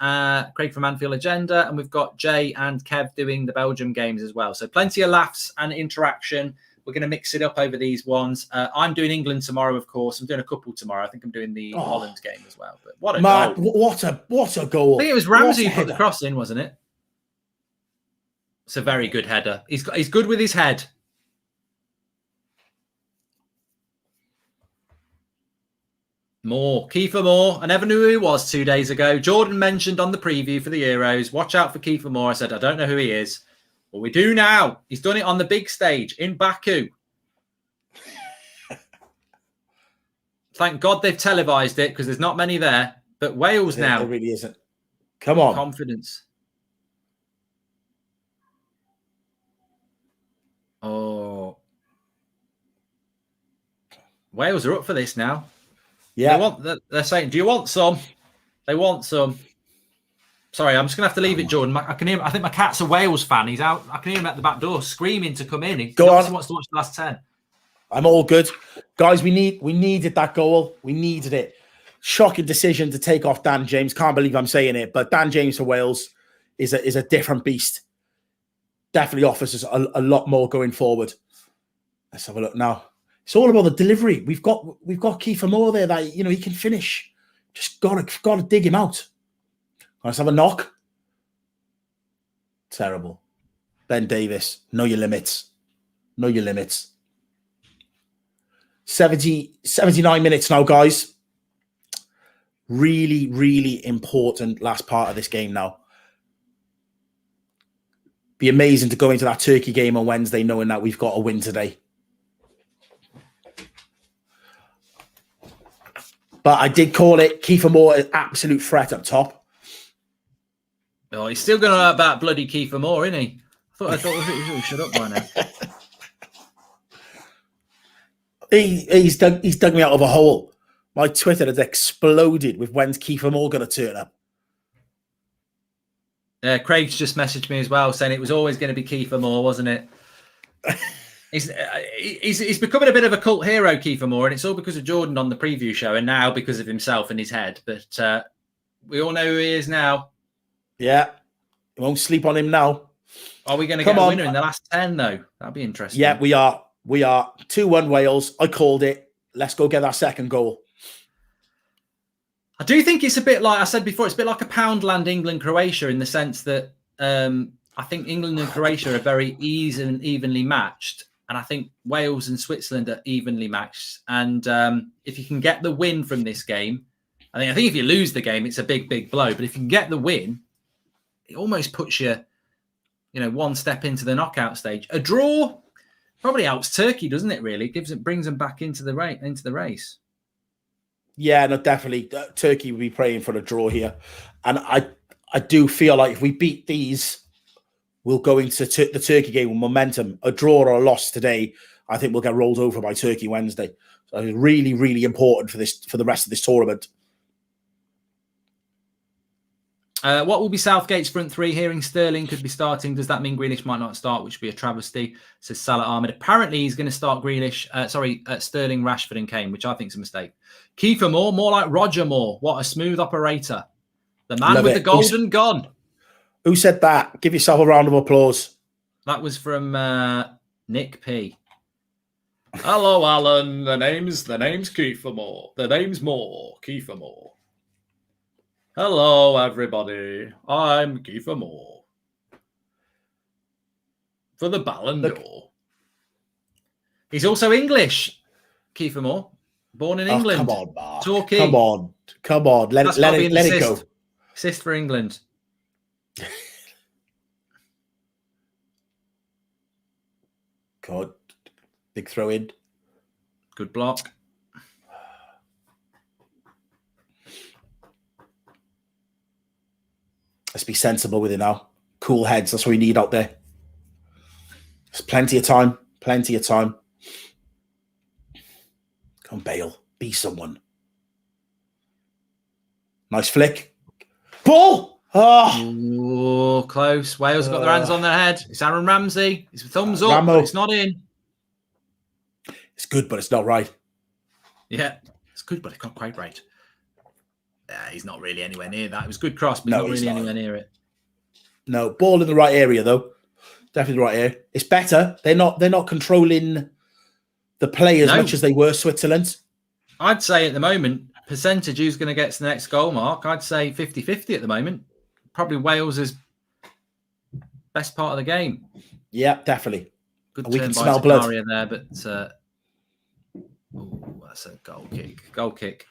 Craig from Anfield Agenda. And we've got Jay and Kev doing the Belgium games as well. So plenty of laughs and interaction. We're going to mix it up over these ones. I'm doing England tomorrow, of course. I'm doing a couple tomorrow. I think I'm doing the Holland game as well. But what a goal. What a goal. I think it was Ramsey who put the cross in, wasn't it? It's a very good header. He's good with his head. Kieffer Moore. I never knew who he was 2 days ago. Jordan mentioned on the preview for the Euros, watch out for Kieffer Moore. I said, I don't know who he is. Well, we do now. He's done it on the big stage in Baku. Thank God they've televised it because there's not many there. But Wales now. There really isn't. Come on. Confidence. Oh, Wales are up for this now. Yeah, they're saying, "Do you want some?" They want some. Sorry, I'm just gonna have to leave it, Jordan. I can hear. I think my cat's a Wales fan. He's out. I can hear him at the back door screaming to come in. He wants to watch the last 10. I'm all good, guys. We needed that goal. We needed it. Shocking decision to take off Dan James. Can't believe I'm saying it, but Dan James for Wales is a different beast. Definitely offers us a lot more going forward. Let's have a look now. It's all about the delivery. We've got Kieffer Moore there that he can finish. Just gotta dig him out. Let's have a knock. Terrible. Ben Davis, know your limits. Know your limits. 79 minutes now, guys. Really, really important last part of this game now. Be amazing to go into that Turkey game on Wednesday knowing that we've got a win today. But I did call it Kieffer Moore an absolute threat up top. Oh, he's still going to know about bloody Kieffer Moore, isn't he? I thought we shut up by now. He's dug me out of a hole. My Twitter has exploded with when's Kieffer Moore going to turn up. Craig's just messaged me as well saying it was always going to be Kieffer Moore, wasn't it? He's becoming a bit of a cult hero, Kieffer Moore, and it's all because of Jordan on the preview show, and now because of himself and his head. But we all know who he is now. Yeah, we won't sleep on him now. Are we going to get a winner in the last 10, though? That'd be interesting. Yeah, we are. We are 2-1 Wales. I called it. Let's go get our second goal. I do think it's a bit like I said before. It's a bit like a Poundland, England, Croatia in the sense that I think England and Croatia are very evenly matched. And I think Wales and Switzerland are evenly matched. And if you can get the win from this game, I think if you lose the game, it's a big, big blow. But if you can get the win, it almost puts you, one step into the knockout stage. A draw probably helps Turkey, doesn't it? Really brings them back into the race. Yeah, no, definitely. Turkey will be praying for a draw here, and I do feel like if we beat these, we'll go into the Turkey game with momentum. A draw or a loss today, I think we'll get rolled over by Turkey Wednesday. So it's really, really important for the rest of this tournament. What will be Southgate's front three? Hearing Sterling could be starting. Does that mean Grealish might not start, which would be a travesty? Says Salah Ahmed. Apparently, he's going to start Grealish. Sterling, Rashford, and Kane, which I think is a mistake. Kieffer Moore, more like Roger Moore. What a smooth operator. The man with the golden gun. Who said that? Give yourself a round of applause. That was from Nick P. Hello, Alan. The name's Kieffer Moore. The name's Moore. Kieffer Moore. Hello, everybody. I'm Kieffer Moore. For the Ballon d'Or. He's also English, Kieffer Moore. Born in England. Come on, Mark. Talking. Come on. Let it go. Assist for England. God. Big throw in. Good block. Let's be sensible with it now. Cool heads. That's what we need out there. There's plenty of time. Come on, Bale. Be someone. Nice flick. Ball! Oh, close. Wales have got their hands on their head. It's Aaron Ramsey. It's a thumbs up, but it's not in. It's good, but it's not right. Yeah, it's good, but it's not quite right. He's not really anywhere near that. It was a good cross, but not really anywhere near it. No, ball in the right area though. Definitely the right area. It's better. They're not controlling the play as much as they were Switzerland. I'd say at the moment, percentage who's going to get to the next goal mark, I'd say 50-50 at the moment. Probably Wales' best part of the game. Yeah, definitely. Good we turn can by smell blood there, but that's a goal kick. Goal kick.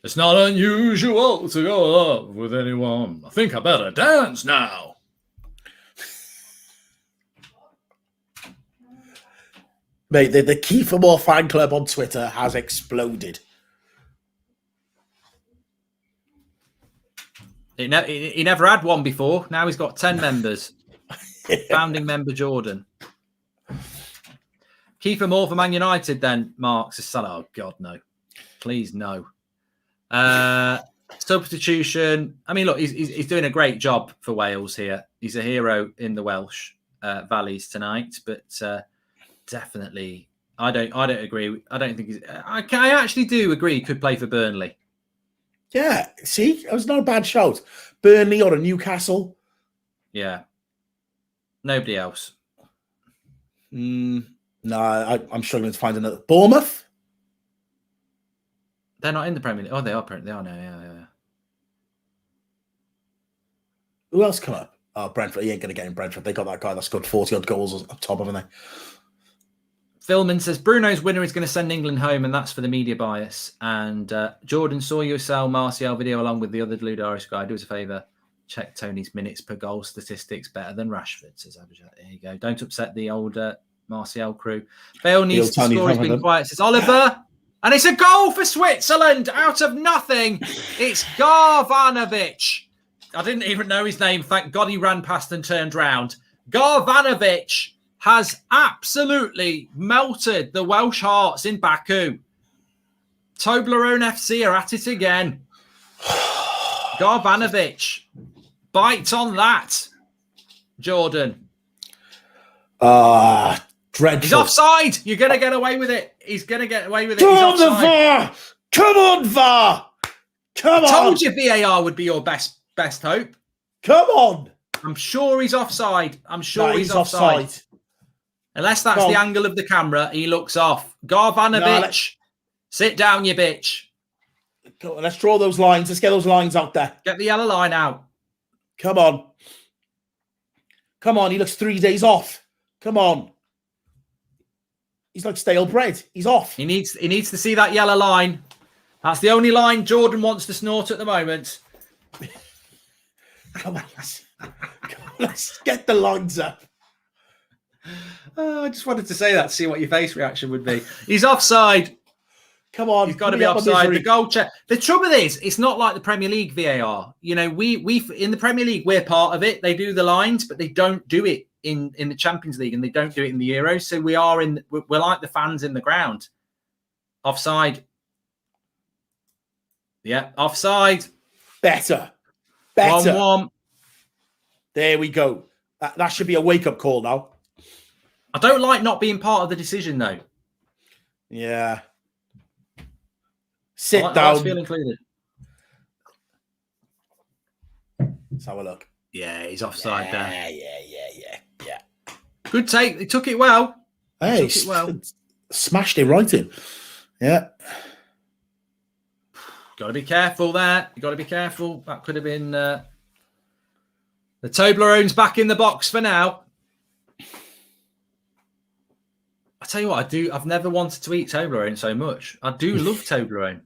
It's not unusual to go love with anyone. I think I better dance now. Mate, the Kieffer Moore fan club on Twitter has exploded. He never had one before. Now he's got 10 members. Founding member Jordan. Kieffer Moore for Man United then, Mark says, oh, God, no. Please, no. Substitution. I mean, look, he's doing a great job for Wales here. He's a hero in the Welsh valleys tonight, but definitely, I don't agree. I don't think he's. I actually do agree he could play for Burnley. Yeah, see, it was not a bad shout. Burnley or a Newcastle. Yeah. Nobody else. No, I'm struggling to find another. Bournemouth. They're not in the Premier League. Oh, they are. They are now. Yeah. Who else come up? Oh, Brentford. He ain't going to get in Brentford. They got that guy that scored 40-odd goals up top, haven't they? Philman says, Bruno's winner is going to send England home, and that's for the media bias. And Jordan, saw you sell Martial video along with the other Blue Irish guy. Do us a favour. Check Tony's minutes per goal statistics better than Rashford, says Abijah. There you go. Don't upset the old Martial crew. Bale needs to score. He's been quiet, says Oliver. And it's a goal for Switzerland out of nothing. It's Garvanovic. I didn't even know his name. Thank God he ran past and turned round. Garvanovic has absolutely melted the Welsh hearts in Baku. Toblerone FC are at it again. Garvanovic. Bite on that. Jordan. Dreadful. He's offside. You're going to get away with it. He's going to get away with it. Come He's on, the offside. VAR. Come on, VAR. Come on. Told you VAR would be your best hope. Come on. I'm sure he's offside. I'm sure No, he's offside. Unless that's the angle of the camera, he looks off. Garvanovic, sit down, you bitch. Come on, let's draw those lines. Let's get those lines out there. Get the yellow line out. Come on. Come on, he looks 3 days off. Come on. He's like stale bread. He's off. He needs to see that yellow line. That's the only line Jordan wants to snort at the moment. Come on, let's get the lines up. I just wanted to say that to see what your face reaction would be. He's offside. Come on, he's got to be offside. The goal check. The trouble is, it's not like the Premier League VAR. You know, we in the Premier League, we're part of it. They do the lines, but they don't do it in the Champions League, and they don't do it in the Euros. So we're like the fans in the ground. Offside. Yeah, offside. Better. 1-1. There we go. That should be a wake-up call now. I don't like not being part of the decision, though. Yeah. Sit down. I like to feel included. Let's have a look. Yeah, he's offside there. Yeah. Good take. He took it well. Hey, smashed it right in. Yeah. Got to be careful there. You got to be careful. That could have been the Toblerone's back in the box for now. I tell you what, I do. I've never wanted to eat Toblerone so much. I do love Toblerone.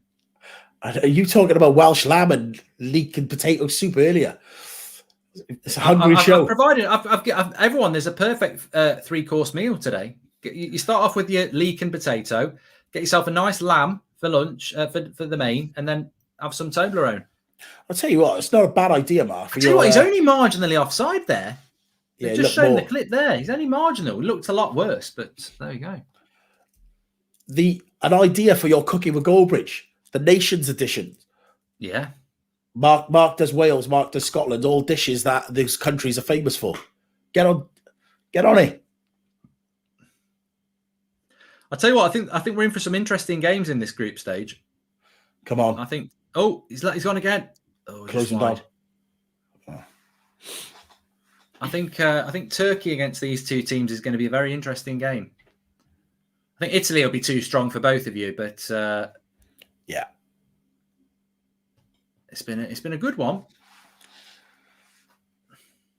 Are you talking about Welsh lamb and leek and potato soup earlier? It's a hungry show. I've provided. I've everyone. There's a perfect 3-course meal today. You start off with your leek and potato. Get yourself a nice lamb for lunch for the main, and then have some Toblerone. I'll tell you what, it's not a bad idea, Mark. I tell you what, he's only marginally offside there. Yeah, just showing the clip there. He's only marginal. It looked a lot worse, but there you go. An idea for your Cooking with Goldbridge, the Nations Edition. Yeah. Mark does Wales, Mark does Scotland, all dishes that these countries are famous for. Get on it. I'll tell you what, I think we're in for some interesting games in this group stage. Come on. I think. Oh, he's gone again. Oh, closing down. I think Turkey against these two teams is going to be a very interesting game. I think Italy will be too strong for both of you, but yeah, it's been a good one.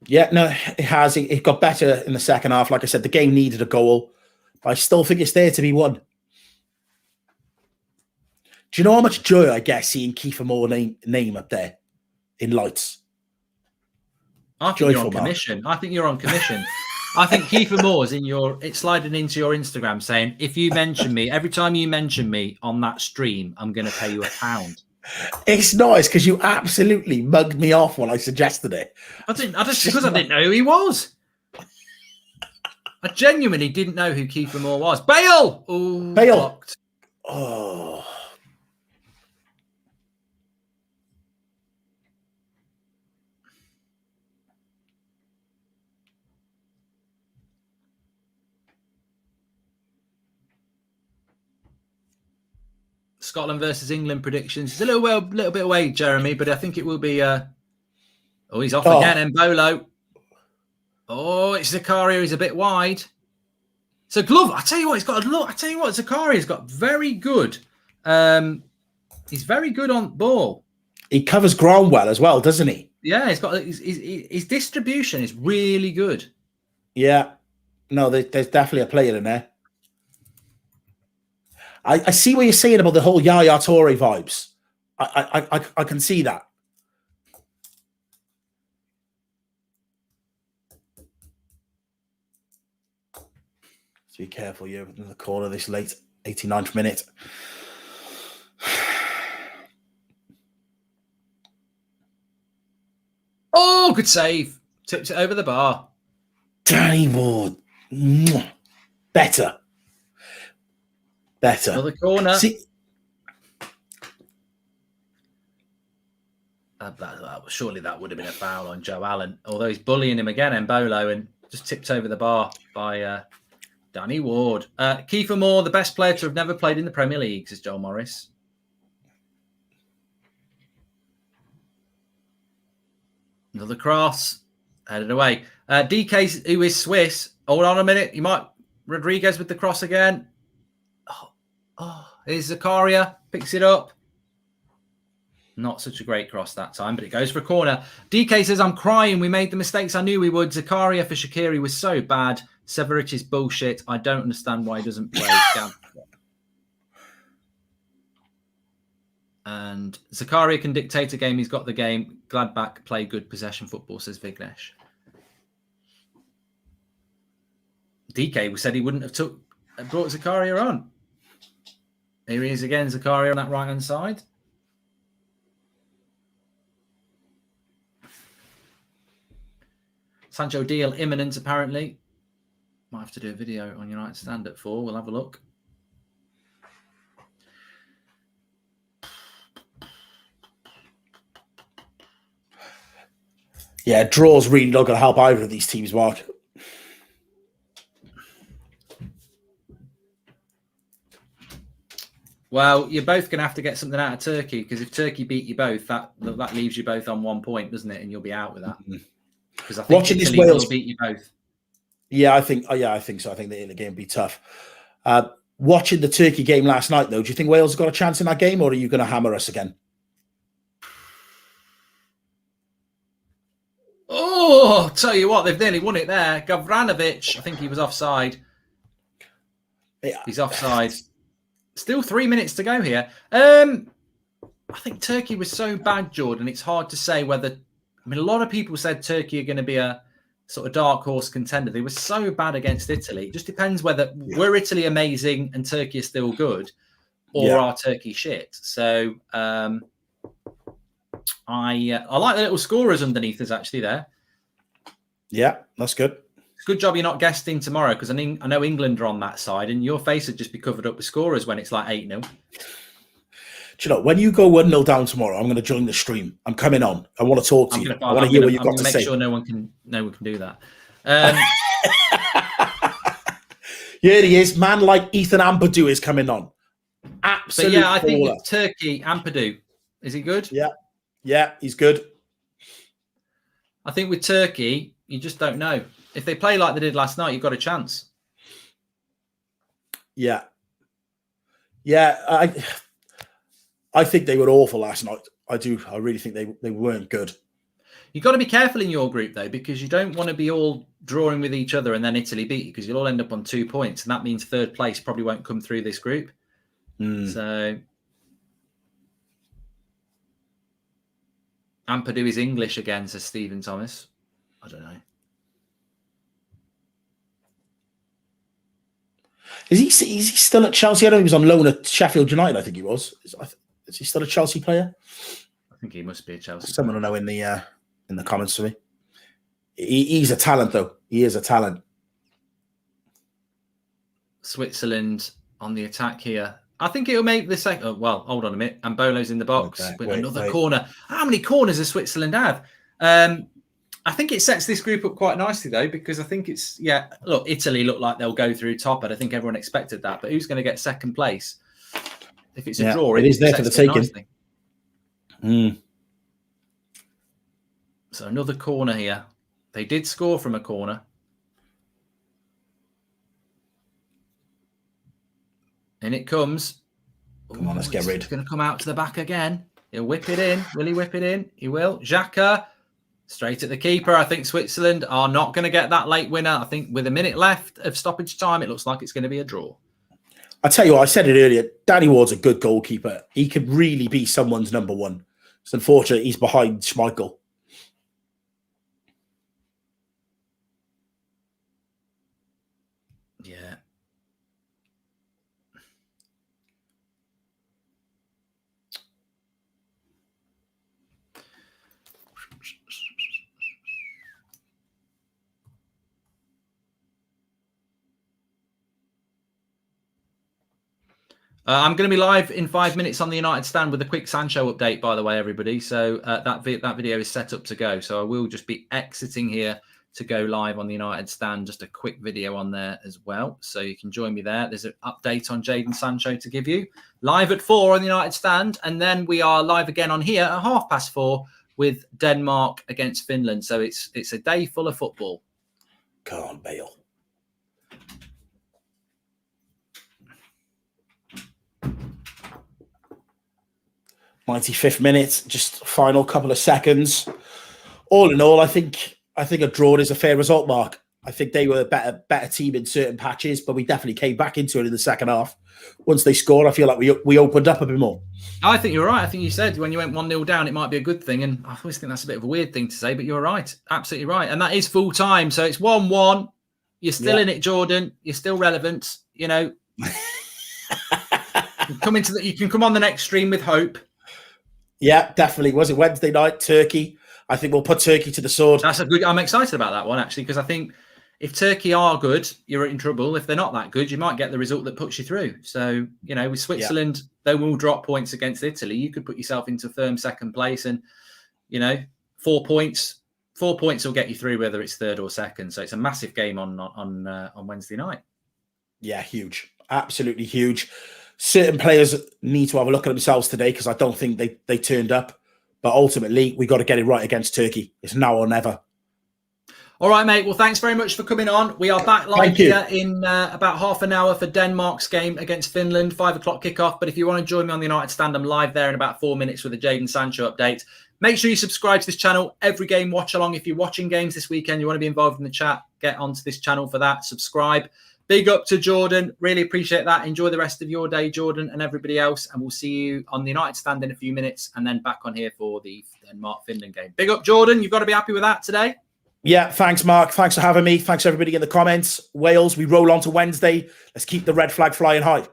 Yeah, no, it has. It got better in the second half. Like I said, the game needed a goal, but I still think it's there to be won. Do you know how much joy I get seeing Kieffer Moore name up there in lights? I think you're on commission. I think you're on commission. I think Kieffer Moore's it's sliding into your Instagram saying, if you mention me, every time you mention me on that stream, I'm going to pay you £1. It's nice because you absolutely mugged me off when I suggested it. Because I didn't know who he was. I genuinely didn't know who Kieffer Moore was. Bale! Ooh, Bale! Blocked. Oh. Scotland versus England predictions. It's a little bit away, Jeremy, but I think it will be. Oh, he's off again, Mbolo. Oh, it's Zakaria. He's a bit wide. So glove. I tell you what, he's got a look. I tell you what, Zakaria's got very good. He's very good on ball. He covers ground well as well, doesn't he? Yeah, he's got his distribution is really good. Yeah, no, there's definitely a player in there. I see what you're saying about the whole Yaya Toure vibes. I can see that. So be careful, you're in the corner this late, 89th minute. Oh, good save. Tips it over the bar. Danny Ward. Better. Another corner. See, Surely that would have been a foul on Joe Allen. Although he's bullying him again, Mbolo, and just tipped over the bar by Danny Ward. Kieffer Moore, the best player to have never played in the Premier League, says Joel Morris. Another cross. Headed away. DK, who is Swiss. Hold on a minute. Rodriguez with the cross again. Here's Zakaria. Picks it up. Not such a great cross that time, but it goes for a corner. DK says, I'm crying. We made the mistakes I knew we would. Zakaria for Shaqiri was so bad. Severich is bullshit. I don't understand why he doesn't play. And Zakaria can dictate a game. He's got the game. Gladbach play good possession football, says Vignesh. DK said he wouldn't have brought Zakaria on. Here he is again, Zakaria on that right-hand side. Sancho deal imminent, apparently. Might have to do a video on United stand at 4. We'll have a look. Yeah, draw's really not going to help either of these teams, Mark. Well, you're both going to have to get something out of Turkey, because if Turkey beat you both, that leaves you both on 1 point, doesn't it? And you'll be out with that. Because I think Watching Italy this Wales will beat you both. Yeah, I think so. I think the Italy game will be tough. Watching the Turkey game last night, though, do you think Wales have got a chance in that game, or are you going to hammer us again? Oh, tell you what, they've nearly won it there. Gavranovic, I think he was offside. Yeah. He's offside. Still 3 minutes to go here. I think Turkey was so bad, Jordan, it's hard to say whether... I mean, a lot of people said Turkey are going to be a sort of dark horse contender. They were so bad against Italy. It just depends whether were Italy amazing and Turkey is still good, or are Turkey shit. So I like the little scorers underneath us actually there. Yeah, that's good. It's a good job you're not guesting tomorrow, because I know England are on that side, and your face would just be covered up with scorers when it's like 8-0. Do you know, when you go 1-0 down tomorrow, I'm going to join the stream. I'm coming on. I want to talk to you. I want to hear what you've got to say. Make sure no one can do that. Here he is. Man like Ethan Ampadu is coming on. Absolutely. Yeah, I think it's Turkey, Ampadu. Is he good? Yeah, he's good. I think with Turkey, you just don't know. If they play like they did last night, you've got a chance. Yeah. I think they were awful last night. I do. I really think they weren't good. You've got to be careful in your group, though, because you don't want to be all drawing with each other and then Italy beat you, because you'll all end up on 2 points. And that means third place probably won't come through this group. So Ampadu is English again, says Stephen Thomas. I don't know. Is he still at Chelsea? I know he was on loan at Sheffield United, I think he was. Is he still a Chelsea player? I think he must be a Chelsea Someone will know in the comments for me. He's a talent, though. He is a talent. Switzerland on the attack here. I think it'll make the second... Oh, well, hold on a minute. Mbolo's in the box with another corner. How many corners does Switzerland have? I think it sets this group up quite nicely, though, because I think it's... Yeah, look, Italy look like they'll go through top, and I think everyone expected that. But who's going to get second place? If it's a draw, it is there for the taking. So another corner here. They did score from a corner. And it comes. Come on, let's get rid. It's going to come out to the back again. He'll whip it in. Will he whip it in? He will. Xhaka, straight at the keeper. I think Switzerland are not going to get that late winner. I think with a minute left of stoppage time, it looks like it's going to be a draw. I tell you what, I said it earlier. Danny Ward's a good goalkeeper. He could really be someone's number one. It's unfortunate he's behind Schmeichel. Yeah. I'm going to be live in 5 minutes on the United stand with a quick Sancho update, by the way, everybody. So that video is set up to go. So I will just be exiting here to go live on the United stand. Just a quick video on there as well. So you can join me there. There's an update on Jadon Sancho to give you. Live at 4 on the United stand. And then we are live again on here at 4:30 with Denmark against Finland. So it's a day full of football. Come on, Bale. '95th minute, just final couple of seconds. All in all, I think a draw is a fair result, Mark. I think they were a better team in certain patches, but we definitely came back into it in the second half. Once they scored, I feel like we opened up a bit more. I think you're right. I think you said when you went 1-0 down, it might be a good thing. And I always think that's a bit of a weird thing to say, but you're right. Absolutely right. And that is full time. So it's 1-1. You're still in it, Jordan. You're still relevant. You know, you can come on the next stream with hope. Yeah, definitely. Was it Wednesday night? Turkey. I think we'll put Turkey to the sword. I'm excited about that one, actually, because I think if Turkey are good, you're in trouble. If they're not that good, you might get the result that puts you through. So, you know, with Switzerland, they will drop points against Italy. You could put yourself into firm second place and, you know, 4 points. 4 points will get you through, whether it's third or second. So it's a massive game on Wednesday night. Yeah, huge. Absolutely huge. Certain players need to have a look at themselves today because I don't think they turned up. But ultimately, we got to get it right against Turkey. It's now or never. All right, mate. Well, thanks very much for coming on. We are back live here in about half an hour for Denmark's game against Finland, 5 o'clock kickoff. But if you want to join me on the United stand, I'm live there in about 4 minutes with a Jadon Sancho update. Make sure you subscribe to this channel. Every game watch along. If you're watching games this weekend, you want to be involved in the chat, get onto this channel for that. Subscribe. Big up to Jordan. Really appreciate that. Enjoy the rest of your day, Jordan, and everybody else. And we'll see you on the United stand in a few minutes and then back on here for the Denmark-Finland game. Big up, Jordan. You've got to be happy with that today. Yeah, thanks, Mark. Thanks for having me. Thanks, everybody in the comments. Wales, we roll on to Wednesday. Let's keep the red flag flying high.